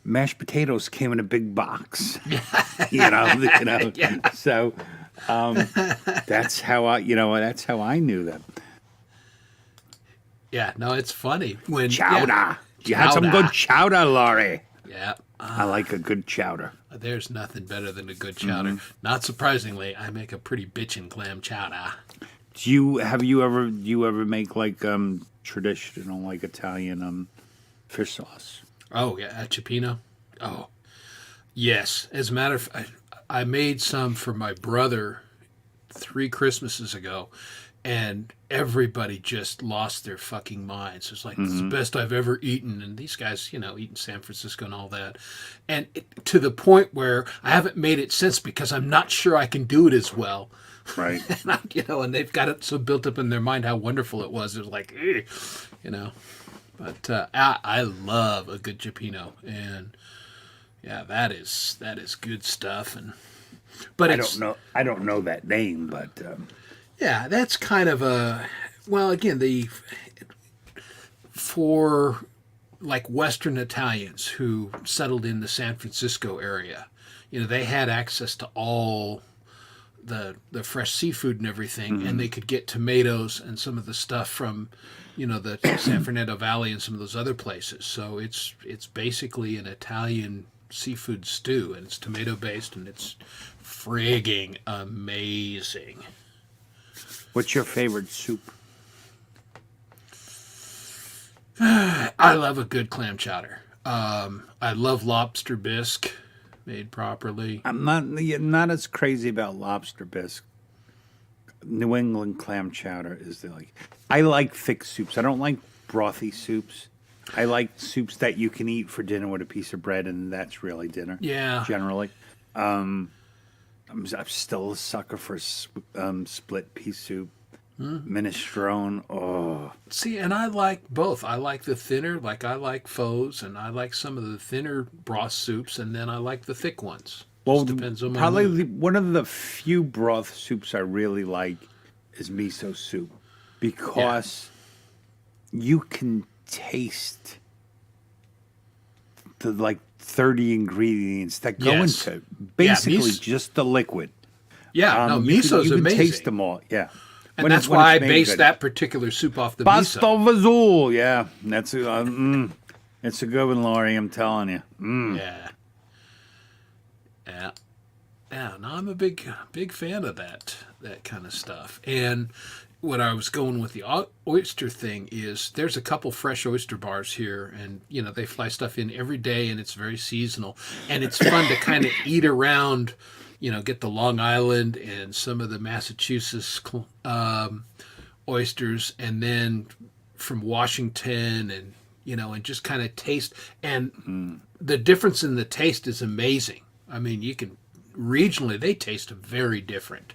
mashed potatoes came in a big box. Yeah. So that's how I knew them. Yeah, no, it's funny when Chowder. Yeah, You had some chowder. good chowder, Laurie. Yeah, I like a good chowder. there's nothing better than a good chowder. Not surprisingly, I make a pretty bitchin' clam chowder. Do you ever make like traditional like Italian fish sauce? Oh yeah, a cioppino. Oh, yes. As a matter of fact, I made some for my brother 3 Christmases ago, and everybody just lost their fucking minds. It's like, it's the best I've ever eaten. And these guys, eat in San Francisco and all that. And to the point where I haven't made it since because I'm not sure I can do it as well. Right. And they've got it so built up in their mind how wonderful it was. It was like, But I love a good cioppino. And yeah, that is good stuff. But I don't know that name, but yeah, that's kind of again, for like Western Italians who settled in the San Francisco area, they had access to all the fresh seafood and everything, and they could get tomatoes and some of the stuff from, the San Fernando Valley and some of those other places. So it's basically an Italian seafood stew, and it's tomato based, and it's frigging amazing. what's your favorite soup? I love a good clam chowder. I love lobster bisque made properly. I'm not as crazy about lobster bisque. New England clam chowder is I like thick soups. I don't like brothy soups. I like soups that you can eat for dinner with a piece of bread, and that's really dinner. Yeah. Generally. I'm still a sucker for split pea soup, minestrone. Oh, See, and I like both. I like the thinner, I like photos, and I like some of the thinner broth soups, and then I like the thick ones. well, Just depends on my probably mood. one of the few broth soups I really like is miso soup because you can taste the 30 ingredients that go Yes. into basically mis- just the liquid. Yeah, no, You miso's can amazing. taste them all. Yeah. And that's why I based that particular soup off the miso. Pasta Vazul, yeah, that's it's a good one, Laurie. I'm telling you. Yeah. No, I'm a big fan of that kind of stuff. And what I was going with the oyster thing is there's a couple fresh oyster bars here, and they fly stuff in every day, and it's very seasonal, and it's fun to kind of eat around. Get the Long Island and some of the Massachusetts oysters, and then from Washington, and and just kind of taste. And the difference in the taste is amazing. I mean, you can regionally they taste very different,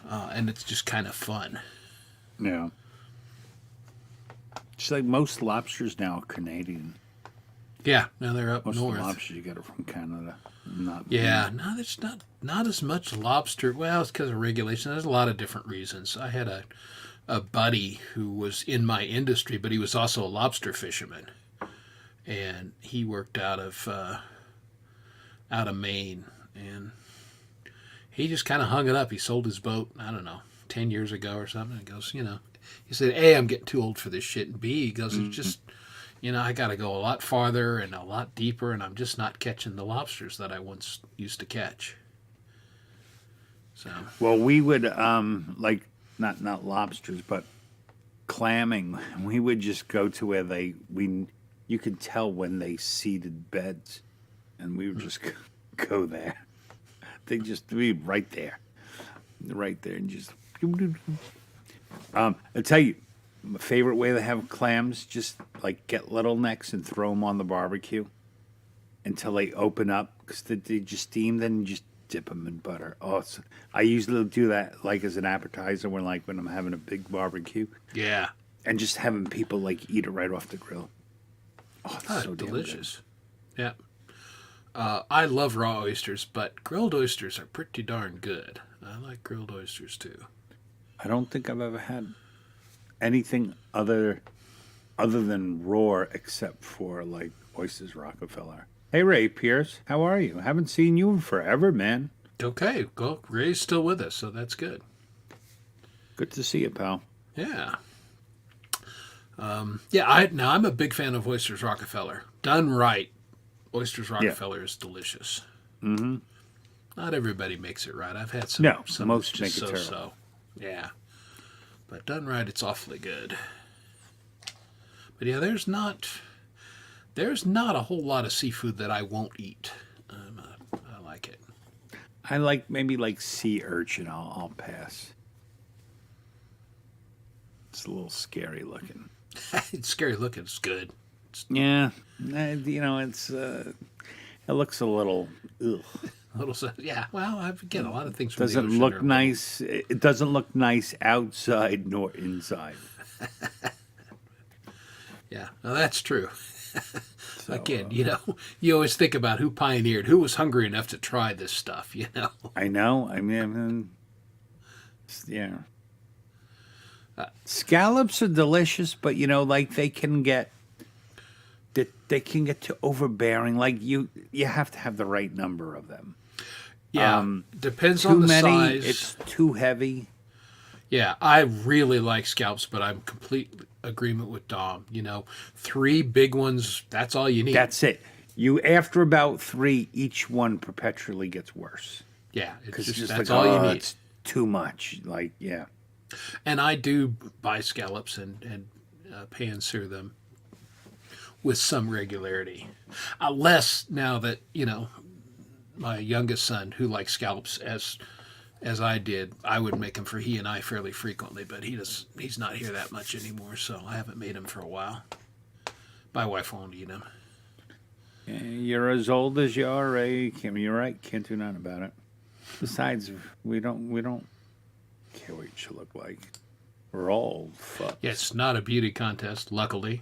and it's just kind of fun. Yeah, it's like most lobsters now are Canadian. Yeah, now they're up Most north. of the lobsters you get are from Canada. No, there's not as much lobster. Well, it's because of regulation. There's a lot of different reasons. I had a buddy who was in my industry, but he was also a lobster fisherman, and he worked out of Maine, and he just kind of hung it up. He sold his boat, I don't know, 10 years ago or something. He goes, he said, A, I'm getting too old for this shit, and B, he goes, it's just. I got to go a lot farther and a lot deeper, and I'm just not catching the lobsters that I once used to catch. So, well, we would like not lobsters, but clamming. We would just go to where you could tell when they seeded beds, and we would just go there. They just be right there, and just. I tell you. My favorite way to have clams, just like get little necks and throw them on the barbecue until they open up, because they just steam, then you just dip them in butter. I usually do that like as an appetizer when I'm having a big barbecue. Yeah. And just having people like eat it right off the grill. Oh, it's so delicious. Yeah. I love raw oysters, but grilled oysters are pretty darn good. I like grilled oysters too. I don't think I've ever had anything other than Roar, except for like Oysters Rockefeller. Hey Ray Pierce, how are you? Haven't seen you in forever, man. Okay, well, Ray's still with us, so that's good. Good to see you, pal. Yeah. I'm a big fan of Oysters Rockefeller. Done right, Oysters Rockefeller is delicious. Mm-hmm. Not everybody makes it right. I've had some. No, some most just make it terrible. So. Yeah. But done right, it's awfully good. But yeah, there's not a whole lot of seafood that I won't eat. I like it. I like maybe like sea urchin. I'll pass. It's a little scary looking. It's scary looking. It's good. Yeah, it's it looks a little. Ugh. Yeah. Well, I get a lot of things. From Doesn't the ocean look nice. It doesn't look nice outside nor inside. Yeah, no, that's true. Again, you always think about who pioneered, who was hungry enough to try this stuff. I know. I mean, yeah. Scallops are delicious, but they can get too overbearing. Like you have to have the right number of them. Yeah, depends Too on the many, size. it's too heavy. Yeah, I really like scallops, but I'm complete agreement with Dom. 3 big ones, that's all you need. That's it. After about 3, each one perpetually gets worse. Yeah, Because it's just like, that's all you need. It's too much. Like, yeah. And I do buy scallops and pan-sear them with some regularity. Less now that, my youngest son, who likes scallops as I did, I would make them for he and I fairly frequently, but he's not here that much anymore, so I haven't made them for a while. My wife won't eat them. You're as old as you are, Ray. Kim, you're right. Can't do nothing about it. Besides, we don't care what you should look like. We're all fucked. Yeah, it's not a beauty contest, luckily.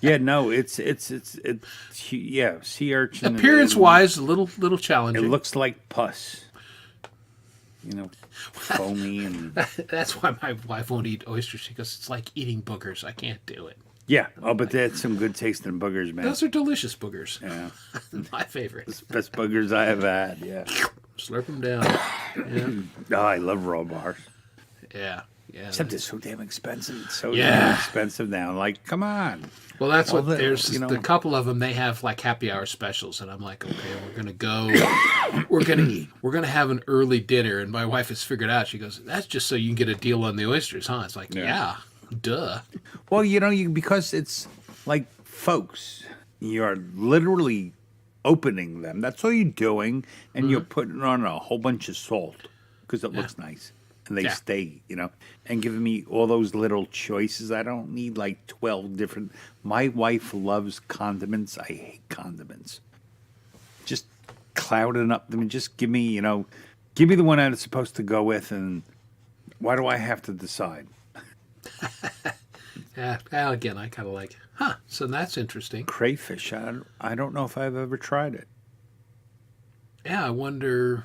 Yeah, no, it's yeah, sea urchin. Appearance-wise, a little challenging. It looks like pus. Foamy and. That's why my wife won't eat oysters, because it's like eating boogers. I can't do it. Yeah. Oh, but that's some good tasting boogers, man. Those are delicious boogers. Yeah. My favorite. Best boogers I have had. Yeah. Slurp them down. Yeah, Oh, I love raw bars. yeah, yeah. Except it's so damn expensive. It's so Yeah. damn expensive now. Like, come on. Well, that's all what the- there's. you know- The couple of them, they have like happy hour specials, and I'm like, okay, we're gonna go. We're gonna eat. We're gonna have an early dinner, and my wife has figured out. She goes, "That's just so you can get a deal on the oysters, huh?" It's like, yeah, duh. Well, because it's like, folks, you're literally opening them. That's all you're doing, and you're putting on a whole bunch of salt because it looks nice, and they Yeah. stay, and giving me all those little choices. I don't need like 12 different. My wife loves condiments. I hate condiments. Just clouding up them and just give me the one that it's supposed to go with, and why do I have to decide? Yeah. Well, again, I kind of like, huh? So that's interesting. Crayfish. I don't know if I've ever tried it. Yeah, I wonder.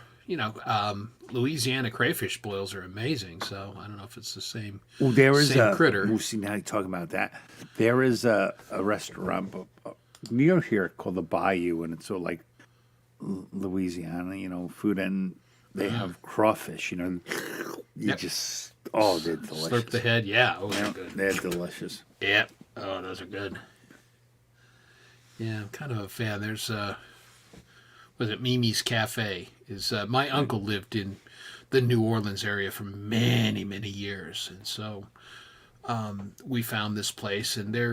Louisiana crayfish boils are amazing. So I don't know if it's the same. Well, there is same a critter. We'll see now. You talk about that. There is a restaurant near here called the Bayou, and it's sort of like Louisiana, food, and they have crawfish. You Yep. just they're delicious. Slurp the head. Yeah. Oh, they're Yeah, good. they're delicious. Yep. Oh, those are good. Yeah, I'm kind of a fan. There's was it Mimi's Cafe? Is my uncle lived in the New Orleans area for many, many years, and so we found this place. And they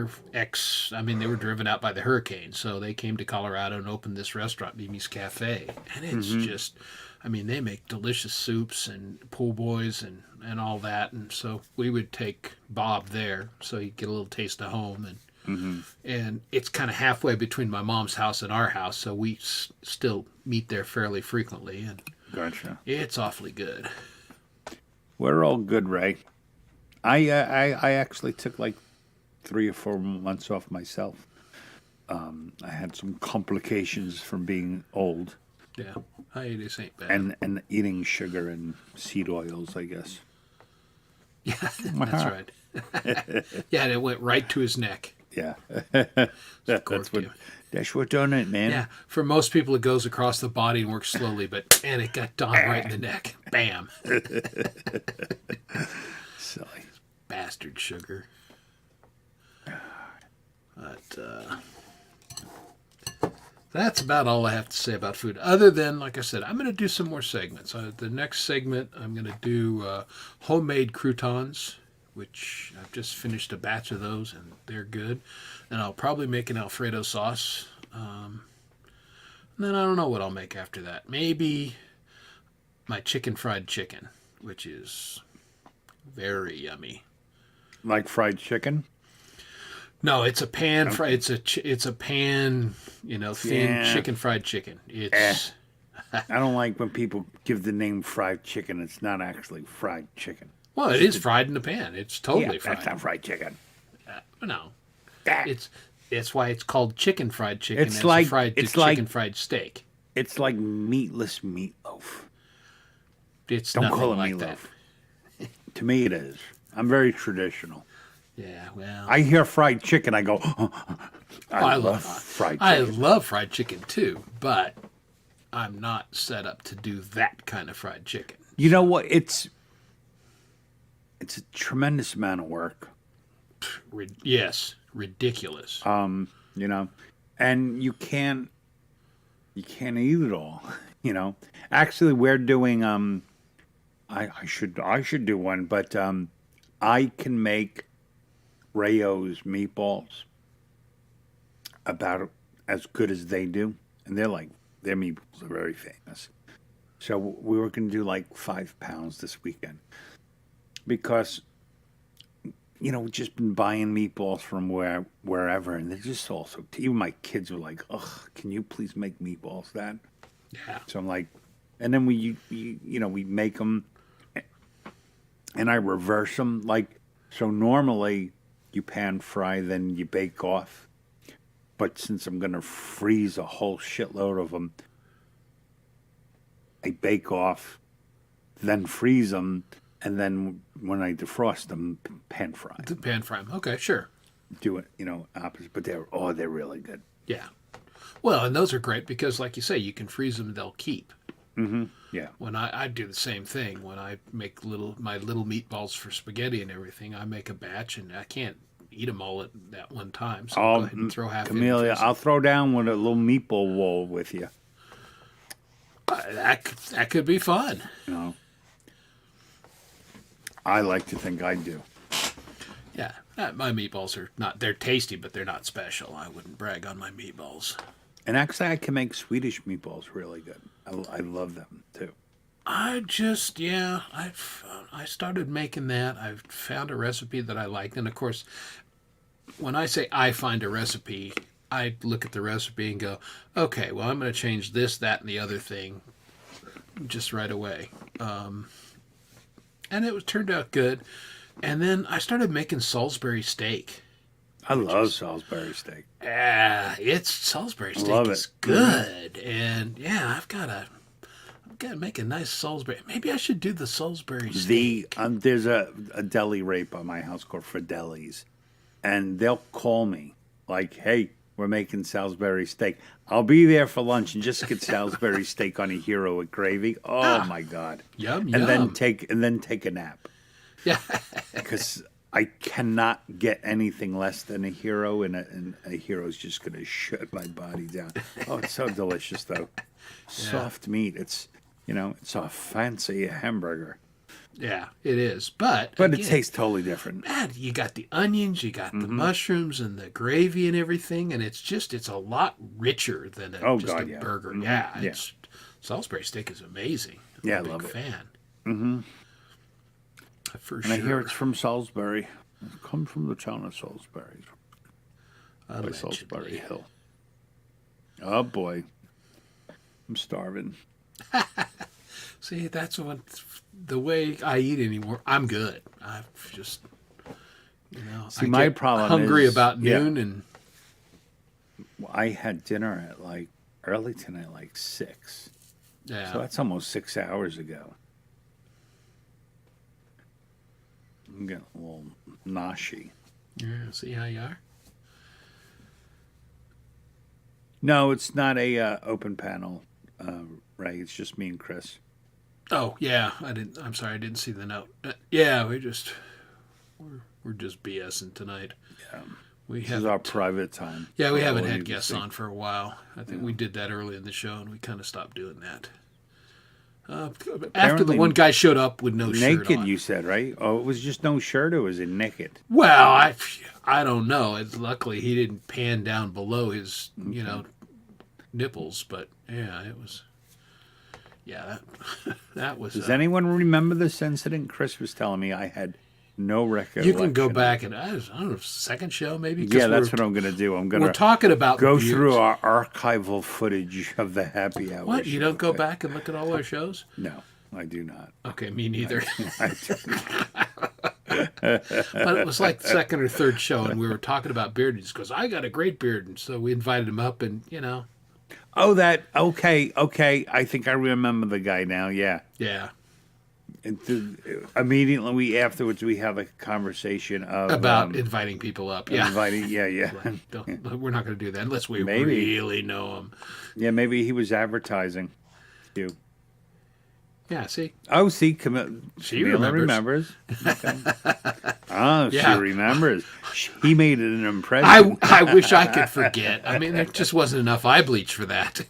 were driven out by the hurricane, so they came to Colorado and opened this restaurant, Mimi's Cafe, and it's just. They make delicious soups and po' boys and all that. And so we would take Bob there so he'd get a little taste of home. And it's kind of halfway between my mom's house and our house. So we still meet there fairly frequently. And Gotcha. it's awfully good. We're all good, Ray. I actually took like 3 or 4 months off myself. I had some complications from being old. Yeah. Hiatus ain't bad. And eating sugar and seed oils, I guess. Yeah, that's right. Yeah, and it went right to his neck. Yeah, Corked you. that's what done it, man. Yeah, for most people it goes across the body and works slowly, but man, it got Don right in the neck. Bam. Silly. Bastard sugar. But that's about all I have to say about food. Other than, like I said, I'm going to do some more segments. The next segment, I'm going to do homemade croutons, which I've just finished a batch of those, and they're good. And I'll probably make an Alfredo sauce. And then I don't know what I'll make after that. Maybe my fried chicken, which is very yummy. Like fried chicken. No, it's a pan fry. It's a pan, thin Yeah. chicken fried chicken. It's I don't like when people give the name fried chicken. It's not actually fried chicken. well, it is fried in the pan. It's totally fried. That's not fried chicken. No, Ah. it's why it's called chicken fried chicken. It's as like- fried it's chicken like- fried steak. It's like meatless meatloaf. It's Don't nothing call it like meatloaf. that. To me, it is. I'm very traditional. Yeah, well, I hear fried chicken, I go, I love fried I chicken. love fried chicken too, but I'm not set up to do that kind of fried chicken. You know what? It's a tremendous amount of work. Yes, ridiculous. And you can't eat it all. Actually, we're doing. I should do one, but I can make Rayo's meatballs about as good as they do, and their meatballs are very famous. So we were going to do like 5 pounds this weekend because we've just been buying meatballs from wherever, and they're just also. Even my kids were like, "Ugh, can you please make meatballs, Dad?" Yeah. So I'm like, and then we make them, and I reverse them. So normally you pan fry, then you bake off. But since I'm going to freeze a whole shitload of them, I bake off, then freeze them, and then when I defrost them, pan fry. The pan fry 'em. Okay, sure. Do it, opposite. But they're really good. Yeah. Well, and those are great because, like you say, you can freeze them; they'll keep. Yeah. When I do the same thing when I make my little meatballs for spaghetti and everything. I make a batch and I can't eat them all at that one time. So I'll go ahead and throw half in. Camellia, and freeze I'll throw down with a little meatball wall with you. that could be fun. You know, I like to think I do. Yeah, my meatballs are they're tasty, but they're not special. I wouldn't brag on my meatballs. And actually, I can make Swedish meatballs really good. I love them too. I started making that. I found a recipe that I liked. And of course, when I say I find a recipe, I look at the recipe and go, okay, well, I'm going to change this, that, and the other thing just right away. And it turned out good. And then I started making Salisbury steak. I love Salisbury steak. Salisbury steak Love is it. good. And yeah, I've got to make a nice Salisbury. Maybe I should do the Salisbury steak. There's a deli right by my house called Frideli's, and they'll call me like, "Hey, we're making Salisbury steak. I'll be there for lunch and just get Salisbury steak on a hero with gravy." Oh my God! Yum, and yum. then take a nap Yeah. because I cannot get anything less than a hero, and a hero's just gonna shut my body down. Oh, it's so delicious though. Soft meat. It's it's a fancy hamburger. Yeah, it is. But But again, it tastes totally different. man, you got the onions, you got Mm-hmm. the mushrooms and the gravy and everything, and it's a lot richer than Oh, just God, a yeah. burger. Mhm. Yeah, Yeah. Salisbury steak is amazing. I'm Yeah, a I big love it. fan. Mm-hmm. For And sure. I hear it's from Salisbury. It comes from the town of Salisbury. By Salisbury Allegedly. Hill. Oh boy. I'm starving. See, that's the way I eat anymore. I'm good. I've just, See, I my get problem hungry is- about yeah. noon, and I had dinner at early tonight, 6. yeah, So that's almost 6 hours ago. I'm getting a little noshy. yeah. See how you are. No, it's not a open panel, Ray. It's just me and Chris. Oh yeah, I'm sorry, I didn't see the note. Yeah, we're just BSing tonight. Yeah. We This have is our private time. Yeah, we For haven't all had you to guests see. on for a while. I think we did that early in the show, and we kind of stopped doing that. After the Apparently one guy showed up with no shirt Naked, on. you said, right? Oh, it was just no shirt, or was it naked? Well, I don't know. Luckily, he didn't pan down below his nipples, but yeah, it was. Yeah, that was. Does anyone remember this incident? Chris was telling me I had no recollection. You can go of it. back and I don't know, second show maybe. 'Cause Yeah, that's we're- what I'm going to do. I'm going We're to talking about go beers. through our archival footage of the happy hour. What? You show. don't go back and look at all our shows? No, I do not. Okay, me neither. I do. But it was like the second or third show, and we were talking about beard. He just goes, "I got a great beard," and so we invited him up, and Oh, okay. I think I remember the guy now. Yeah. yeah, And immediately afterwards, we have a conversation of about inviting people up. Yeah, inviting. Yeah. we're not going to do that unless we Maybe. really know him. Yeah, maybe he was advertising. You. Yeah, see, Oh, see, She Camila remembers. Okay. Oh, Yeah. she remembers. He made an impression. I wish I could forget. I mean, there just wasn't enough eye bleach for that.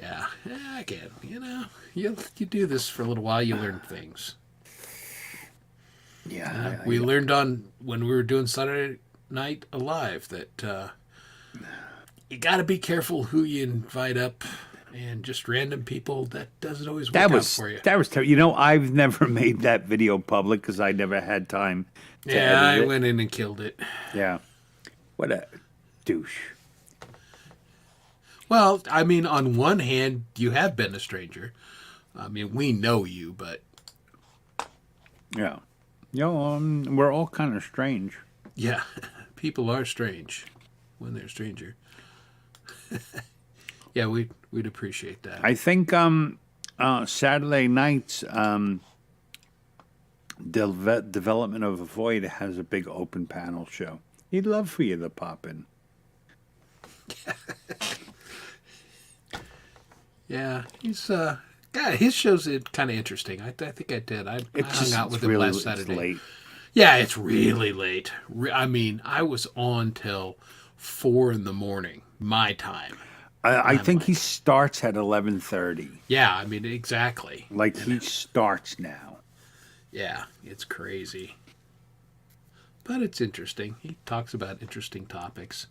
Yeah, I get. You do this for a little while, you learn things. Yeah, We learned when we were doing Saturday Night Alive that you got to be careful who you invite up, and just random people, that doesn't always work out for you. That was terrible. You know, I've never made that video public because I never had time. To Yeah, I edit it. went in and killed it. Yeah, what a douche. Well, I mean, on one hand, you have been a stranger. I mean, we know you, but Yeah, we're all kind of strange. yeah, people are strange when they're a stranger. Yeah, we'd appreciate that. I think Saturday nights, Development of a Void has a big open panel show. He'd love for you to pop in. Yeah, he's yeah, his show's kind of interesting. I think I did. I hung out with him last it's Saturday. late. Yeah, it's really late. I mean, I was on till 4 in the morning, my time. I think he starts at 11:30. Yeah, I mean, exactly. Like he starts now. Yeah, it's crazy. But it's interesting. He talks about interesting topics.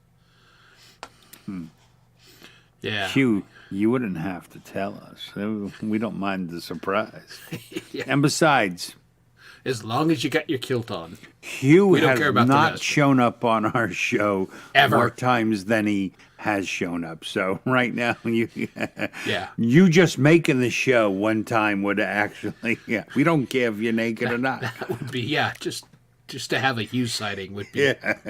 Yeah. Hugh, you wouldn't have to tell us. We don't mind the surprise. Yeah. And besides, As long as you got your kilt on. Hugh We don't has care about the not rest. shown up on our show Ever. more times than he has shown up. So right now, Yeah. you just making the show one time would actually, yeah, we don't care if you're naked or not. That would be, yeah, just to have a Hughes sighting would be. Yeah.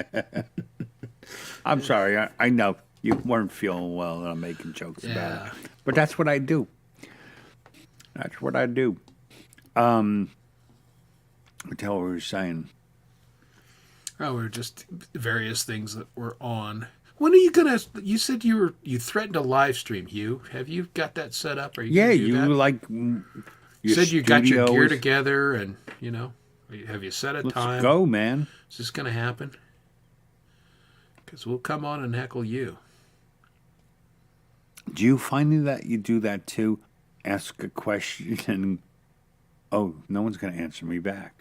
I'm sorry. I know you weren't feeling well and I'm making jokes about Yeah. it. But that's what I do. That's what I do. Tell what we were saying. Oh, we're just various things that were on. When are you gonna? You said you threatened a live stream, Hugh. Have you got that set up? Are you Yeah, gonna do you that? like. You Your said you got your gear studios. together, and have you set a Let's time? go, man. Is this gonna happen? Because we'll come on and heckle you. Do you find that you do that too? Ask a question and oh, no one's going to answer me back.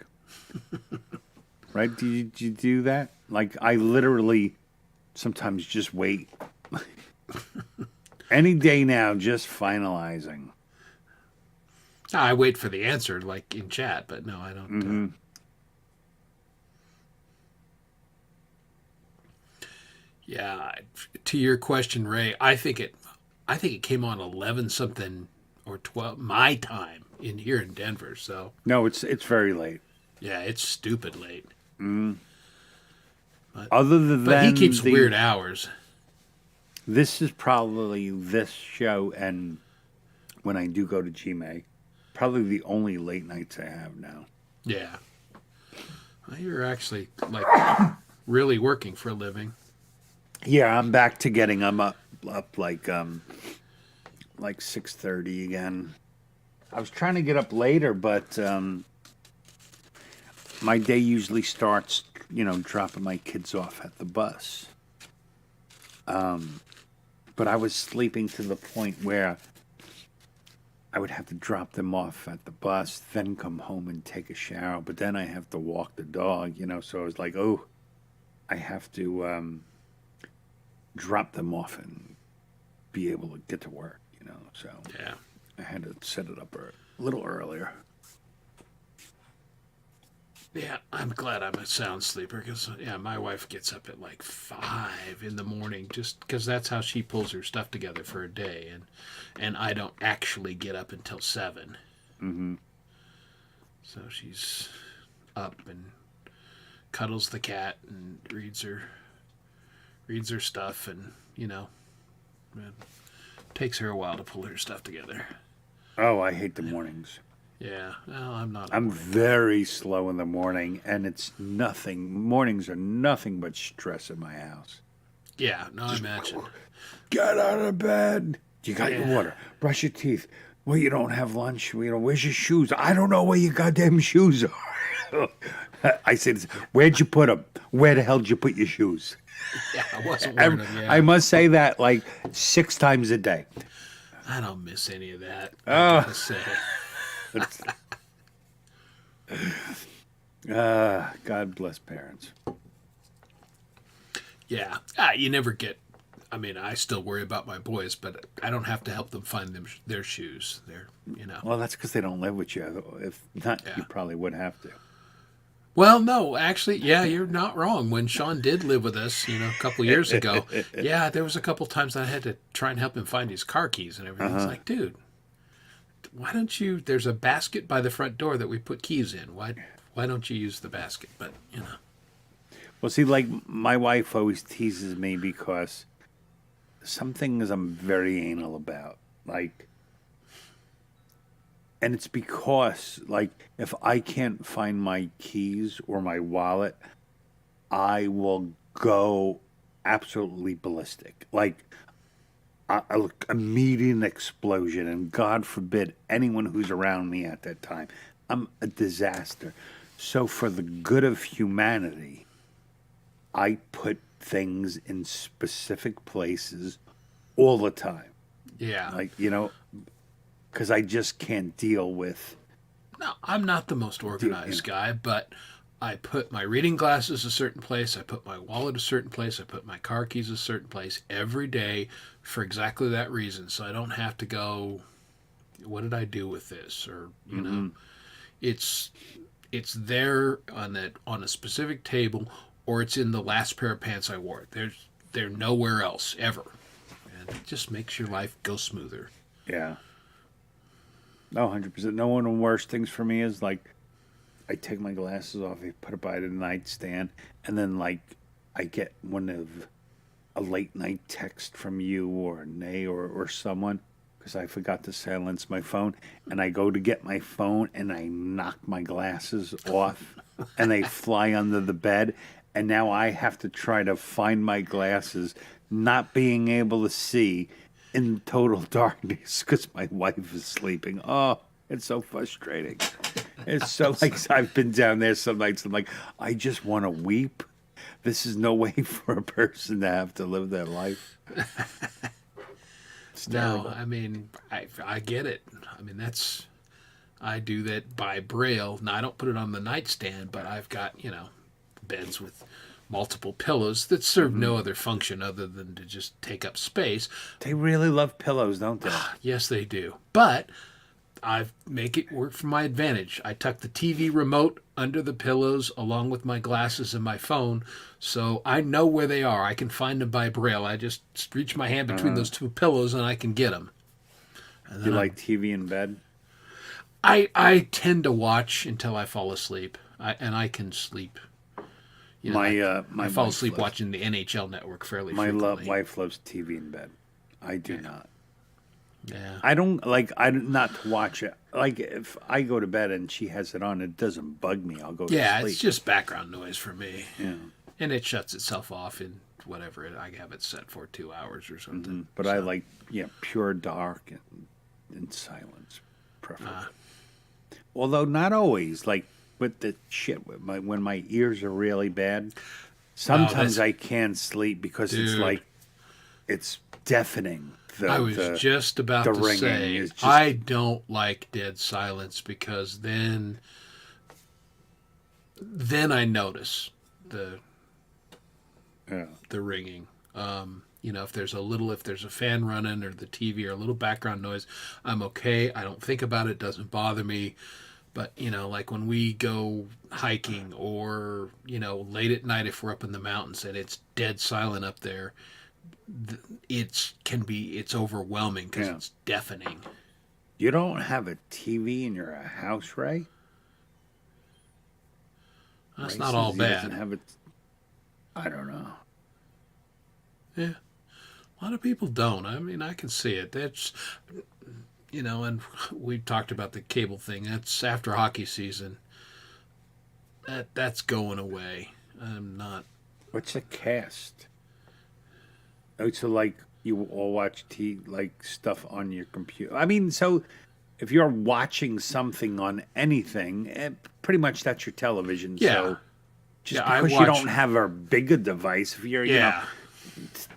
Right? Do you do that? Like I literally sometimes just wait. Any day now, just finalizing. I wait for the answer, like in chat, but no, I don't. Yeah, to your question, Ray, I think it came on 11 something or 12 my time in here in Denver. So No, it's very late. yeah, it's stupid late. Other than But he keeps weird hours. This is probably this show and when I do go to GMA, probably the only late nights I have now. Yeah, well, you're actually like really working for a living. Yeah, I'm back to getting I'm up like 6:30 again. I was trying to get up later, but my day usually starts, dropping my kids off at the bus. But I was sleeping to the point where I would have to drop them off at the bus, then come home and take a shower. But then I have to walk the dog, so I was like, oh, I have to drop them off and be able to get to work, So Yeah. I had to set it up a little earlier. Yeah, I'm glad I'm a sound sleeper because, yeah, my wife gets up at like 5 in the morning just because that's how she pulls her stuff together for a day. And I don't actually get up until 7. Mm-hmm. So she's up and cuddles the cat and reads her stuff and, it takes her a while to pull her stuff together. Oh, I hate the mornings. Yeah, well, I'm not. I'm very slow in the morning, and it's nothing. Mornings are nothing but stress in my house. Yeah, no, I imagine. Get out of bed. You got your Yeah. water. Brush your teeth. Well, you don't have lunch. Where's your shoes? I don't know where your goddamn shoes are. I said, where'd you put them? Where the hell did you put your shoes? Yeah, I wasn't wearing them. Yeah. I must say that like 6 times a day. I don't miss any of that. I Oh. gotta say. God bless parents. Yeah, you never get. I mean, I still worry about my boys, but I don't have to help them find their shoes. Well, that's because they don't live with you. If not, you Yeah. probably would have to. Well, no, actually, yeah, you're not wrong. When Sean did live with us, a couple years ago, yeah, there was a couple times I had to try and help him find his car keys and everything. It's like, dude, why don't you? There's a basket by the front door that we put keys in. Why don't you use the basket? But Well, see, like my wife always teases me because some things I'm very anal about. And it's because, if I can't find my keys or my wallet, I will go absolutely ballistic. a immediate explosion, and God forbid anyone who's around me at that time. I'm a disaster. So for the good of humanity, I put things in specific places all the time. Yeah. Like, because I just can't deal with. No, I'm not the most organized guy, but I put my reading glasses a certain place. I put my wallet a certain place. I put my car keys a certain place every day for exactly that reason. So I don't have to go, what did I do with this? Or, it's there on a specific table, or it's in the last pair of pants I wore. They're nowhere else ever. And it just makes your life go smoother. Yeah. No, 100%. No, one of the worst things for me is like, I take my glasses off, I put it by the nightstand, and then like I get a late night text from you or Nay or someone because I forgot to silence my phone, and I go to get my phone and I knock my glasses off and they fly under the bed, and now I have to try to find my glasses, not being able to see in total darkness because my wife is sleeping. Oh, it's so frustrating. It's so like I've been down there some nights. I'm like, I just want to weep. This is no way for a person to have to live their life. No, I mean, I get it. I mean, I do that by Braille. Now, I don't put it on the nightstand, but I've got, beds with multiple pillows that serve no other function other than to just take up space. They really love pillows, don't they? Yes, they do. But I make it work for my advantage. I tuck the TV remote under the pillows along with my glasses and my phone, so I know where they are. I can find them by Braille. I just reach my hand between those two pillows and I can get them. And You like TV in bed? I tend to watch until I fall asleep, and I can sleep. My I fall wife asleep loves- watching the NHL Network fairly My frequently. wife loves TV in bed. I do not. Yeah. I don't like. I not to watch it. Like if I go to bed and she has it on, it doesn't bug me. I'll go Yeah, to sleep. it's just background noise for me. Yeah. And it shuts itself off in whatever I have it set for, 2 hours or something. But I like pure dark and silence, preferably. Although not always. Like with the shit, when my ears are really bad, sometimes that's- I can't sleep because it's Dude. like it's deafening. I was just about the to ringing say, is just- I don't like dead silence because then I notice the ringing. If there's a fan running or the TV or a little background noise, I'm okay. I don't think about it. It doesn't bother me. But, like when we go hiking or, late at night if we're up in the mountains and it's dead silent up there, it's overwhelming because it's deafening. You don't have a TV in your house, Ray? That's Ray not says all he bad. doesn't have it. I don't know. Yeah. A lot of people don't. I mean, I can see it. That's, and we talked about the cable thing. That's after hockey season. That's going away. I'm not. What's a cast? Oh, so like you all watch like stuff on your computer. I mean, so if you're watching something on anything, pretty much that's your television. Yeah. So just Yeah, I because you watch- don't have a bigger device, if you're, Yeah.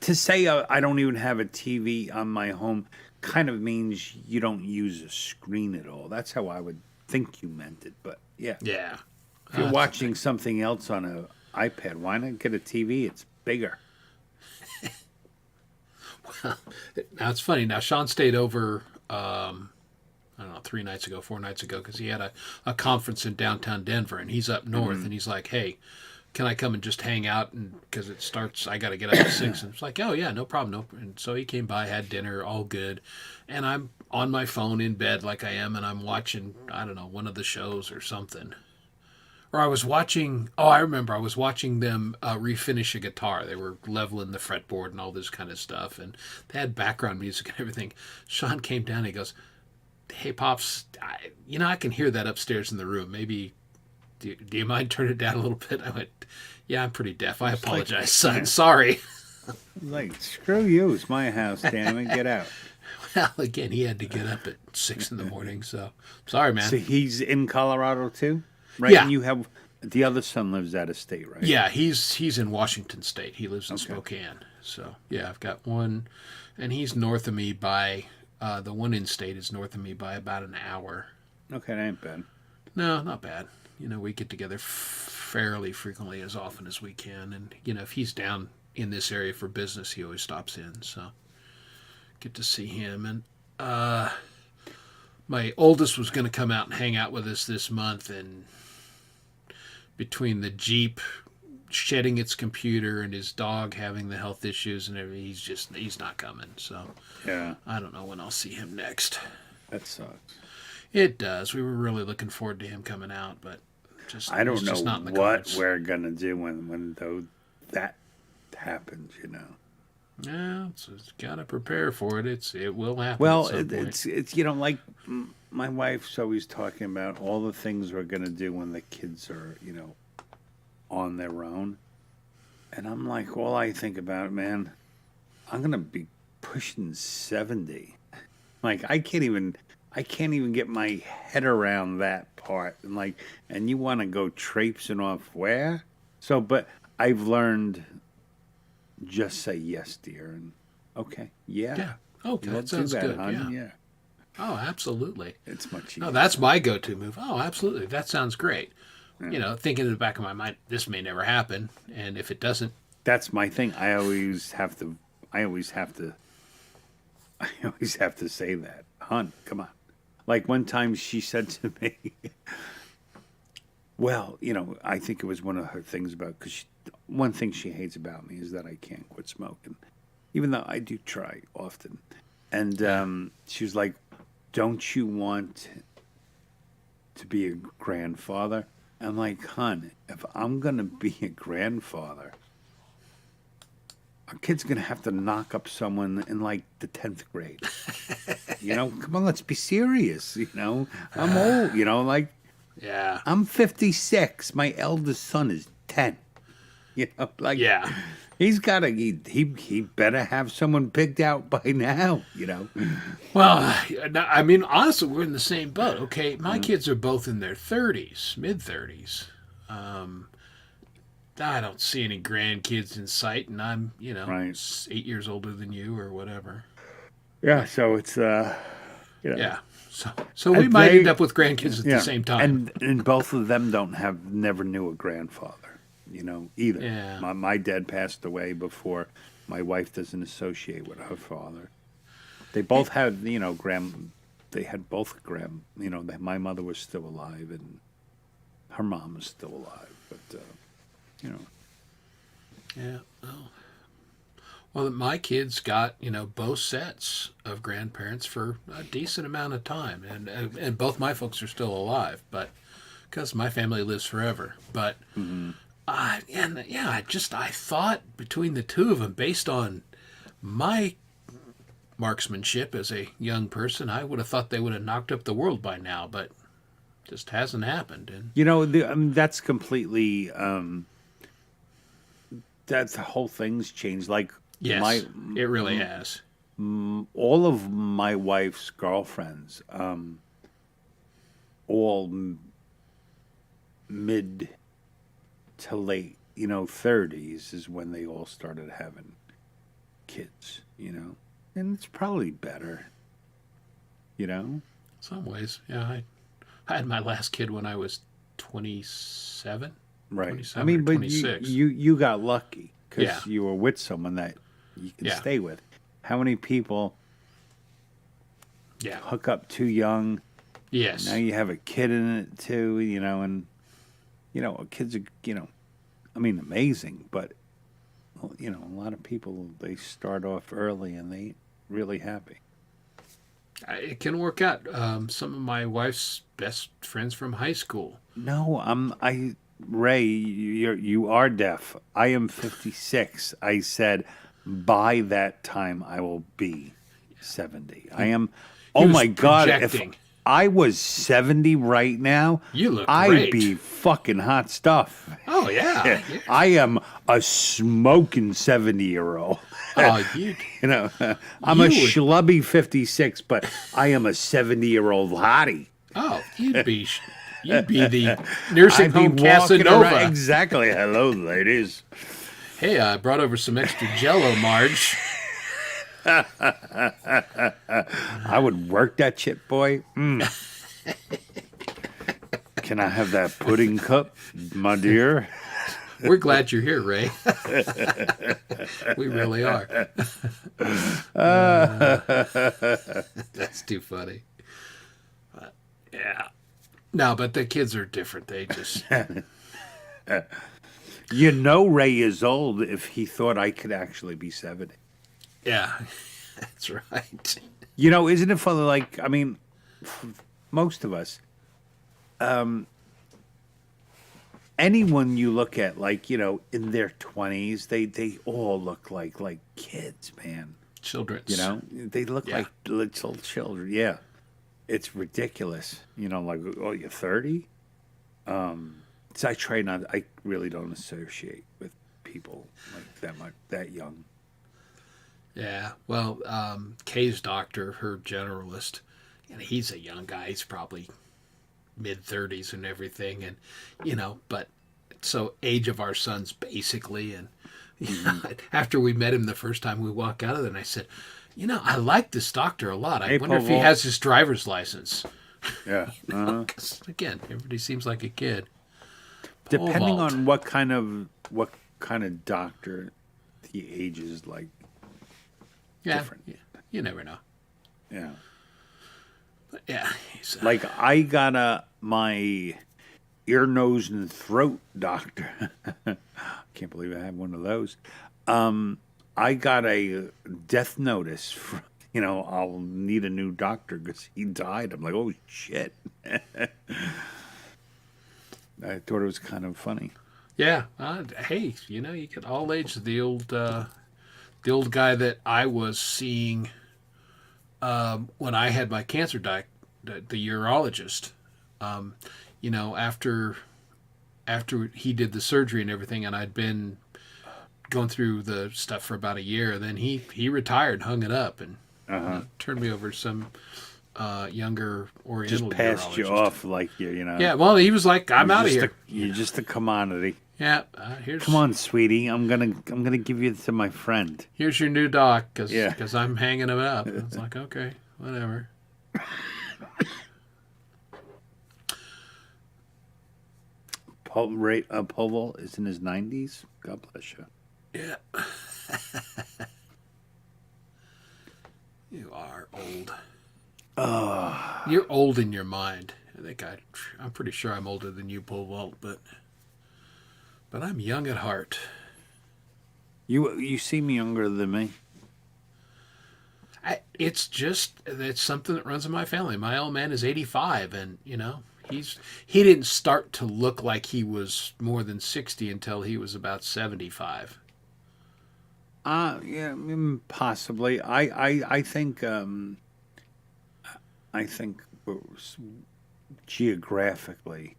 to say I don't even have a TV on my home kind of means you don't use a screen at all. That's how I would think you meant it. But yeah, Yeah. if you're That's watching something else on an iPad, why not get a TV? It's bigger. Now it's funny. Now Sean stayed over. I don't know, 4 nights ago, because he had a conference in downtown Denver, and he's up north, and he's like, "Hey, can I come and just hang out?" And because it starts, I got to get up at 6, and it's like, "Oh yeah, no problem, no." And so he came by, had dinner, all good, and I'm on my phone in bed like I am, and I'm watching, I don't know, one of the shows or something. Or I was watching. Oh, I remember. I was watching them refinish a guitar. They were leveling the fretboard and all this kind of stuff, and they had background music and everything. Sean came down. And he goes, "Hey, pops, I can hear that upstairs in the room. Maybe do you mind turning it down a little bit?" I went, "Yeah, I'm pretty deaf. I apologize, son. Sorry." Like, screw you. It's my house, damn it. Get out. Well, again, he had to get up at 6 in the morning, so sorry, man. So he's in Colorado too? Right? Yeah. And you have the other son lives out of state, right? Yeah, he's in Washington State. He lives in Spokane. So yeah, I've got one, and he's north of me by the one in state is north of me by about an hour. Okay, that ain't bad. No, not bad. You know, we get together fairly frequently, as often as we can, and you know, if he's down in this area for business, he always stops in. So get to see him, and my oldest was going to come out and hang out with us this month, and between the Jeep shedding its computer and his dog having the health issues and everything, he's not coming. So Yeah, I don't know when I'll see him next. that sucks. It does. We were really looking forward to him coming out, but I don't it's know just not in the what cards. we're gonna do when that happens. Yeah, it's got to prepare for it. It will happen. Well, at some point. it's like my wife's always talking about all the things we're gonna do when the kids are on their own, and I'm like, all I think about, man, I'm gonna be pushing 70. Like I can't even get my head around that part, and you want to go traipsing off where? So, but I've learned just say yes, dear, and okay, yeah. Yeah. Okay, Let's that do sounds that, good. hon. Yeah. Oh, absolutely. It's much easier. No, that's my go-to move. Oh, absolutely. That sounds great. You know, thinking in the back of my mind, this may never happen, and if it doesn't, That's my thing. I always have to say that, hon, come on. Like one time she said to me, well, I think it was one of her things about, because one thing she hates about me is that I can't quit smoking, even though I do try often. And she was like, don't you want to be a grandfather? I'm like, hon, if I'm going to be a grandfather, our kid's going to have to knock up someone in like the 10th grade. Come on, let's be serious. I'm old, yeah. I'm 56. My eldest son is 10. Yeah. He's got to, he better have someone picked out by now, Well, I mean, honestly, we're in the same boat. Okay, my kids are both in their 30s, mid-30s. I don't see any grandkids in sight, and I'm, Right. 8 years older than you or whatever. Yeah, so it's, Yeah. So we And might they- end up with grandkids at the same time. And both of them never knew a grandfather, either. Yeah. My dad passed away before. My wife doesn't associate with her father. They both had, they had both my mother was still alive and her mom was still alive, but, Yeah. Well, my kids got both sets of grandparents for a decent amount of time, and both my folks are still alive, but because my family lives forever. But I thought between the two of them, based on my marksmanship as a young person, I would have thought they would have knocked up the world by now, but just hasn't happened. And that's completely. That the whole thing's changed. Like yes, it really has. all of my wife's girlfriends, all mid to late, 30s is when they all started having kids, and it's probably better, Some ways, yeah. I had my last kid when I was 27. right? 27 I mean, or but 26. you got lucky because Yeah. you were with someone that you can Yeah. stay with. How many people Yeah. hook up too young? Yes. Now you have a kid in it too, and kids are, amazing, but well, a lot of people they start off early and they ain't really happy. It can work out. Some of my wife's best friends from high school. No, Ray, you are deaf. I am 56. I said by that time I will be 70. I am. Oh was my God! projecting. I was 70 right now, You look I'd great. be fucking hot stuff. Oh yeah. I am a smoking 70-year-old. Oh, you. You know, I'm You a would- schlubby 56, but I am a 70-year-old hottie. Oh, you'd be the nursing I'd be home walking Casanova. around- Exactly. Hello, ladies. Hey, I brought over some extra Jello, Marge. I would work that shit, boy. Can I have that pudding cup, my dear? We're glad you're here, Ray. We really are. That's too funny. Yeah. No, but the kids are different. They just. You know Ray is old if he thought I could actually be 70. Yeah, that's right. You know, isn't it funny? Like, I mean, most of us, anyone you look at, like, you know, in their 20s, they all look like kids, man. Children's. You know, they look Yeah. like little children. Yeah, it's ridiculous. You know, like, oh, you're 30. So I try not. I really don't associate with people like that much, that young. Yeah. Well, Kay's doctor, her generalist, and he's a young guy. He's probably mid-30s and everything, and you know, but so age of our sons basically. And after we met him the first time, we walked out of there, and I said, you know, I like this doctor a lot. I Hey, wonder if he Paul. has his driver's license. Yeah. Uh-huh. 'Cause, again, everybody seems like a kid. Depending Vault. on what kind of doctor he ages like. Yeah, different. you never know. Yeah. But yeah, he's, Like I got my ear, nose, and throat doctor. Can't believe I had one of those. I got a death notice. You know, I'll need a new doctor because he died. I'm like, oh shit. I thought it was kind of funny. yeah. Hey, you know, you get all age. The old guy that I was seeing when I had my cancer the urologist. You know, after he did the surgery and everything, and I'd been going through the stuff for about a year. Then he retired, hung it up, and turned me over to some younger Oriental Just passed you urologist. off like you know. Yeah, well, he was like, "I'm you're out of just here." You're just a commodity. Yeah, here's Come on, sweetie. I'm gonna give you to my friend. here's your new doc because Yeah. I'm hanging him up. And it's like, okay, whatever. Povol is in his 90s. God bless you. Yeah. You are old. You're old in your mind. I'm pretty sure I'm older than you, Paul Walt, but I'm young at heart. You seem younger than me. It's something that runs in my family. My old man is 85, and you know he didn't start to look like he was more than 60 until he was about 75. Yeah, possibly. I think geographically,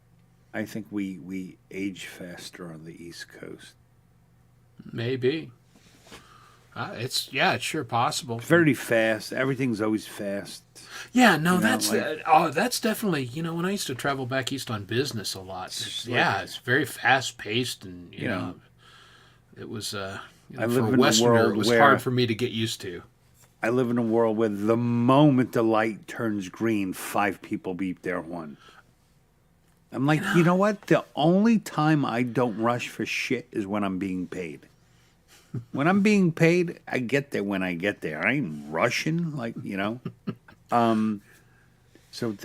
I think we age faster on the East Coast. Maybe. It's sure possible. Very fast. Everything's always fast. Yeah, no, You know, that's like- that's definitely, you know, when I used to travel back east on business a lot. It's very fast paced, and you know, it was you know, I for live a in a Westerner, world it was where- hard for me to get used to. I live in a world where the moment the light turns green, 5 people beep their horn. I'm like, you know what? The only time I don't rush for shit is when I'm being paid. When I'm being paid, I get there when I get there. I ain't rushing, like, you know. So,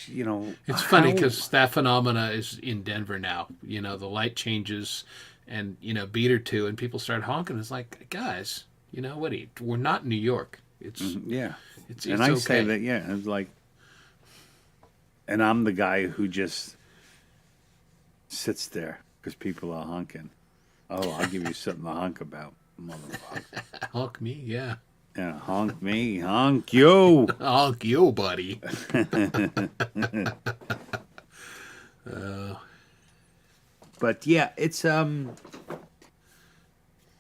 you know. It's funny how- because that phenomena is in Denver now. You know, the light changes, and you know, beat or two, and people start honking. It's like, guys, you know what? We're not in New York. It's Yeah. it's And I okay. say that, yeah, it's like, and I'm the guy who just sits there because people are honking. Oh, I'll give you something to honk about, motherfucker. Honk me, yeah. Yeah, honk me, honk you. Oh, you, buddy. But yeah, it's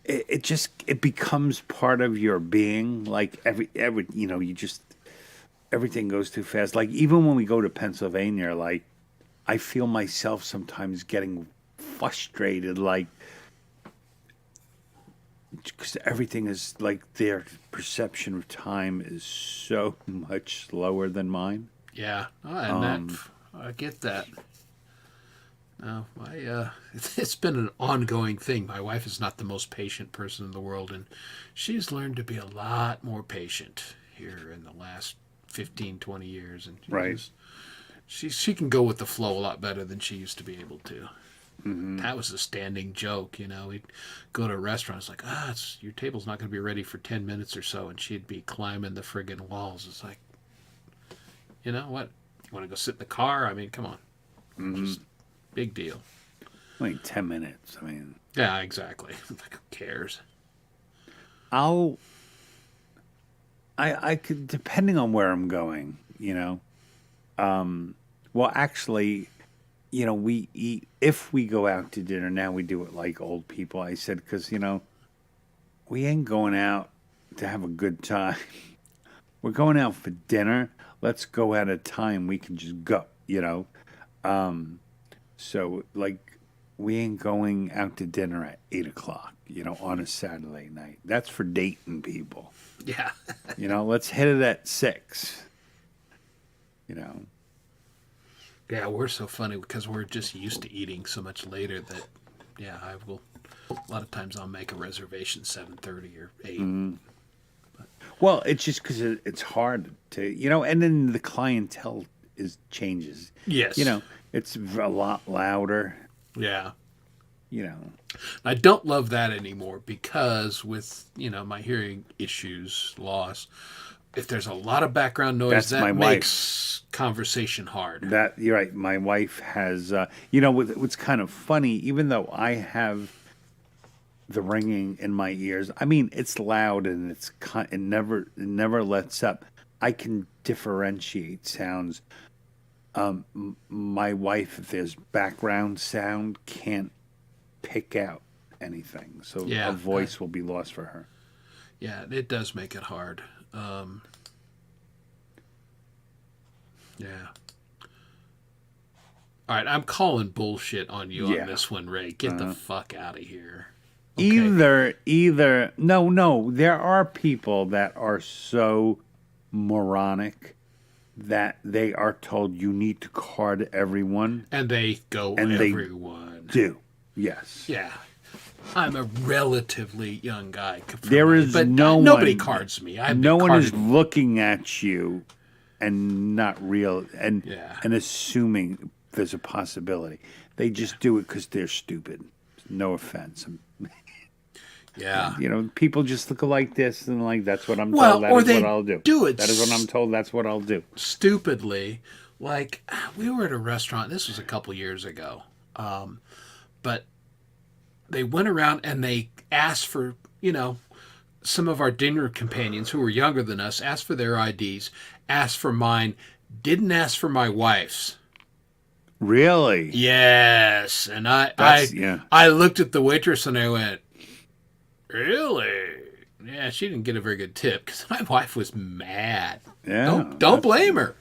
it becomes part of your being. Like every you just everything goes too fast. Like even when we go to Pennsylvania, like I feel myself sometimes getting frustrated, like because everything is like their perception of time is so much slower than mine. Yeah, and that I get that. No, it's been an ongoing thing. My wife is not the most patient person in the world, and she's learned to be a lot more patient here in the last 15, 20 years. And Right. she can go with the flow a lot better than she used to be able to. That was a standing joke, We'd go to a restaurant. It's like, your table's not going to be ready for 10 minutes or so, and she'd be climbing the friggin' walls. It's like, you know what? You want to go sit in the car? I mean, come on. Just big deal. Like 10 minutes. I mean, Yeah, exactly. Like, who cares? I could, depending on where I'm going, well, actually, we eat, if we go out to dinner, now we do it like old people. I said, because, we ain't going out to have a good time. We're going out for dinner. Let's go at a time we can just go, So, like, we ain't going out to dinner at 8 o'clock, on a Saturday night. That's for dating people. Yeah. Let's hit it at 6. Yeah, we're so funny because we're just used to eating so much later that, yeah, I will. A lot of times I'll make a reservation 7:30 or 8. Well, it's just because it's hard to, and then the clientele changes. Yes. It's a lot louder. Yeah. You know. I don't love that anymore because with, my hearing issues, loss, if there's a lot of background noise, That's my that wife. makes conversation hard. That you're right. My wife has, what's kind of funny, even though I have the ringing in my ears, I mean, it's loud and it never lets up. I can differentiate sounds. My wife, if there's background sound, can't pick out anything, so Yeah. a voice will be lost for her. Yeah, it does make it hard. Yeah. All right, I'm calling bullshit on you Yeah. on this one, Ray. Get the fuck out of here. Either no, there are people that are so moronic that they are told you need to card everyone. And they go And they everyone. Do. Yes. Yeah. I'm a relatively young guy. There is but no nobody one- cards me. I've No been one is carded. looking at you and not real and Yeah. and assuming there's a possibility. They just do it because they're stupid. No offense. Yeah. People just look like this and like that's what I'm Well, told. That or is they what I'll do. do it That is what I'm told. That's what I'll do. Stupidly. Like, we were at a restaurant. This was a couple years ago. But they went around and they asked for, some of our dinner companions who were younger than us, asked for their IDs, asked for mine, didn't ask for my wife's. Really? Yes. And Yeah. I looked at the waitress and I went, really? Yeah, she didn't get a very good tip because my wife was mad. Yeah. Don't blame her,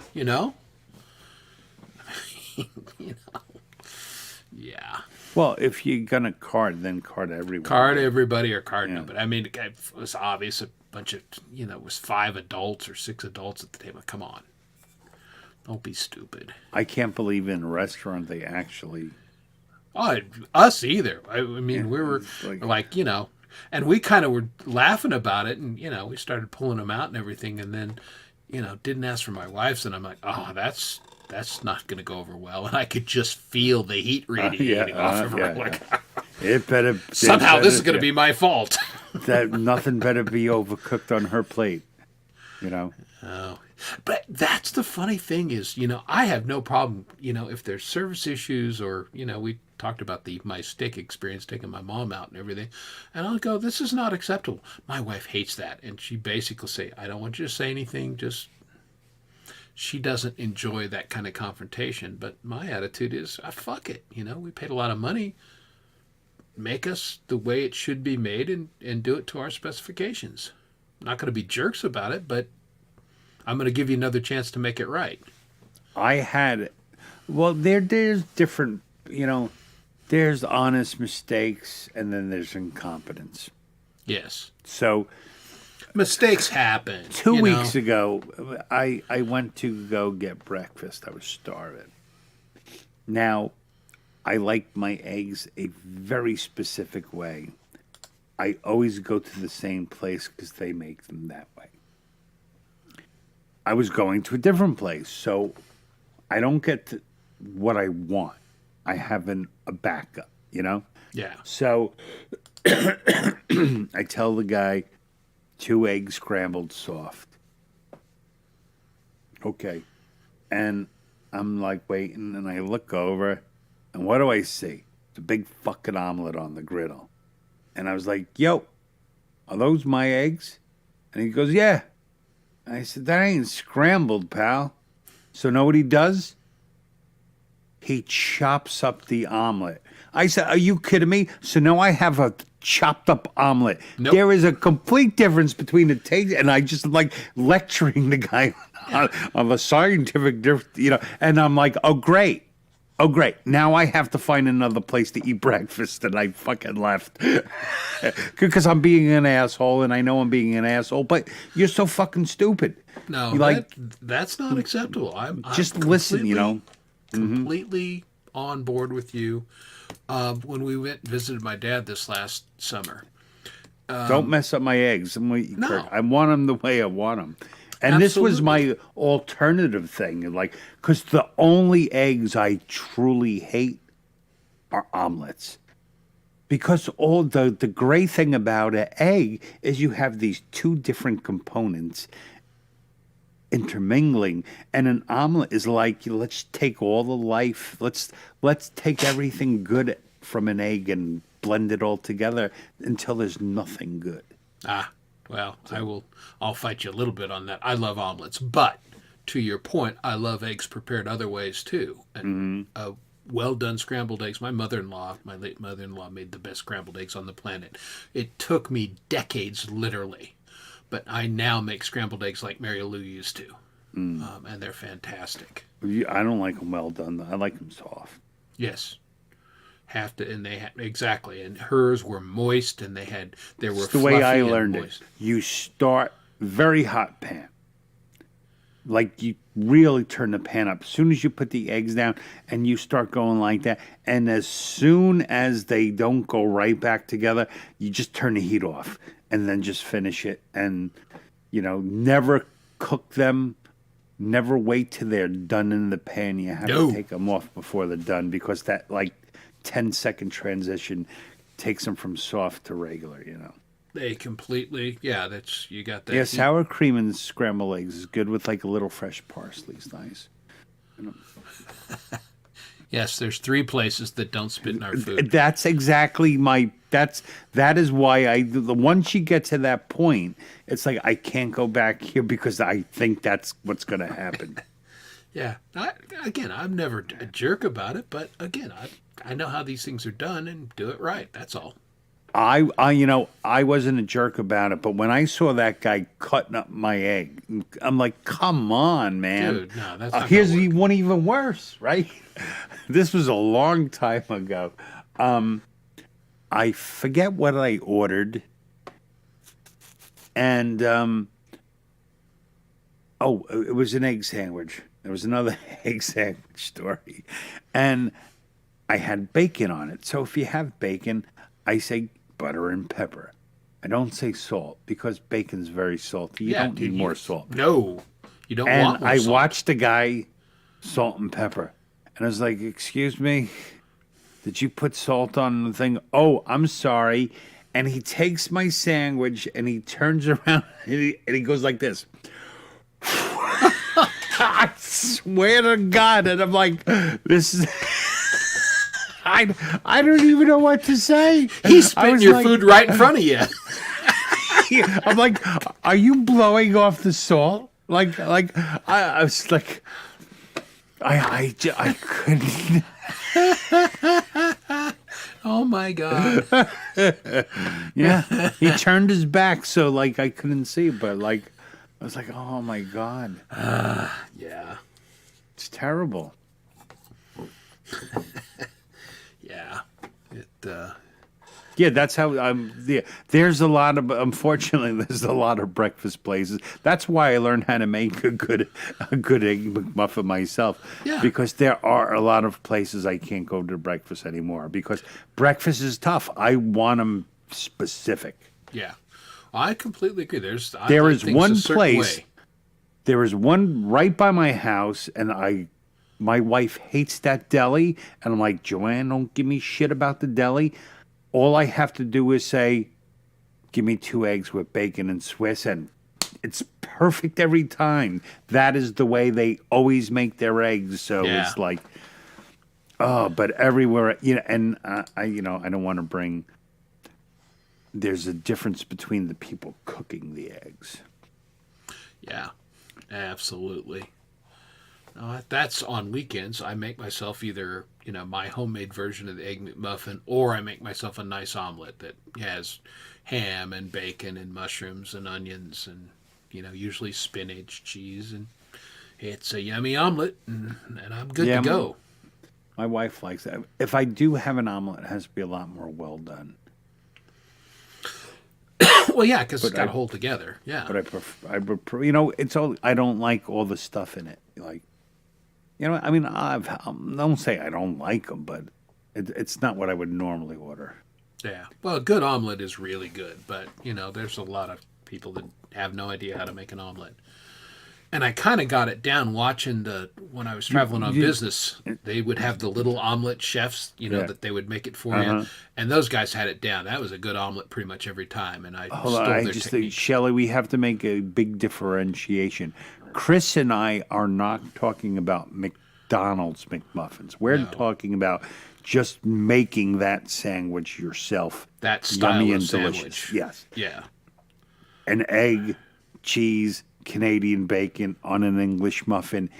Yeah. Well, if you're gonna card, then card everyone. Card everybody or card Yeah. nobody. I mean, it was obvious a bunch of, it was 5 adults or 6 adults at the table. Come on. Don't be stupid. I can't believe in a restaurant they actually. Oh, us either. I mean, we were it's like, and we kind of were laughing about it and, we started pulling them out and everything and then, didn't ask for my wife's and I'm like, oh, that's not going to go over well. And I could just feel the heat radiating off of her. yeah, Like, It better. somehow this is going to be my fault. That nothing better be overcooked on her plate. you know. Oh, but that's the funny thing is, I have no problem, if there's service issues or, we talked about my steak experience, taking my mom out and everything. And I'll go, this is not acceptable. My wife hates that. And she basically say, I don't want you to say anything. Just, she doesn't enjoy that kind of confrontation. But my attitude is, fuck it. We paid a lot of money. Make us the way it should be made and do it to our specifications. I'm not going to be jerks about it, but I'm going to give you another chance to make it right. There's different, there's honest mistakes and then there's incompetence. Yes. So mistakes happen. 2 weeks ago, I went to go get breakfast. I was starving. Now, I like my eggs a very specific way. I always go to the same place because they make them that way. I was going to a different place, so I don't get what I want. I have a backup, Yeah. So I tell the guy, 2 eggs scrambled soft. Okay. And I'm like waiting, and I look over, and what do I see? It's a big fucking omelet on the griddle. And I was like, yo, are those my eggs? And he goes, yeah. And I said, that ain't scrambled, pal. So know what he does? He chops up the omelet. I said, are you kidding me? So now I have a chopped up omelet. Nope. There is a complete difference between the taste, and I just like lecturing the guy on the scientific difference, and I'm like, oh, great. Oh, great. Now I have to find another place to eat breakfast, and I fucking left. Because I'm being an asshole, and I know I'm being an asshole, but you're so fucking stupid. No, that's not acceptable. I'm just listen, completely on board with you. When we went and visited my dad this last summer. Don't mess up my eggs. No. Kirk, I want them the way I want them. And this was my alternative thing, because the only eggs I truly hate are omelets. Because all the great thing about an egg is you have these 2 different components intermingling, and an omelet is like, let's take all the life, let's take everything good from an egg and blend it all together until there's nothing good. Well, I'll fight you a little bit on that. I love omelets, but to your point, I love eggs prepared other ways too. And well done scrambled eggs. My late mother-in-law made the best scrambled eggs on the planet. It took me decades, literally, but I now make scrambled eggs like Mary Lou used to, and they're fantastic. I don't like them well done, though. I like them soft. Yes. Exactly, and hers were moist, and there were It's the way I fluffy and learned moist. it. You start very hot pan. Like you really turn the pan up as soon as you put the eggs down, and you start going like that. And as soon as they don't go right back together, you just turn the heat off and then just finish it. And never cook them. Never wait till they're done in the pan. You have to take them off before they're done, because that 10-second transition takes them from soft to regular, They completely, you got that. Yeah, sour cream and scrambled eggs is good with a little fresh parsley. It's nice. Yes, there's 3 places that don't spit in our food. That's exactly that is why once you get to that point, it's like I can't go back here because I think that's what's going to happen. Yeah. I'm never a jerk about it, but again, I know how these things are done and do it right. That's all. I wasn't a jerk about it, but when I saw that guy cutting up my egg, I'm like, come on, man. Dude, no, that's not here's gonna work. one even worse, right? This was a long time ago. I forget what I ordered. And, it was an egg sandwich. There was another egg sandwich story. And I had bacon on it. So if you have bacon, I say butter and pepper. I don't say salt because bacon's very salty. You don't need more salt. No, you don't And want more I salt. watched the guy salt and pepper. And I was like, excuse me, did you put salt on the thing? Oh, I'm sorry. And he takes my sandwich and he turns around and he goes like this. I swear to God, and I'm like, this is. I don't even know what to say. He's I spitting was your like- food right in front of you. I'm like, are you blowing off the salt? I was like, I couldn't. Oh my God. Yeah, he turned his back, so like I couldn't see, but like I was like, oh my God, Yeah. it's terrible. Yeah. It, Yeah, that's how yeah, there's a lot of unfortunately there's a lot of breakfast places. That's why I learned how to make a good egg McMuffin myself. Yeah. Because there are a lot of places I can't go to breakfast anymore because breakfast is tough. I want them specific. yeah. I completely agree. I There like is things one a certain place- way. There is one right by my house, and my wife hates that deli, and I'm like, Joanne, don't give me shit about the deli. All I have to do is say, give me 2 eggs with bacon and Swiss, and it's perfect every time. That is the way they always make their eggs. So Yeah. it's like, oh, but everywhere, and I don't want to bring. There's a difference between the people cooking the eggs. Yeah. Absolutely. That's on weekends. I make myself either, my homemade version of the Egg McMuffin, or I make myself a nice omelet that has ham and bacon and mushrooms and onions and, usually spinach, cheese, and it's a yummy omelet, and I'm good Yeah, to go. My wife likes that. If I do have an omelet, it has to be a lot more well done. Well, yeah, because it's But got to I- hold together. Yeah. But I prefer, it's all. I don't like all the stuff in it. Like, I mean, don't say I don't like them, but it's not what I would normally order. Yeah. Well, a good omelet is really good, but, there's a lot of people that have no idea how to make an omelet. And I kind of got it down watching when I was traveling on business, they would have the little omelet chefs, Yeah. that they would make it for you. And those guys had it down. That was a good omelet pretty much every time. And I Hold stole on, I their just think, technique. Shelley, we have to make a big differentiation. Chris and I are not talking about McDonald's McMuffins. We're No. talking about just making that sandwich yourself. That style yummy of and sandwich. delicious. Yes. Yeah. An egg, cheese, Canadian bacon on an English muffin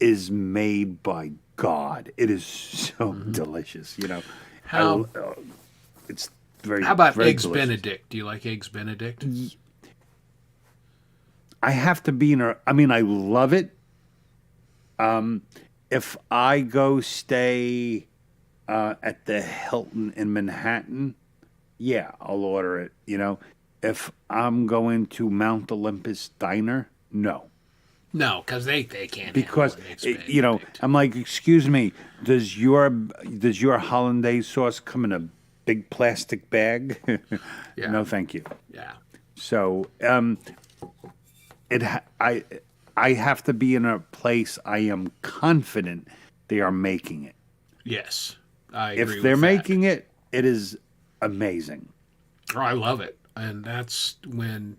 is made by God. It is so delicious. How- It's very. How about very Eggs delicious. Benedict? Do you like Eggs Benedict? I have to be in a. I mean, I love it. If I go stay at the Hilton in Manhattan, yeah, I'll order it. If I'm going to Mount Olympus Diner, no. No, because they can't Because handle an Eggs it- Benedict. I'm like, excuse me, does your hollandaise sauce come in a big plastic bag? Yeah. No, thank you. Yeah. So I have to be in a place I am confident they are making it. Yes. I agree If they're with that. making it, it is amazing. Oh, I love it. And that's when,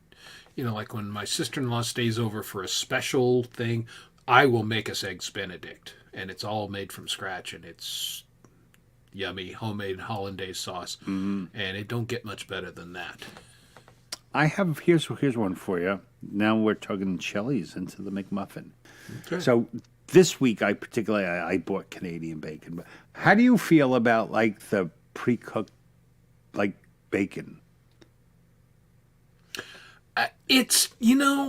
like when my sister-in-law stays over for a special thing, I will make us Eggs Benedict. And it's all made from scratch, and it's yummy, homemade hollandaise sauce. Mm-hmm. And it don't get much better than that. Here's one for you. Now we're talking Shelley's into the McMuffin. Okay. So this week I bought Canadian bacon. But how do you feel about like the pre-cooked like bacon? It's,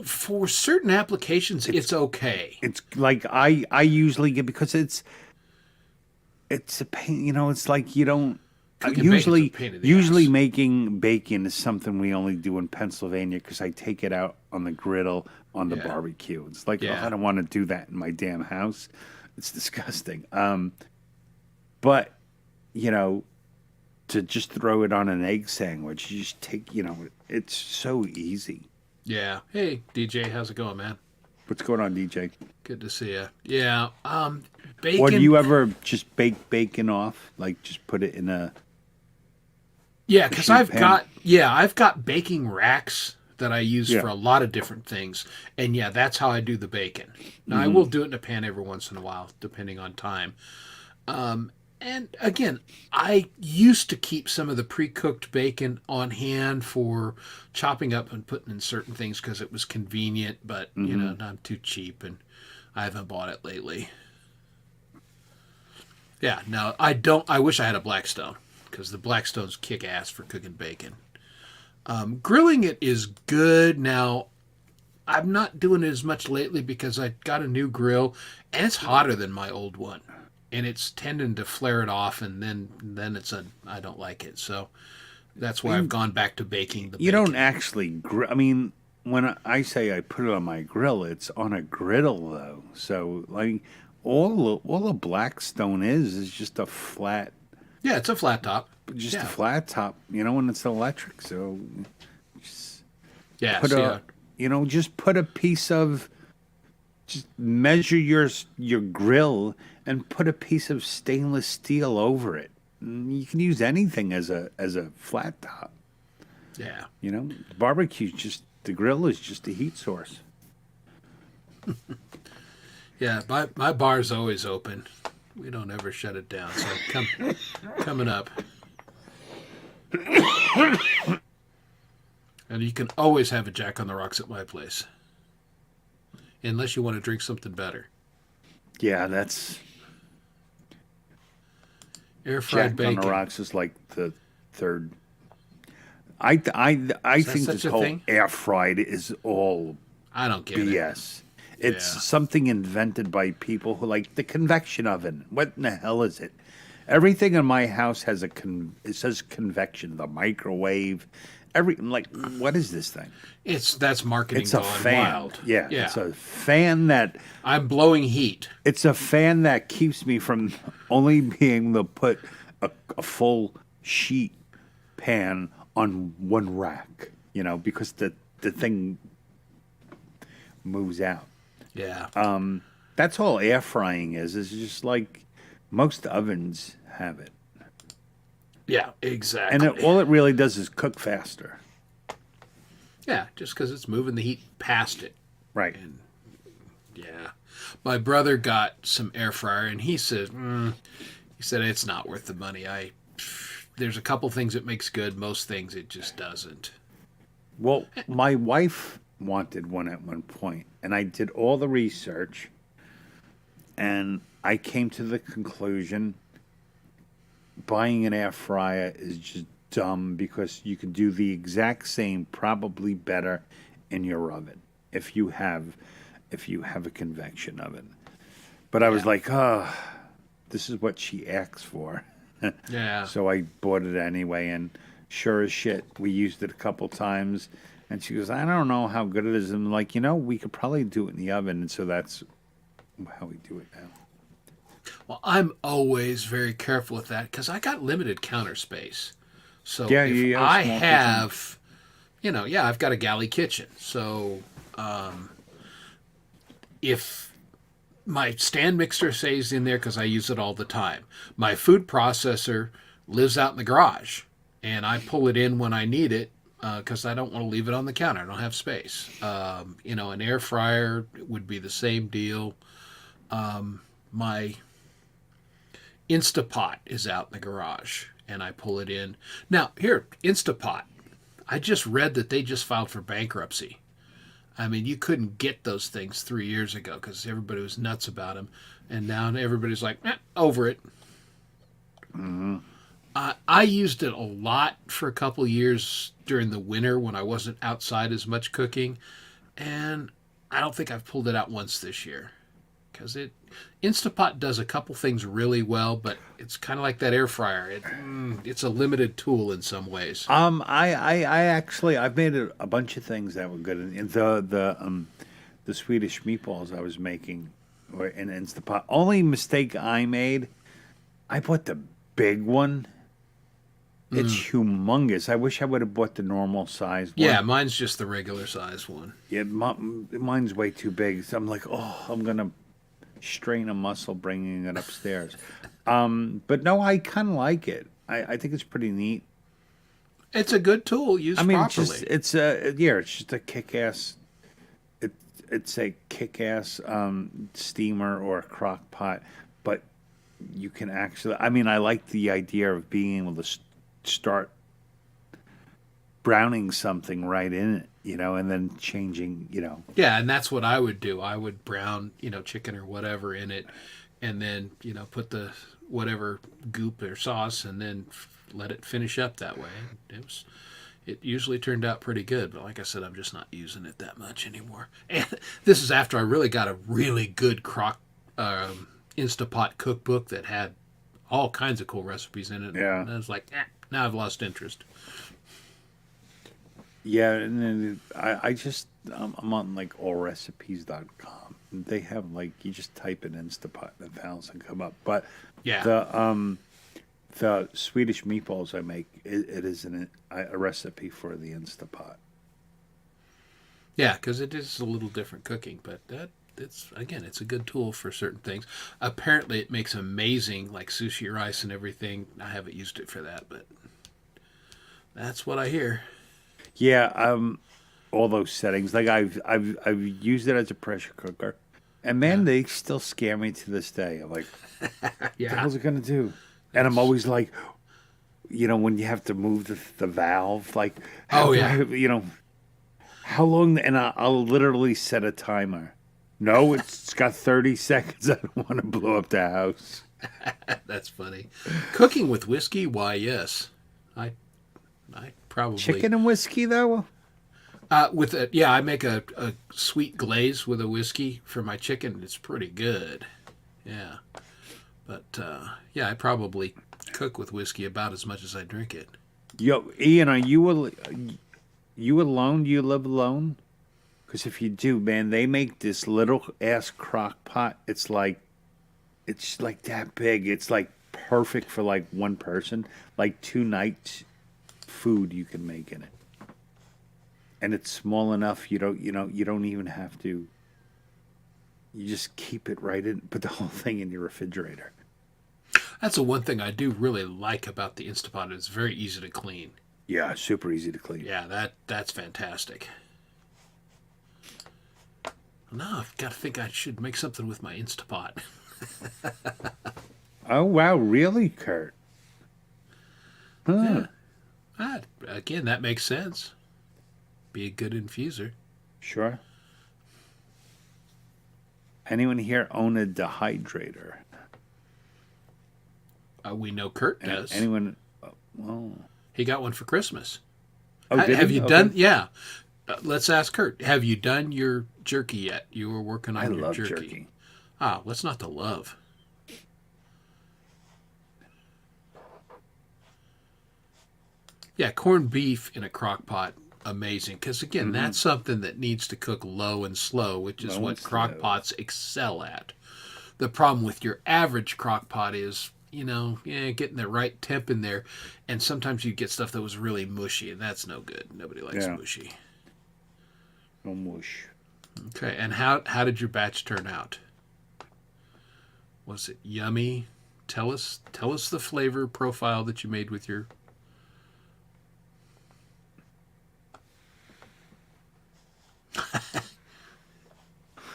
for certain applications, it's okay. It's like I usually get because it's a pain. It's like you don't. Cooking bacon's a pain in the Usually ass. making bacon is something we only do in Pennsylvania because I take it out on the griddle on the Yeah. barbecue. It's like Yeah. I don't want to do that in my damn house. It's disgusting. But to just throw it on an egg sandwich, you just take. It's so easy. Yeah. Hey, DJ, how's it going, man? What's going on, DJ? Good to see you. Yeah. Bacon. Or do you ever just bake bacon off? Like just put it in a. Yeah, because sheet I've pan? got baking racks that I use Yeah. for a lot of different things. And yeah, that's how I do the bacon. Now, I will do it in a pan every once in a while, depending on time. And again, I used to keep some of the pre-cooked bacon on hand for chopping up and putting in certain things because it was convenient, but you know, I'm too cheap and I haven't bought it lately. Yeah, no, I don't. I wish I had a Blackstone because the Blackstones kick ass for cooking bacon. Grilling it is good. Now, I'm not doing it as much lately because I got a new grill and it's hotter than my old one. And it's tending to flare it off, and then I don't like it. So that's why I've gone back to baking the You bacon. don't actually grill. I mean, when I say I put it on my grill, it's on a griddle though. So like all a Blackstone is just a flat, Yeah, it's a flat top. just yeah. a flat top. You know, and it's electric. So Yeah, put see, just put a piece of, just measure your grill and put a piece of stainless steel over it. You can use anything as a flat top. yeah. You know, the grill is just a heat source. Yeah, my bar's always open. We don't ever shut it down. So coming up. And you can always have a Jack on the Rocks at my place. Unless you want to drink something better. Yeah, that's Air fried Jack bacon. on the Rocks is like the third. I think such this a whole thing? air fried is all I don't get it. BS. It's Yeah. something invented by people who like the convection oven. What in the hell is it? Everything in my house has it says convection. The microwave, what is this thing? That's marketing It's a gone fan. wild. Yeah, yeah. it's a fan that I'm blowing heat. It's a fan that keeps me from only being able to put a full sheet pan on one rack, because the thing moves out. Yeah. That's all air frying is. It's just like most ovens have it. yeah, exactly. And all it really does is cook faster. yeah, just because it's moving the heat past it. Right. Yeah. My brother got some air fryer, and he said, it's not worth the money. There's a couple things it makes good. Most things it just doesn't. Well, my wife wanted one at one point, and I did all the research, and I came to the conclusion buying an air fryer is just dumb because you can do the exact same, probably better, in your oven if you have a convection oven. But I was like, this is what she asks for. Yeah. So I bought it anyway, and sure as shit, we used it a couple times. And she goes, I don't know how good it is. And I'm like, we could probably do it in the oven. And so that's how we do it now. Well, I'm always very careful with that because I got limited counter space. So Yeah, if you have a I small have, I've got a galley kitchen. So if my stand mixer stays in there because I use it all the time, my food processor lives out in the garage, and I pull it in when I need it because I don't want to leave it on the counter. I don't have space. An air fryer would be the same deal. My Instapot is out in the garage, and I pull it in. Now, here, Instapot. I just read that they just filed for bankruptcy. I mean, you couldn't get those things 3 years ago because everybody was nuts about them, and now everybody's like, over it. Mm-hmm. I used it a lot for a couple years during the winter when I wasn't outside as much cooking, and I don't think I've pulled it out once this year because Instapot does a couple things really well, but it's kind of like that air fryer. It's a limited tool in some ways. I've made a bunch of things that were good. And the Swedish meatballs I was making were in Instapot. Only mistake I made, I bought the big one. It's humongous. I wish I would have bought the normal size one. Yeah, mine's just the regular size one. Yeah, mine's way too big. So I'm like, I'm going to strain a muscle bringing it upstairs. But no, I kind of like it. I think it's pretty neat. It's a good tool used I mean, properly. it's just a kick-ass. It's a kick-ass steamer or a crock pot, but you can actually. I mean, I like the idea of being able to start browning something right in it, and then changing, Yeah, and that's what I would do. I would brown, chicken or whatever in it, and then put the whatever goop or sauce, and then let it finish up that way. It usually turned out pretty good, but like I said, I'm just not using it that much anymore. And this is after I really got a really good Instapot cookbook that had all kinds of cool recipes in it. Yeah. And I was like, now I've lost interest. Yeah, and then I'm on like allrecipes.com. They have like you just type in Instapot and 1,000 come up. But Yeah. the Swedish meatballs I make, it is a recipe for the Instapot. Yeah, because it is a little different cooking, but it's a good tool for certain things. Apparently, it makes amazing like sushi rice and everything. I haven't used it for that, but that's what I hear. Yeah, all those settings. Like I've used it as a pressure cooker, and man, they still scare me to this day. I'm like, what the hell's it gonna do? And I'm always like, when you have to move the valve, like, Oh, yeah. how long? And I'll literally set a timer. No, it's got 30 seconds. I don't want to blow up the house. That's funny. Cooking with whiskey? Why, yes. I probably Chicken and whiskey, though. I make a sweet glaze with a whiskey for my chicken. It's pretty good. Yeah, but I probably cook with whiskey about as much as I drink it. Yo, Ian, are you alone? Do you live alone? Because if you do, man, they make this little ass crock pot. It's like that big. It's like perfect for like one person, like 2 nights food you can make in it. And it's small enough you don't even have to. You just keep it right in, put the whole thing in your refrigerator. That's the one thing I do really like about the Instapot. It's very easy to clean. Yeah, super easy to clean. Yeah, that's fantastic. Now I've got to think I should make something with my Instapot. Oh wow, really, Kurt? Huh. Again, that makes sense. Be a good infuser. Sure. Anyone here own a dehydrator? We know Kurt does. Anyone? Oh, He got one for Christmas. did Have he? you Okay. done? Yeah. Let's ask Kurt. Have you done your jerky yet? You were working on I your love jerky. jerky. What's not to love? Yeah, corned beef in a crock pot, amazing. Because again, that's something that needs to cook low and slow, which is Low what and crock slow. pots excel at. The problem with your average crock pot is, getting the right temp in there, and sometimes you get stuff that was really mushy, and that's no good. Nobody likes Yeah. mushy. No mush. Okay, and how did your batch turn out? Was it yummy? Tell us the flavor profile that you made with your.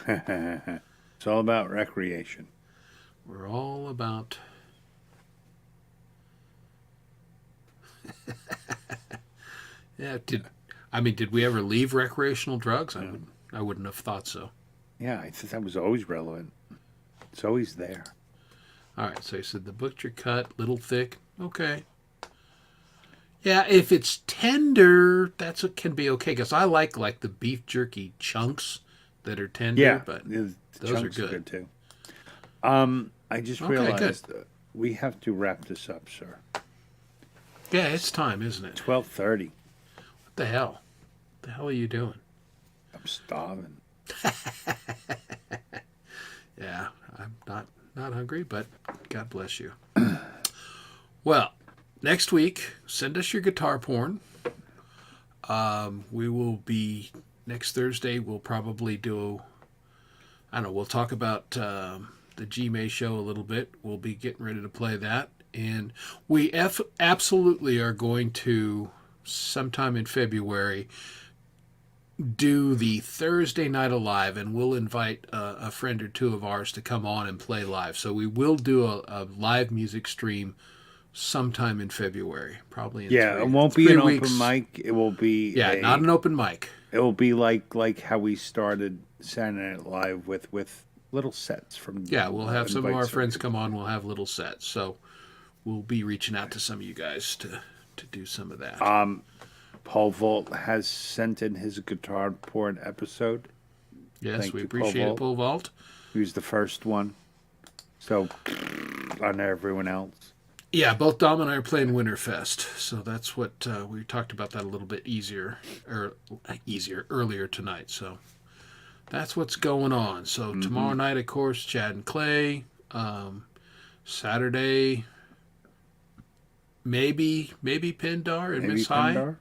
It's all about recreation. We're all about. Yeah, did we ever leave recreational drugs? I wouldn't have thought so. Yeah, I think that was always relevant. It's always there. All right, so you said the butcher cut, little thick. Okay. Yeah, if it's tender, can be okay because I like the beef jerky chunks that are tender. Yeah, but the those are chunks good. too. I just Okay, realized we have to wrap this up, sir. Yeah, it's time, isn't it? 12:30. What the hell? What the hell are you doing? I'm starving. Yeah, I'm not hungry, but God bless you. Well, next week, send us your guitar porn. We will be next Thursday. We'll probably do. I don't know. We'll talk about the G May show a little bit. We'll be getting ready to play that, and we absolutely are going to sometime in February, do the Thursday Night Alive, and we'll invite a friend or two of ours to come on and play live. So we will do a live music stream sometime in February, probably in it won't be an weeks. open mic. It will be Not an open mic. It will be like how we started Saturday Night Live with little sets from. Yeah, we'll have some of invite our friends come on. We'll have little sets. So we'll be reaching out to some of you guys to do some of that. Paul Vault has sent in his guitar port episode. Yes, thank we you, appreciate Paul it, Paul Vault. He was the first one. So on everyone else. Yeah, both Dom and I are playing Winterfest, so that's what we talked about that a little bit earlier tonight. So that's what's going on. So tomorrow night, of course, Chad and Clay. Saturday, maybe Pindar and Miss High. Pindar?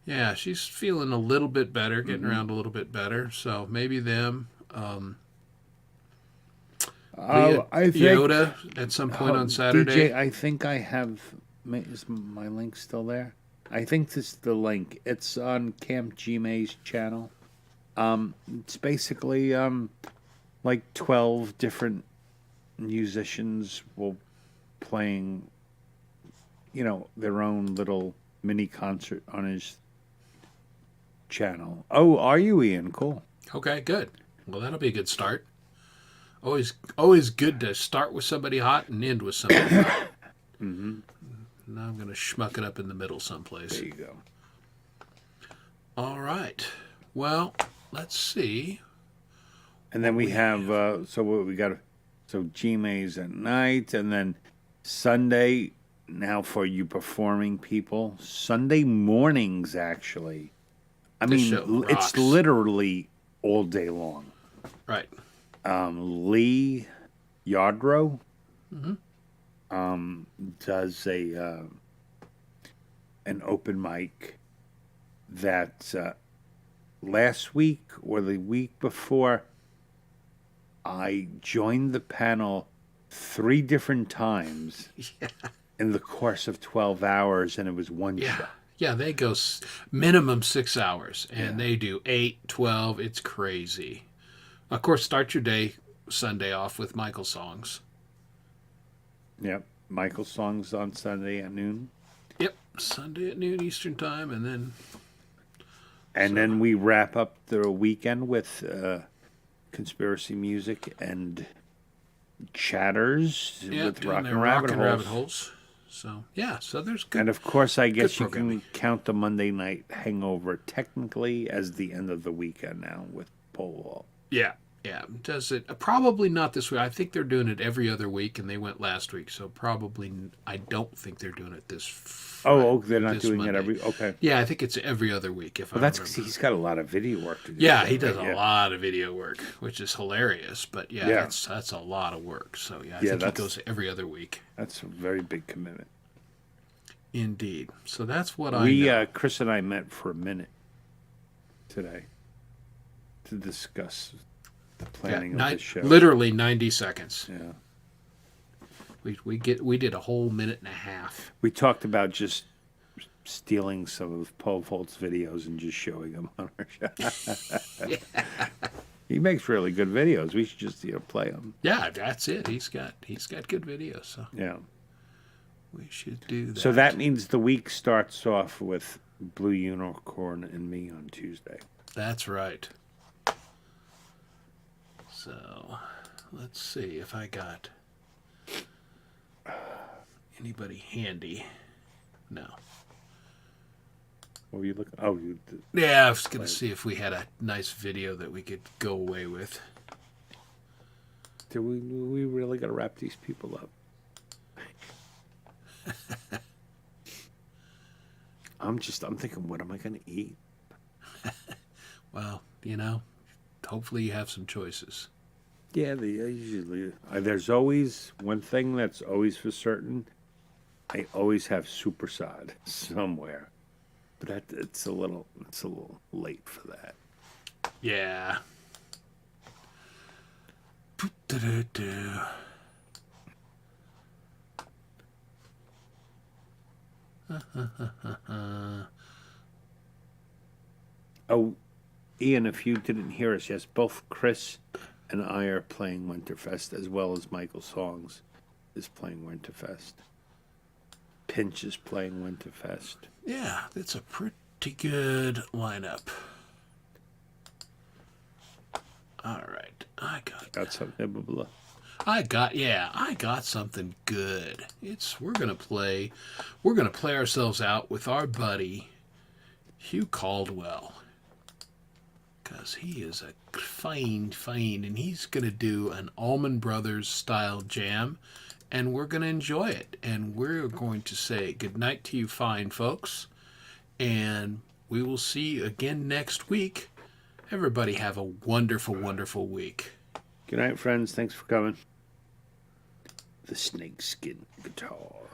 Yeah, she's feeling a little bit better, getting around a little bit better. So maybe them. I think Yoda at some point on Saturday. DJ, I think I have. Is my link still there? I think this is the link. It's on Camp G May's channel. It's basically like 12 different musicians will playing, their own little mini concert on his channel. Oh, are you, Ian? Cool. Okay, good. Well, that'll be a good start. Always good to start with somebody hot and end with somebody hot. Mm-hmm. Now I'm going to schmuck it up in the middle someplace. There you go. All right. Well, let's see. And then we have so G May's at night, and then Sunday. Now for you performing people, Sunday mornings actually. I This mean, show it's rocks. literally all day long. Right. Lee Yardrow does an open mic that last week or the week before I joined the panel 3 different times in the course of 12 hours, and it was one Yeah. show. Yeah, they go minimum 6 hours, and they do 8, 12. It's crazy. Of course, start your day Sunday off with Michael songs. Yep. Michael songs on Sunday at noon. Yep, Sunday at noon Eastern time, and then Then we wrap up the weekend with conspiracy music and chatters with doing Rock their and Rabbit Holes. So yeah, so there's good. And of course, I guess you programming. can count the Monday night hangover technically as the end of the weekend now with Pole. Yeah. Does it probably not this week? I think they're doing it every other week, and they went last week, so probably I don't think they're doing it this. They're not this doing Monday. it every. Okay. Yeah, I think it's every other week. If Well, I that's remember. because he's got a lot of video work to do. Yeah, he does Yeah. a lot of video work, which is hilarious. But yeah, Yeah. that's a lot of work. So yeah, I Yeah, think he that's- goes every other week. That's a very big commitment. Indeed. So that's what I know. Chris and I met for a minute today to discuss the planning of the show. Literally 90 seconds. Yeah. We did a whole minute and a half. We talked about just stealing some of Paul Volt's videos and just showing them on our show. He makes really good videos. We should just play them. Yeah, that's it. He's got good videos. So Yeah. we should do that. So that means the week starts off with Blue Unicorn and me on Tuesday. That's right. So let's see if I got anybody handy. No. What were you looking? Oh, Yeah, I was going to see if we had a nice video that we could go away with. do we really got to wrap these people up? I'm thinking, what am I going to eat? Well, hopefully you have some choices. Yeah, usually. There's always one thing that's always for certain. I always have supersod somewhere, but it's a little late for that. Yeah. Do-do-do. Oh, Ian, if you didn't hear us, yes, both Chris and I are playing Winterfest, as well as Michael Songs is playing Winterfest. Pinch is playing Winterfest. Yeah, it's a pretty good lineup. All right, Got something, blah, blah, blah. I got something good. We're gonna play ourselves out with our buddy Hugh Caldwell, because he is a fine, and he's gonna do an Allman Brothers style jam, and we're gonna enjoy it, and we're going to say goodnight to you, fine folks, and we will see you again next week. Everybody have a wonderful, wonderful week. Good night, friends. Thanks for coming. The Snakeskin Guitar.